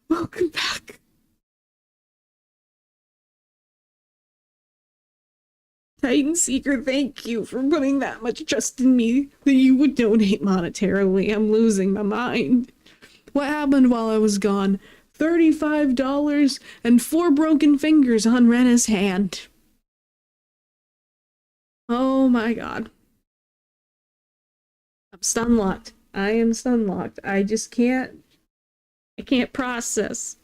Welcome back. Titan Seeker, thank you for putting that much trust in me that you would donate monetarily. I'm losing my mind. What happened while I was gone? $35 and 4 broken fingers on Rena's hand. Oh my god. I'm stun locked. I am stun locked. I just can't. I can't process.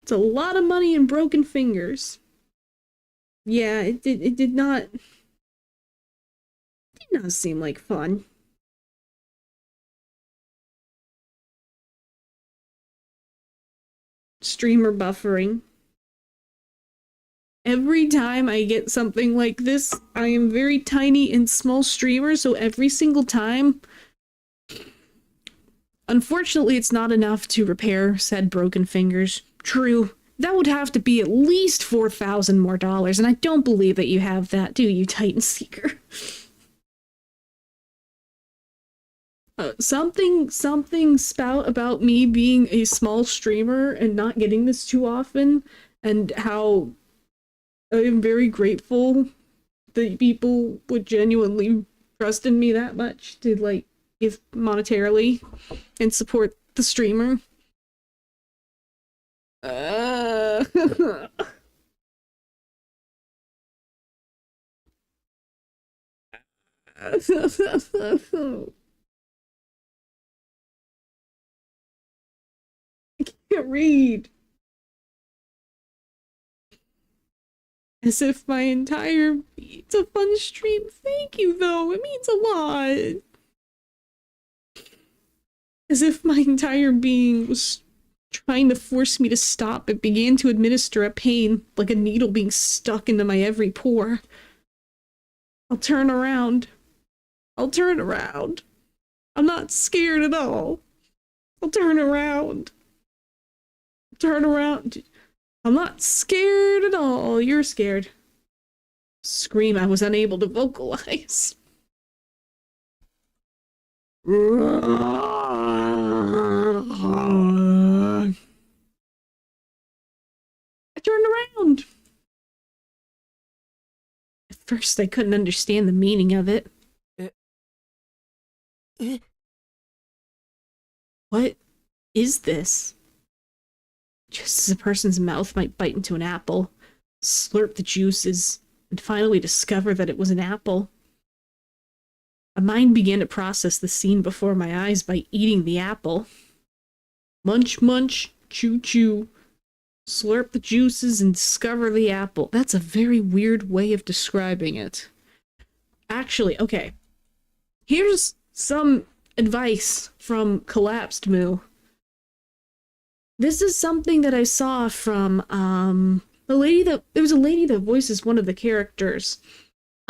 It's a lot of money and broken fingers. Yeah, it did not seem like fun. streamer buffering. Every time I get something like this, I am very tiny and small streamer, so every single time, unfortunately, it's not enough to repair said broken fingers. True, that would have to be at least $4,000 more, and I don't believe that you have that, do you, Titan Seeker? Something spout about me being a small streamer and not getting this too often, and how I am very grateful that people would genuinely trust in me that much to, like, give monetarily and support the streamer. Can't read. As if my entire... It's a fun stream. Thank you, though. It means a lot. As if my entire being was trying to force me to stop. It began to administer a pain, like a needle being stuck into my every pore. I'll turn around. I'll turn around. I'm not scared at all. I'll turn around. Turn around. I'm not scared at all. You're scared. Scream I was unable to vocalize. I turned around. At first I couldn't understand the meaning of it. What is this? Just as a person's mouth might bite into an apple, slurp the juices, and finally discover that it was an apple. My mind began to process the scene before my eyes by eating the apple. Munch, munch, chew, chew. Slurp the juices and discover the apple. That's a very weird way of describing it. Actually, okay. Here's some advice from Collapsed Moo. This is something that I saw from there was a lady that voices one of the characters.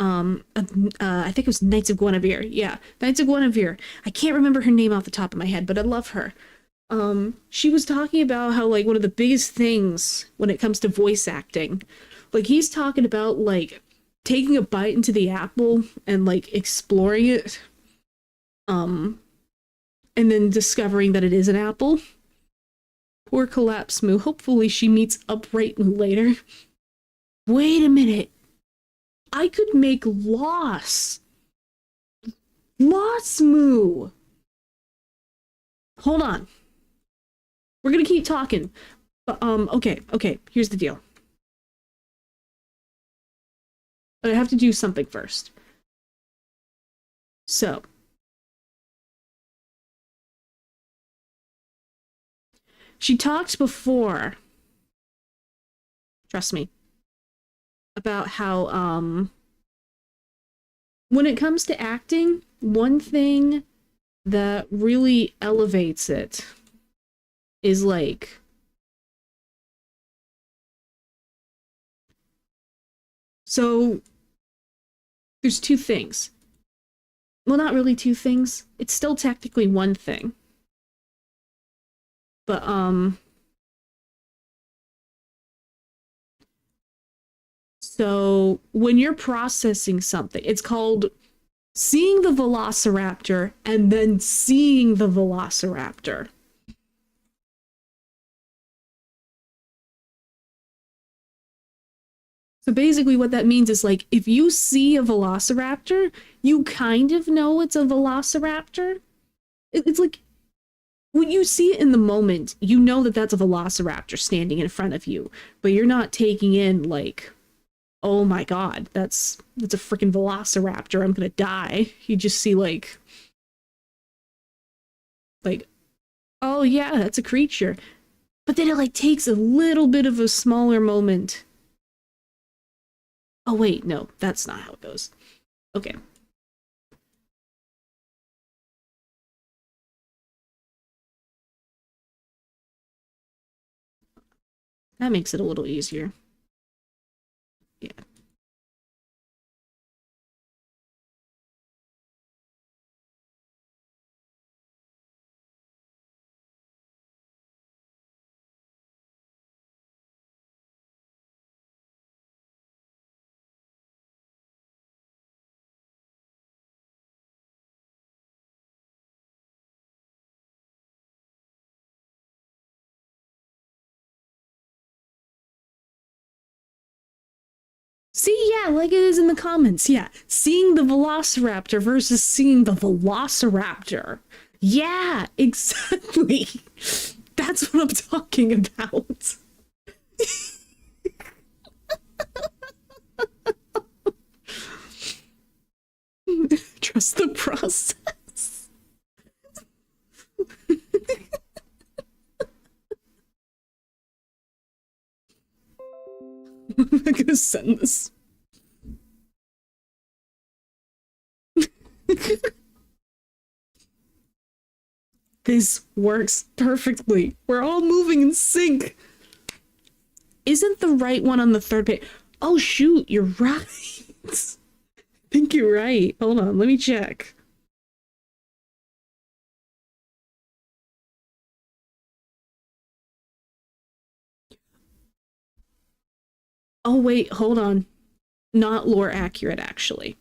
I think it was Knights of Guinevere. Yeah, Knights of Guinevere. I can't remember her name off the top of my head, but I love her. She was talking about how, like, one of the biggest things when it comes to voice acting, like, he's talking about, like, taking a bite into the apple and, like, exploring it, and then discovering that it is an apple. Poor Collapse Moo. Hopefully she meets Upright Moo later. Wait a minute. I could make Loss Moo. Hold on. We're gonna keep talking. Okay, here's the deal. But I have to do something first. So. She talked before, trust me, about how, when it comes to acting, one thing that really elevates it is, like, so there's two things. Well, not really two things. It's still technically one thing. But, so when you're processing something, it's called seeing the velociraptor and then seeing the velociraptor. So basically what that means is, like, if you see a velociraptor, you kind of know it's a velociraptor. It's like, when you see it in the moment, you know that that's a velociraptor standing in front of you, but you're not taking in, like, oh my god, that's a freaking velociraptor, I'm gonna die. You just see, like, oh yeah, that's a creature. But then it, like, takes a little bit of a smaller moment. Oh wait, no, that's not how it goes. Okay. That makes it a little easier. Yeah. See, yeah, like it is in the comments. Yeah, seeing the velociraptor versus seeing the velociraptor. Yeah, exactly. That's what I'm talking about. Trust the process. I'm gonna send this. This works perfectly. We're all moving in sync. Isn't the right one on the third page? Oh shoot, you're right. I think you're right. Hold on, let me check. Oh wait, hold on. Not lore accurate, actually.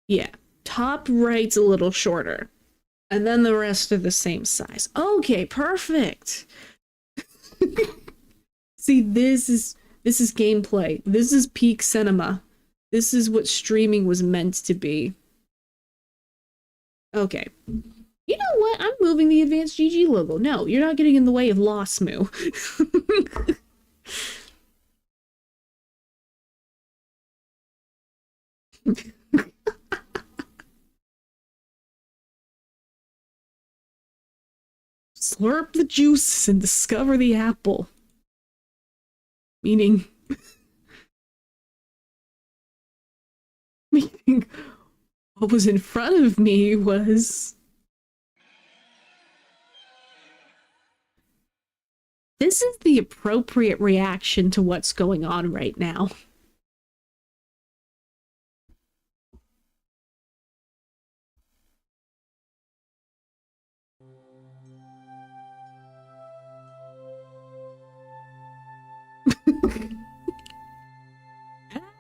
Yeah, top right's a little shorter. And then the rest are the same size. Okay, perfect. See, this is gameplay. This is peak cinema. This is what streaming was meant to be. Okay. You know what? I'm moving the advanced GG logo. No, you're not getting in the way of Lost Moo. Slurp the juice and discover the apple. Meaning what was in front of me was... This is the appropriate reaction to what's going on right now.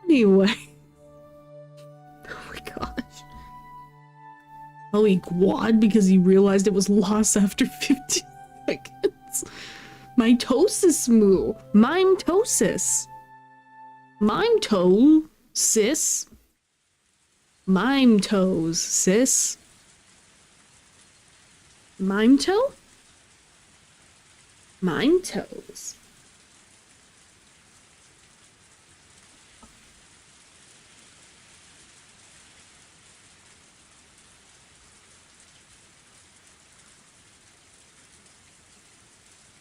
Anyway. Oh my gosh. Oh, he quad because he realized it was lost after 50 seconds. Mitosis moo. Mimetosis. Mime-toe, sis. Mime toes, sis. Mime toe? Mime toes.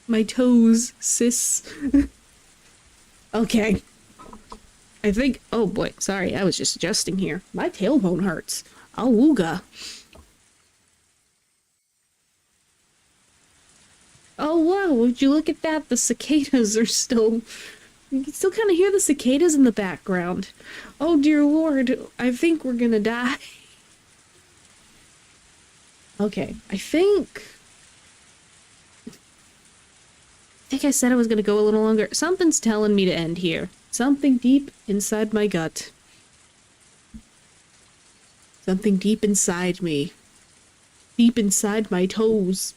My toes, sis. Okay. I think... Oh boy, sorry, I was just adjusting here. My tailbone hurts. Awooga. Oh wow, would you look at that? The cicadas are still... You can still kind of hear the cicadas in the background. Oh dear lord, I think we're gonna die. Okay, I think I said I was gonna go a little longer. Something's telling me to end here. Something deep inside my gut. Something deep inside me. Deep inside my toes.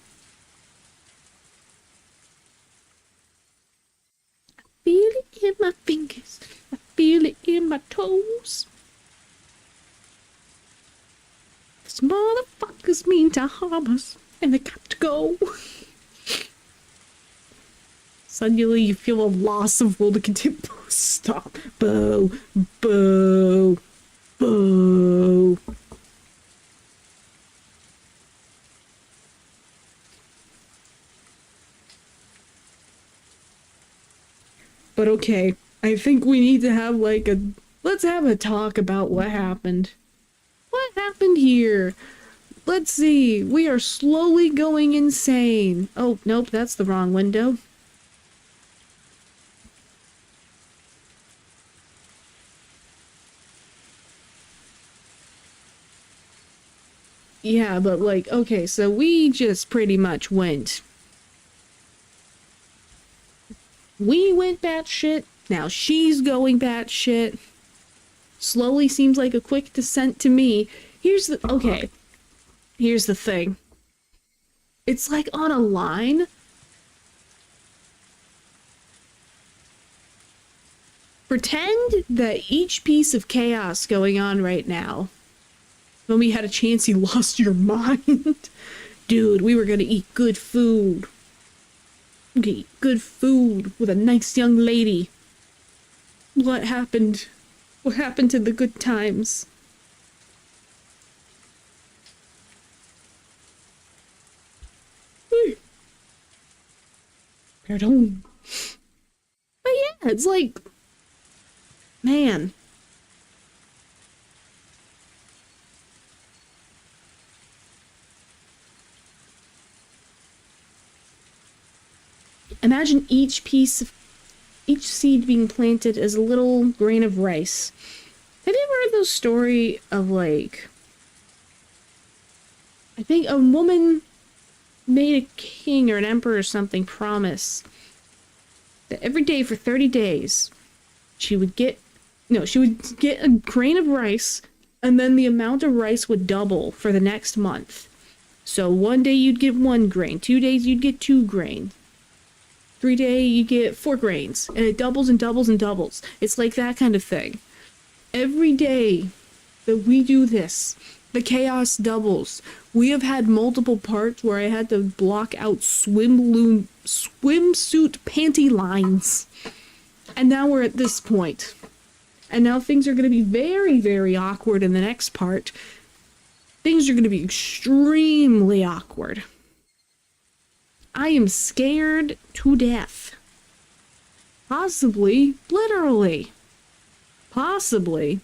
I feel it in my fingers. I feel it in my toes. These motherfuckers mean to harm us, and they got to go. Suddenly you feel a loss of will to continue. Stop. Boo. Boo. Boo. But okay, I think we need to have like let's have a talk about what happened. What happened here? Let's see. We are slowly going insane. Oh, nope, that's the wrong window. Yeah, but like, okay, so we just pretty much went. We went batshit. Now she's going batshit. Slowly seems like a quick descent to me. Here's the thing. It's like on a line. Pretend that each piece of chaos going on right now, when we had a chance, you lost your mind. Dude, we were gonna eat good food. Okay, good food with a nice young lady. What happened? What happened to the good times? Pardon. But yeah, it's like, man. Imagine each seed being planted as a little grain of rice. Have you ever heard those story of like, I think a woman made a king or an emperor or something promise that every day for 30 days she would get a grain of rice, and then the amount of rice would double for the next month. So one day you'd get 1 grain, 2 days you'd get 2 grain, 3 days you get 4 grains, and it doubles and doubles and doubles. It's like that kind of thing. Every day that we do this, the chaos doubles. We have had multiple parts where I had to block out swimsuit panty lines. And now we're at this point. And now things are going to be very, very awkward in the next part. Things are going to be extremely awkward. I am scared to death. Possibly, literally. Possibly.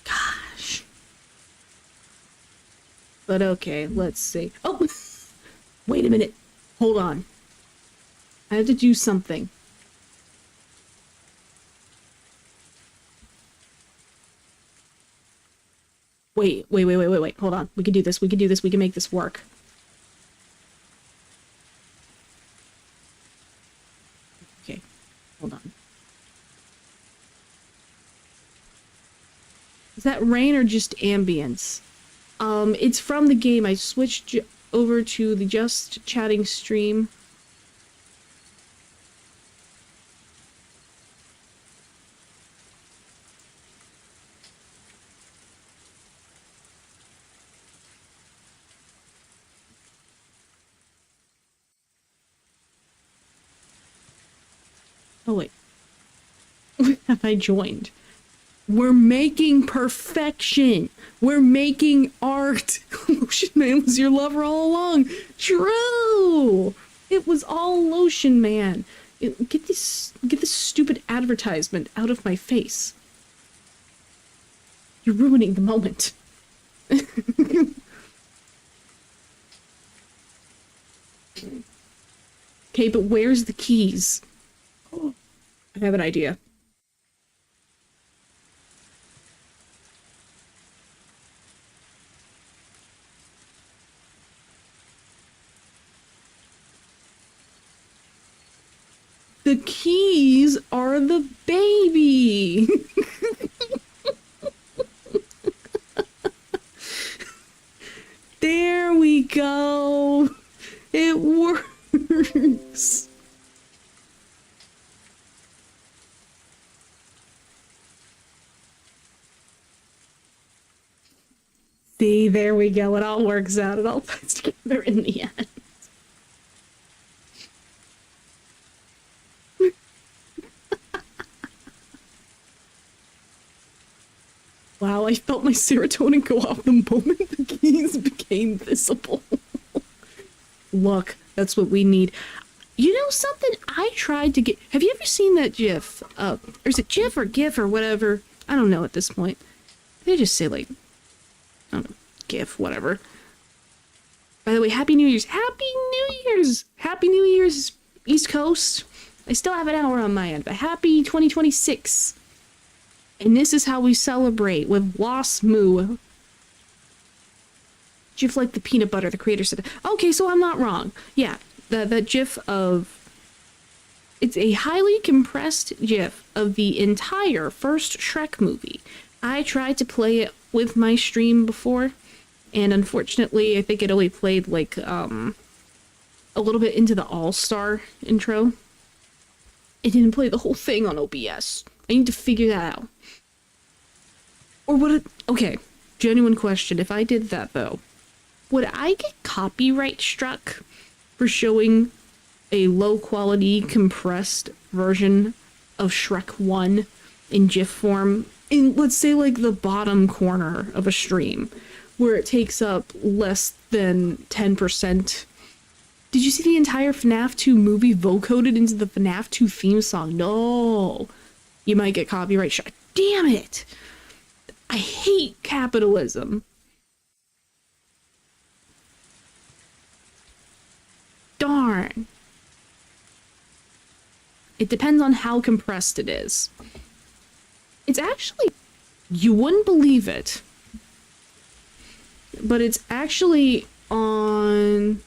Gosh. But okay, let's see. Oh! Wait a minute. Hold on. I have to do something. Wait. Hold on. We can do this. We can make this work. Okay. Hold on. Is that rain or just ambience? It's from the game. I switched over to the just chatting stream. Oh wait. Have I joined? We're making perfection. We're making art. Lotion Man was your lover all along. True. It was all Lotion Man. Get this stupid advertisement out of my face. You're ruining the moment. Okay, but where's the keys? Oh, I have an idea. The keys are the baby. There we go. It works. See, there we go. It all works out. It all puts together in the end. Wow, I felt my serotonin go off the moment the keys became visible. Look, that's what we need. You know something? I tried to get... Have you ever seen that GIF? Or is it GIF or GIF or whatever? I don't know at this point. They just say, like... I don't know. GIF, whatever. By the way, Happy New Year's. Happy New Year's! Happy New Year's, East Coast. I still have an hour on my end, but happy 2026. And this is how we celebrate with Wasmu. GIF like the peanut butter, the creator said. Okay, so I'm not wrong. Yeah, that GIF of... It's a highly compressed GIF of the entire first Shrek movie. I tried to play it with my stream before, and unfortunately, I think it only played, like, a little bit into the All-Star intro. It didn't play the whole thing on OBS. I need to figure that out. Or would it... Okay, genuine question. If I did that, though, would I get copyright struck for showing a low-quality, compressed version of Shrek 1 in GIF form in, let's say, like, the bottom corner of a stream, where it takes up less than 10%? Did you see the entire FNAF 2 movie vocoded into the FNAF 2 theme song? No! You might get copyright struck. Damn it! I hate capitalism. Darn. It depends on how compressed it is. It's actually... You wouldn't believe it. But it's actually on...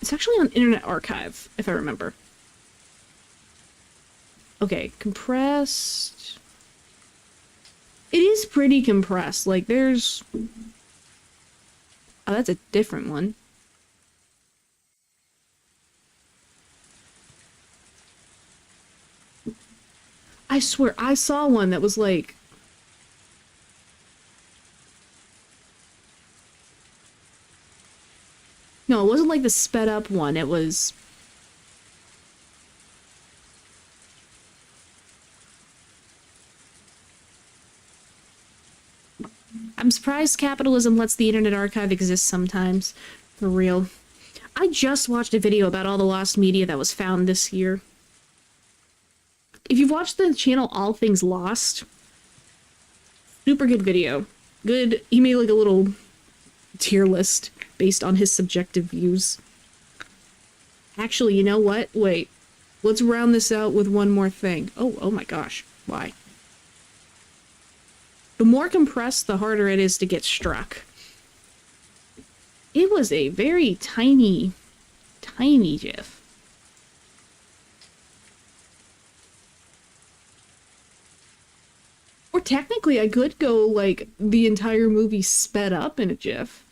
It's actually on Internet Archive, if I remember. Okay, compressed... It is pretty compressed. Like, there's... Oh, that's a different one. I swear, I saw one that was like... No, it wasn't like the sped up one, it was... I'm surprised capitalism lets the Internet Archive exist sometimes. For real. I just watched a video about all the lost media that was found this year. If you've watched the channel All Things Lost, super good video. Good, he made like a little tier list based on his subjective views. Actually, you know what? Wait, let's round this out with one more thing. Oh my gosh, why? The more compressed, the harder it is to get struck. It was a very tiny, tiny GIF. Or technically, I could go, like, the entire movie sped up in a GIF.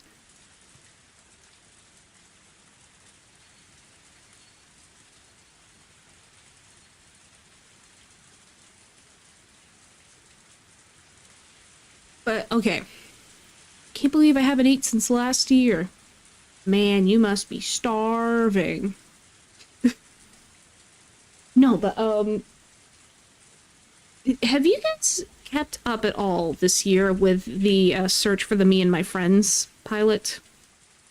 But, okay. Can't believe I haven't eaten since last year. Man, you must be starving. No, but, have you guys kept up at all this year with the search for the Me and My Friends pilot?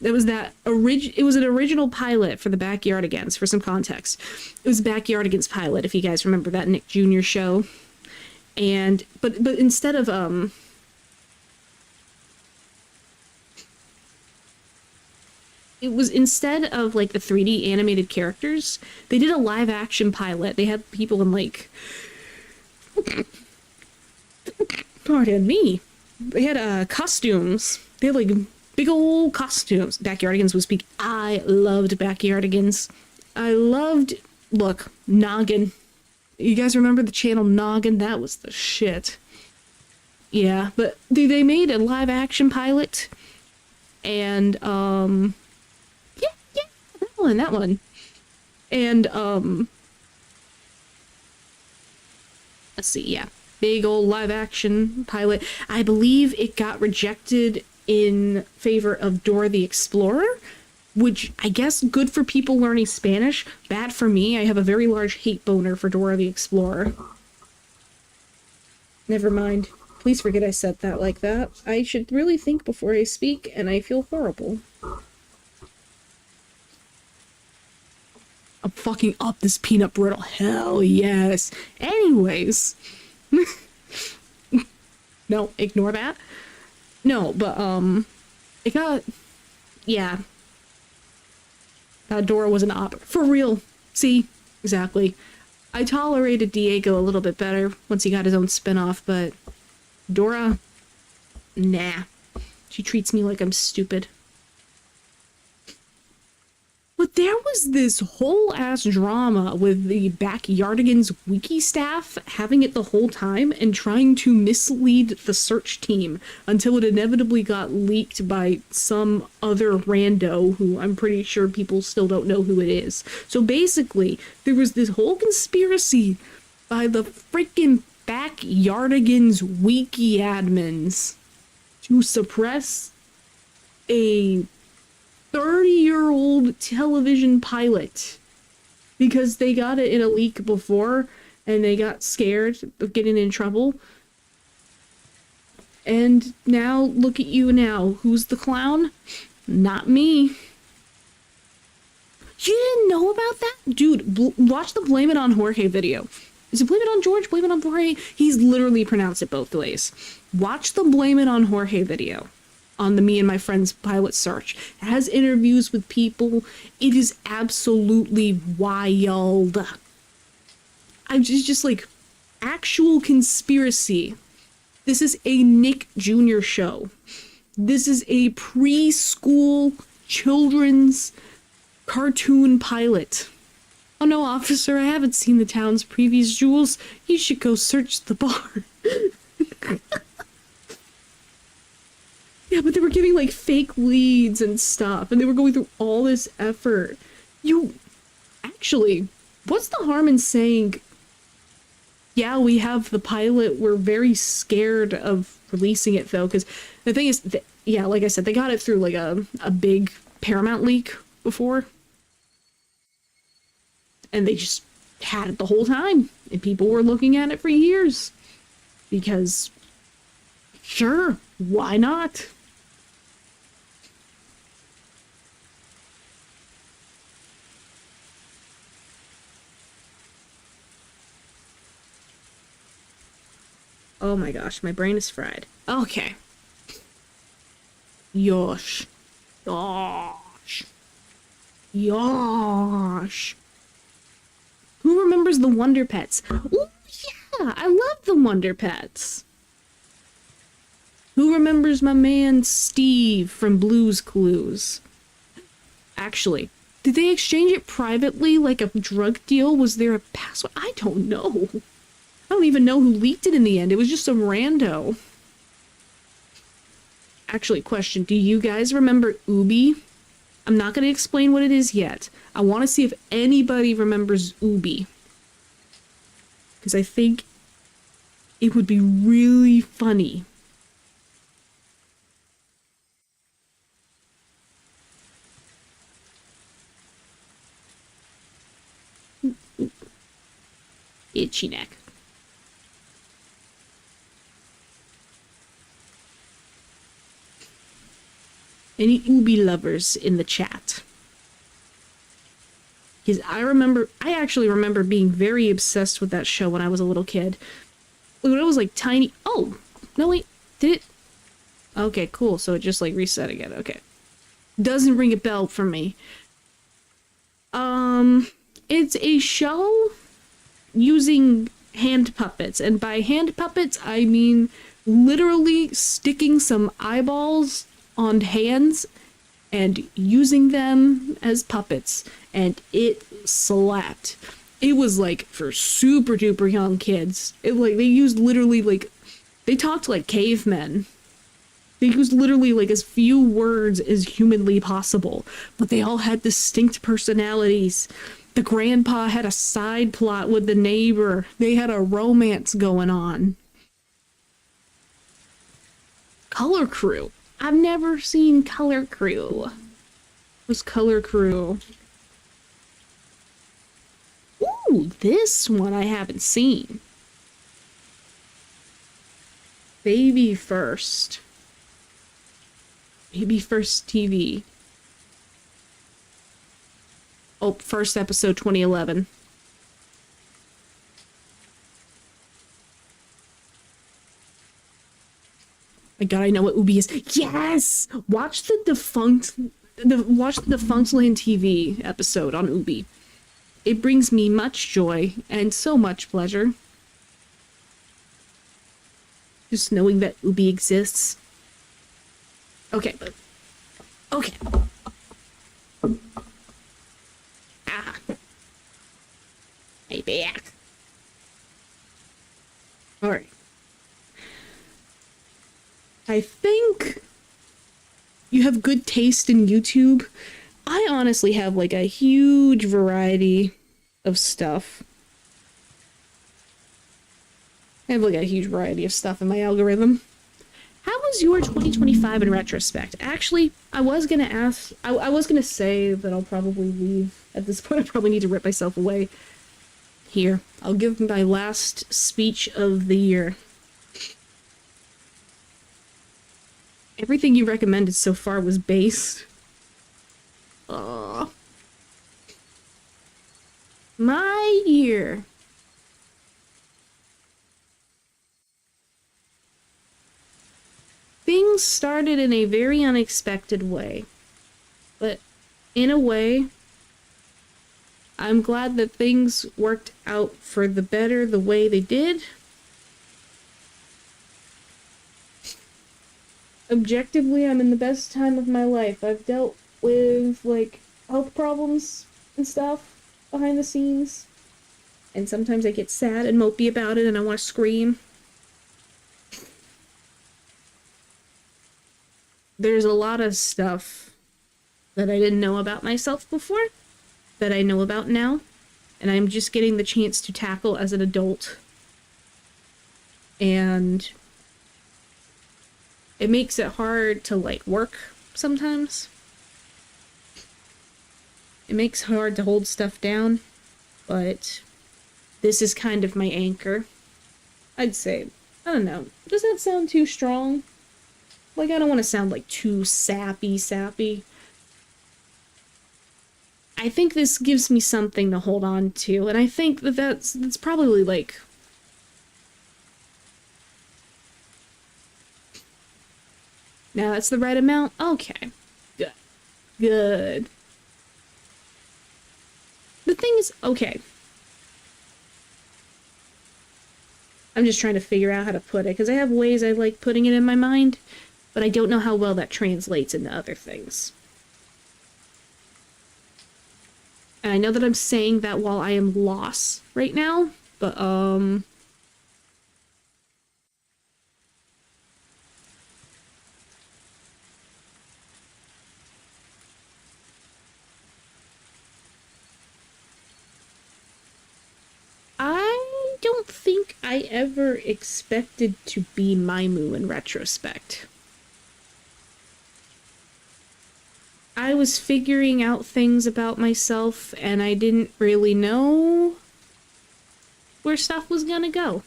It was that it was an original pilot for the Backyardigans, for some context. It was Backyardigans pilot, if you guys remember that Nick Jr. show. And but instead of it was instead of like the 3D animated characters, they did a live action pilot. They had people in like pardon me. They had costumes. They had like big old costumes. Backyardigans would speak. I loved Backyardigans. I loved, look, Noggin. You guys remember the channel Noggin? That was the shit. Yeah, but they made a live action pilot. And, yeah, that one. And, let's see, yeah. Big old live action pilot. I believe it got rejected in favor of Dora the Explorer, which I guess good for people learning Spanish, bad for me. I have a very large hate boner for Dora the Explorer. Never mind. Please forget I said that like that. I should really think before I speak, and I feel horrible. I'm fucking up this peanut brittle. Hell yes. Anyways. No, ignore that. No, but, it got, yeah. That Dora was an op. For real. See? Exactly. I tolerated Diego a little bit better once he got his own spin-off, but Dora, nah. She treats me like I'm stupid. But there was this whole ass drama with the Backyardigans wiki staff having it the whole time and trying to mislead the search team until it inevitably got leaked by some other rando who I'm pretty sure people still don't know who it is. So basically, there was this whole conspiracy by the freaking Backyardigans wiki admins to suppress a 30-year-old television pilot because they got it in a leak before and they got scared of getting in trouble. And now, look at you now. Who's the clown? Not me. You didn't know about that? Dude, watch the Blame It on Jorge video. Is it Blame It on George? Blame It on Jorge? He's literally pronounced it both ways. Watch the Blame It on Jorge video on the Me and My Friends pilot search. It has interviews with people. It is absolutely wild. I'm just like, actual conspiracy. This is a Nick Jr. show. This is a preschool children's cartoon pilot. Oh no, officer, I haven't seen the town's previous jewels. You should go search the bar. Yeah, but they were giving, like, fake leads and stuff, and they were going through all this effort. Actually, what's the harm in saying, yeah, we have the pilot, we're very scared of releasing it, though, because the thing is, yeah, like I said, they got it through, like, a big Paramount leak before, and they just had it the whole time, and people were looking at it for years, because, sure, why not? Oh my gosh, my brain is fried. Okay. Yosh. Yosh. Yosh. Who remembers the Wonder Pets? Oh yeah, I love the Wonder Pets. Who remembers my man Steve from Blue's Clues? Actually, did they exchange it privately like a drug deal? Was there a password? I don't know. I don't even know who leaked it in the end. It was just some rando. Actually, question. Do you guys remember Ubi? I'm not going to explain what it is yet. I want to see if anybody remembers Ubi. Because I think it would be really funny. Itchy neck. Any Ubi lovers in the chat? Because I actually remember being very obsessed with that show when I was a little kid. When I was like tiny. Oh, no wait, did it? Okay, cool. So it just like reset again. Okay. Doesn't ring a bell for me. It's a show using hand puppets. And by hand puppets, I mean literally sticking some eyeballs on hands and using them as puppets, and it slapped. It was like for super duper young kids. It like they used literally like they talked like cavemen. They used literally like as few words as humanly possible, but they all had distinct personalities. The grandpa had a side plot with the neighbor. They had a romance going on. Color Crew. I've never seen Color Crew. What's Color Crew? Ooh, this one I haven't seen. Baby First. Baby First TV. Oh, first episode 2011. My god, I know what Ubi is. Yes! Watch the defunct land TV episode on Ubi. It brings me much joy and so much pleasure. Just knowing that Ubi exists. Okay, but okay. Ah. My back. Alright. I think you have good taste in YouTube. I honestly have like a huge variety of stuff. I have like a huge variety of stuff in my algorithm. How was your 2025 in retrospect? Actually, I was gonna ask, I was gonna say that I'll probably leave. At this point, I probably need to rip myself away. Here, I'll give my last speech of the year. Everything you recommended so far was based. My year. Things started in a very unexpected way. But in a way, I'm glad that things worked out for the better the way they did. Objectively, I'm in the best time of my life. I've dealt with, like, health problems and stuff behind the scenes. And sometimes I get sad and mopey about it and I want to scream. There's a lot of stuff that I didn't know about myself before that I know about now. And I'm just getting the chance to tackle as an adult. And it makes it hard to, like, work sometimes. It makes it hard to hold stuff down, but this is kind of my anchor. I'd say. I don't know. Does that sound too strong? Like, I don't want to sound, like, too sappy. I think this gives me something to hold on to, and I think that that's probably, like... Now that's the right amount? Okay. Good. The thing is, okay. I'm just trying to figure out how to put it, because I have ways I like putting it in my mind, but I don't know how well that translates into other things. And I know that I'm saying that while I am lost right now, but, I don't think I ever expected to be Maimu in retrospect. I was figuring out things about myself, and I didn't really know where stuff was gonna go.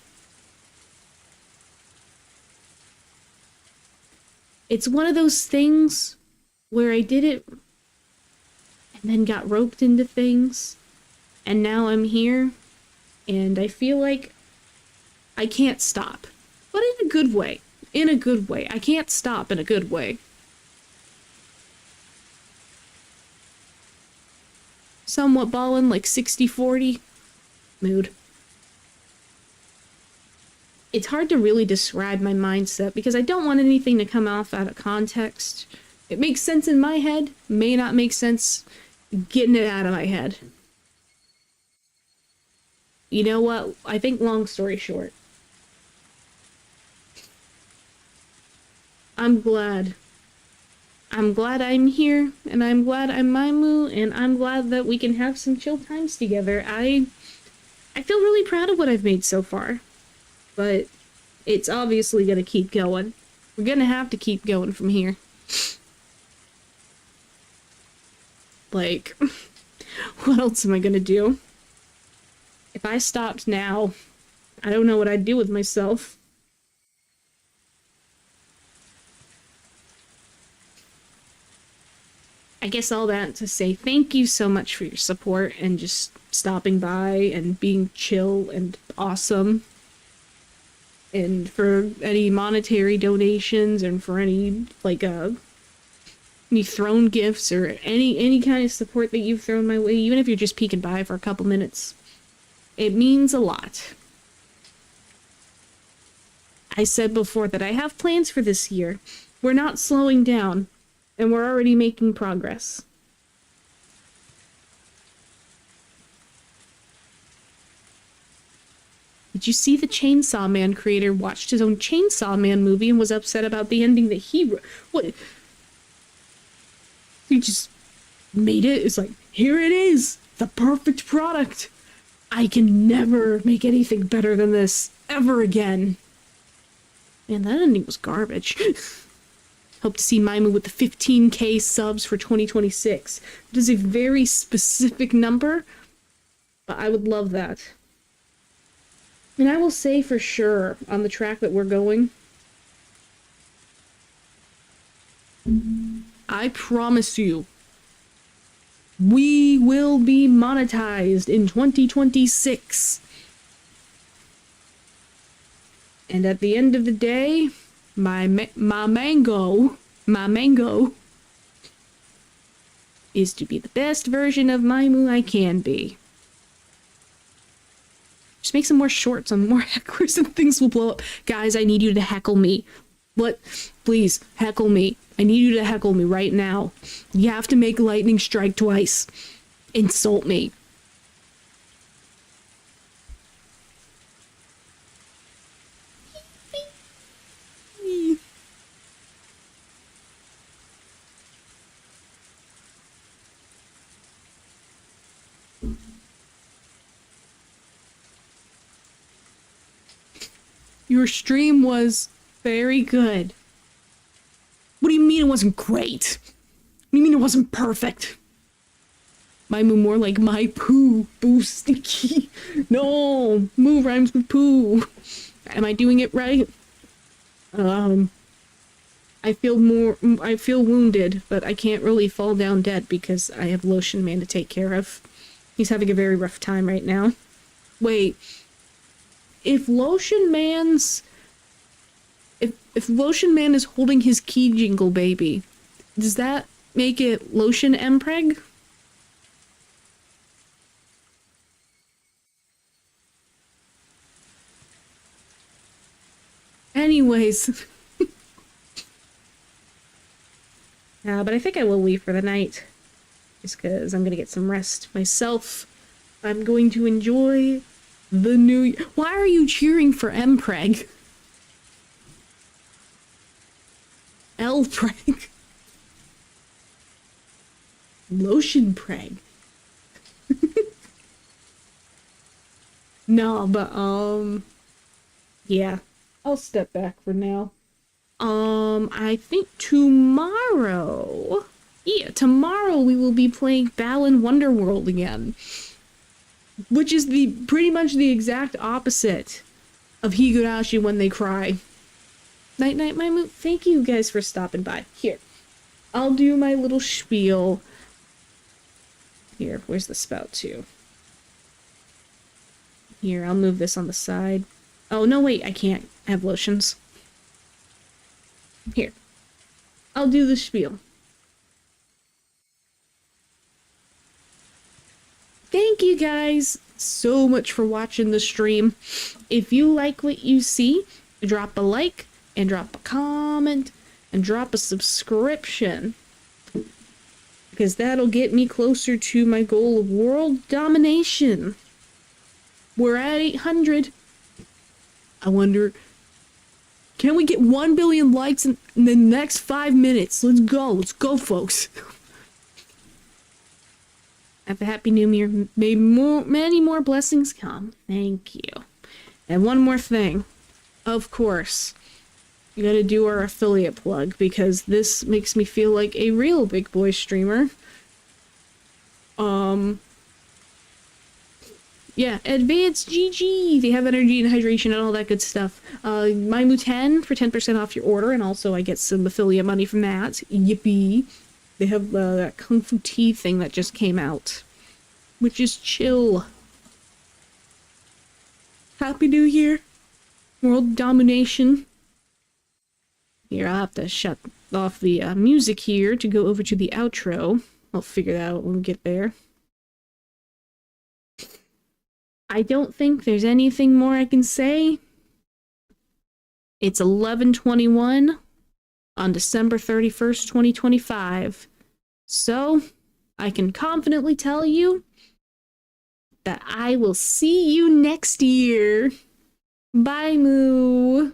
It's one of those things where I did it and then got roped into things, and now I'm here, and I feel like I can't stop. But in a good way. In a good way. I can't stop in a good way. Somewhat ballin', like 60-40 mood. It's hard to really describe my mindset because I don't want anything to come off out of context. It makes sense in my head, may not make sense getting it out of my head. You know what? I think long story short, I'm glad. I'm glad I'm here, and I'm glad I'm Maimu, and I'm glad that we can have some chill times together. I feel really proud of what I've made so far, but it's obviously gonna keep going. We're gonna have to keep going from here. Like, what else am I gonna do? If I stopped now, I don't know what I'd do with myself. I guess all that to say thank you so much for your support and just stopping by and being chill and awesome. And for any monetary donations and for any, like, any thrown gifts or any kind of support that you've thrown my way, even if you're just peeking by for a couple minutes. It means a lot. I said before that I have plans for this year. We're not slowing down, and we're already making progress. Did you see the Chainsaw Man creator watched his own Chainsaw Man movie and was upset about the ending that he what? He just made it. It's like, here it is, the perfect product. I can never make anything better than this ever again. Man, that ending was garbage. Hope to see Maimu with the 15k subs for 2026. It is a very specific number, but I would love that. And I will say for sure, on the track that we're going, I promise you, we will be monetized in 2026. And at the end of the day, my mango is to be the best version of Maimu I can be. Just make some more shorts on more hecklers and things will blow up. Guys, I need you to heckle me. What? Please, heckle me. I need you to heckle me right now. You have to make lightning strike twice. Insult me. Your stream was very good. What do you mean it wasn't great? What do you mean it wasn't perfect? Maimu more like my poo. Boo sticky. No, moo rhymes with poo. Am I doing it right? I feel wounded, but I can't really fall down dead because I have Lotion Man to take care of. He's having a very rough time right now. Wait. If Lotion Man's... If Lotion Man is holding his key jingle baby, does that make it Lotion Mpreg? Anyways. But I think I will leave for the night. Just because I'm gonna get some rest myself. I'm going to enjoy the new year. Why are you cheering for Mpreg? L-Preg. Lotion Preg. No, but, yeah. I'll step back for now. I think tomorrow... Yeah, tomorrow we will be playing Balan Wonderworld again. Which is pretty much the exact opposite of Higurashi when they cry. Night night, Maimu. Thank you guys for stopping by. Here. I'll do my little spiel. Here, where's the spout to? Here, I'll move this on the side. Oh, no, wait, I can't have lotions. Here. I'll do the spiel. Thank you guys so much for watching the stream. If you like what you see, drop a like and drop a comment and drop a subscription. Because that'll get me closer to my goal of world domination. We're at 800. I wonder, can we get 1 billion likes in the next 5 minutes? Let's go, folks. Have a happy new year. May many more blessings come. Thank you. And one more thing. Of course, you gotta do our affiliate plug because this makes me feel like a real big boy streamer. Yeah, Advanced GG. They have energy and hydration and all that good stuff. Maimu 10 for 10% off your order, and also I get some affiliate money from that. Yippee. They have that Kung Fu Tea thing that just came out, which is chill. Happy New Year. World domination. Here, I'll have to shut off the music here to go over to the outro. I'll figure that out when we get there. I don't think there's anything more I can say. It's 11/21 on December 31st, 2025. So, I can confidently tell you that I will see you next year. Bye, Moo.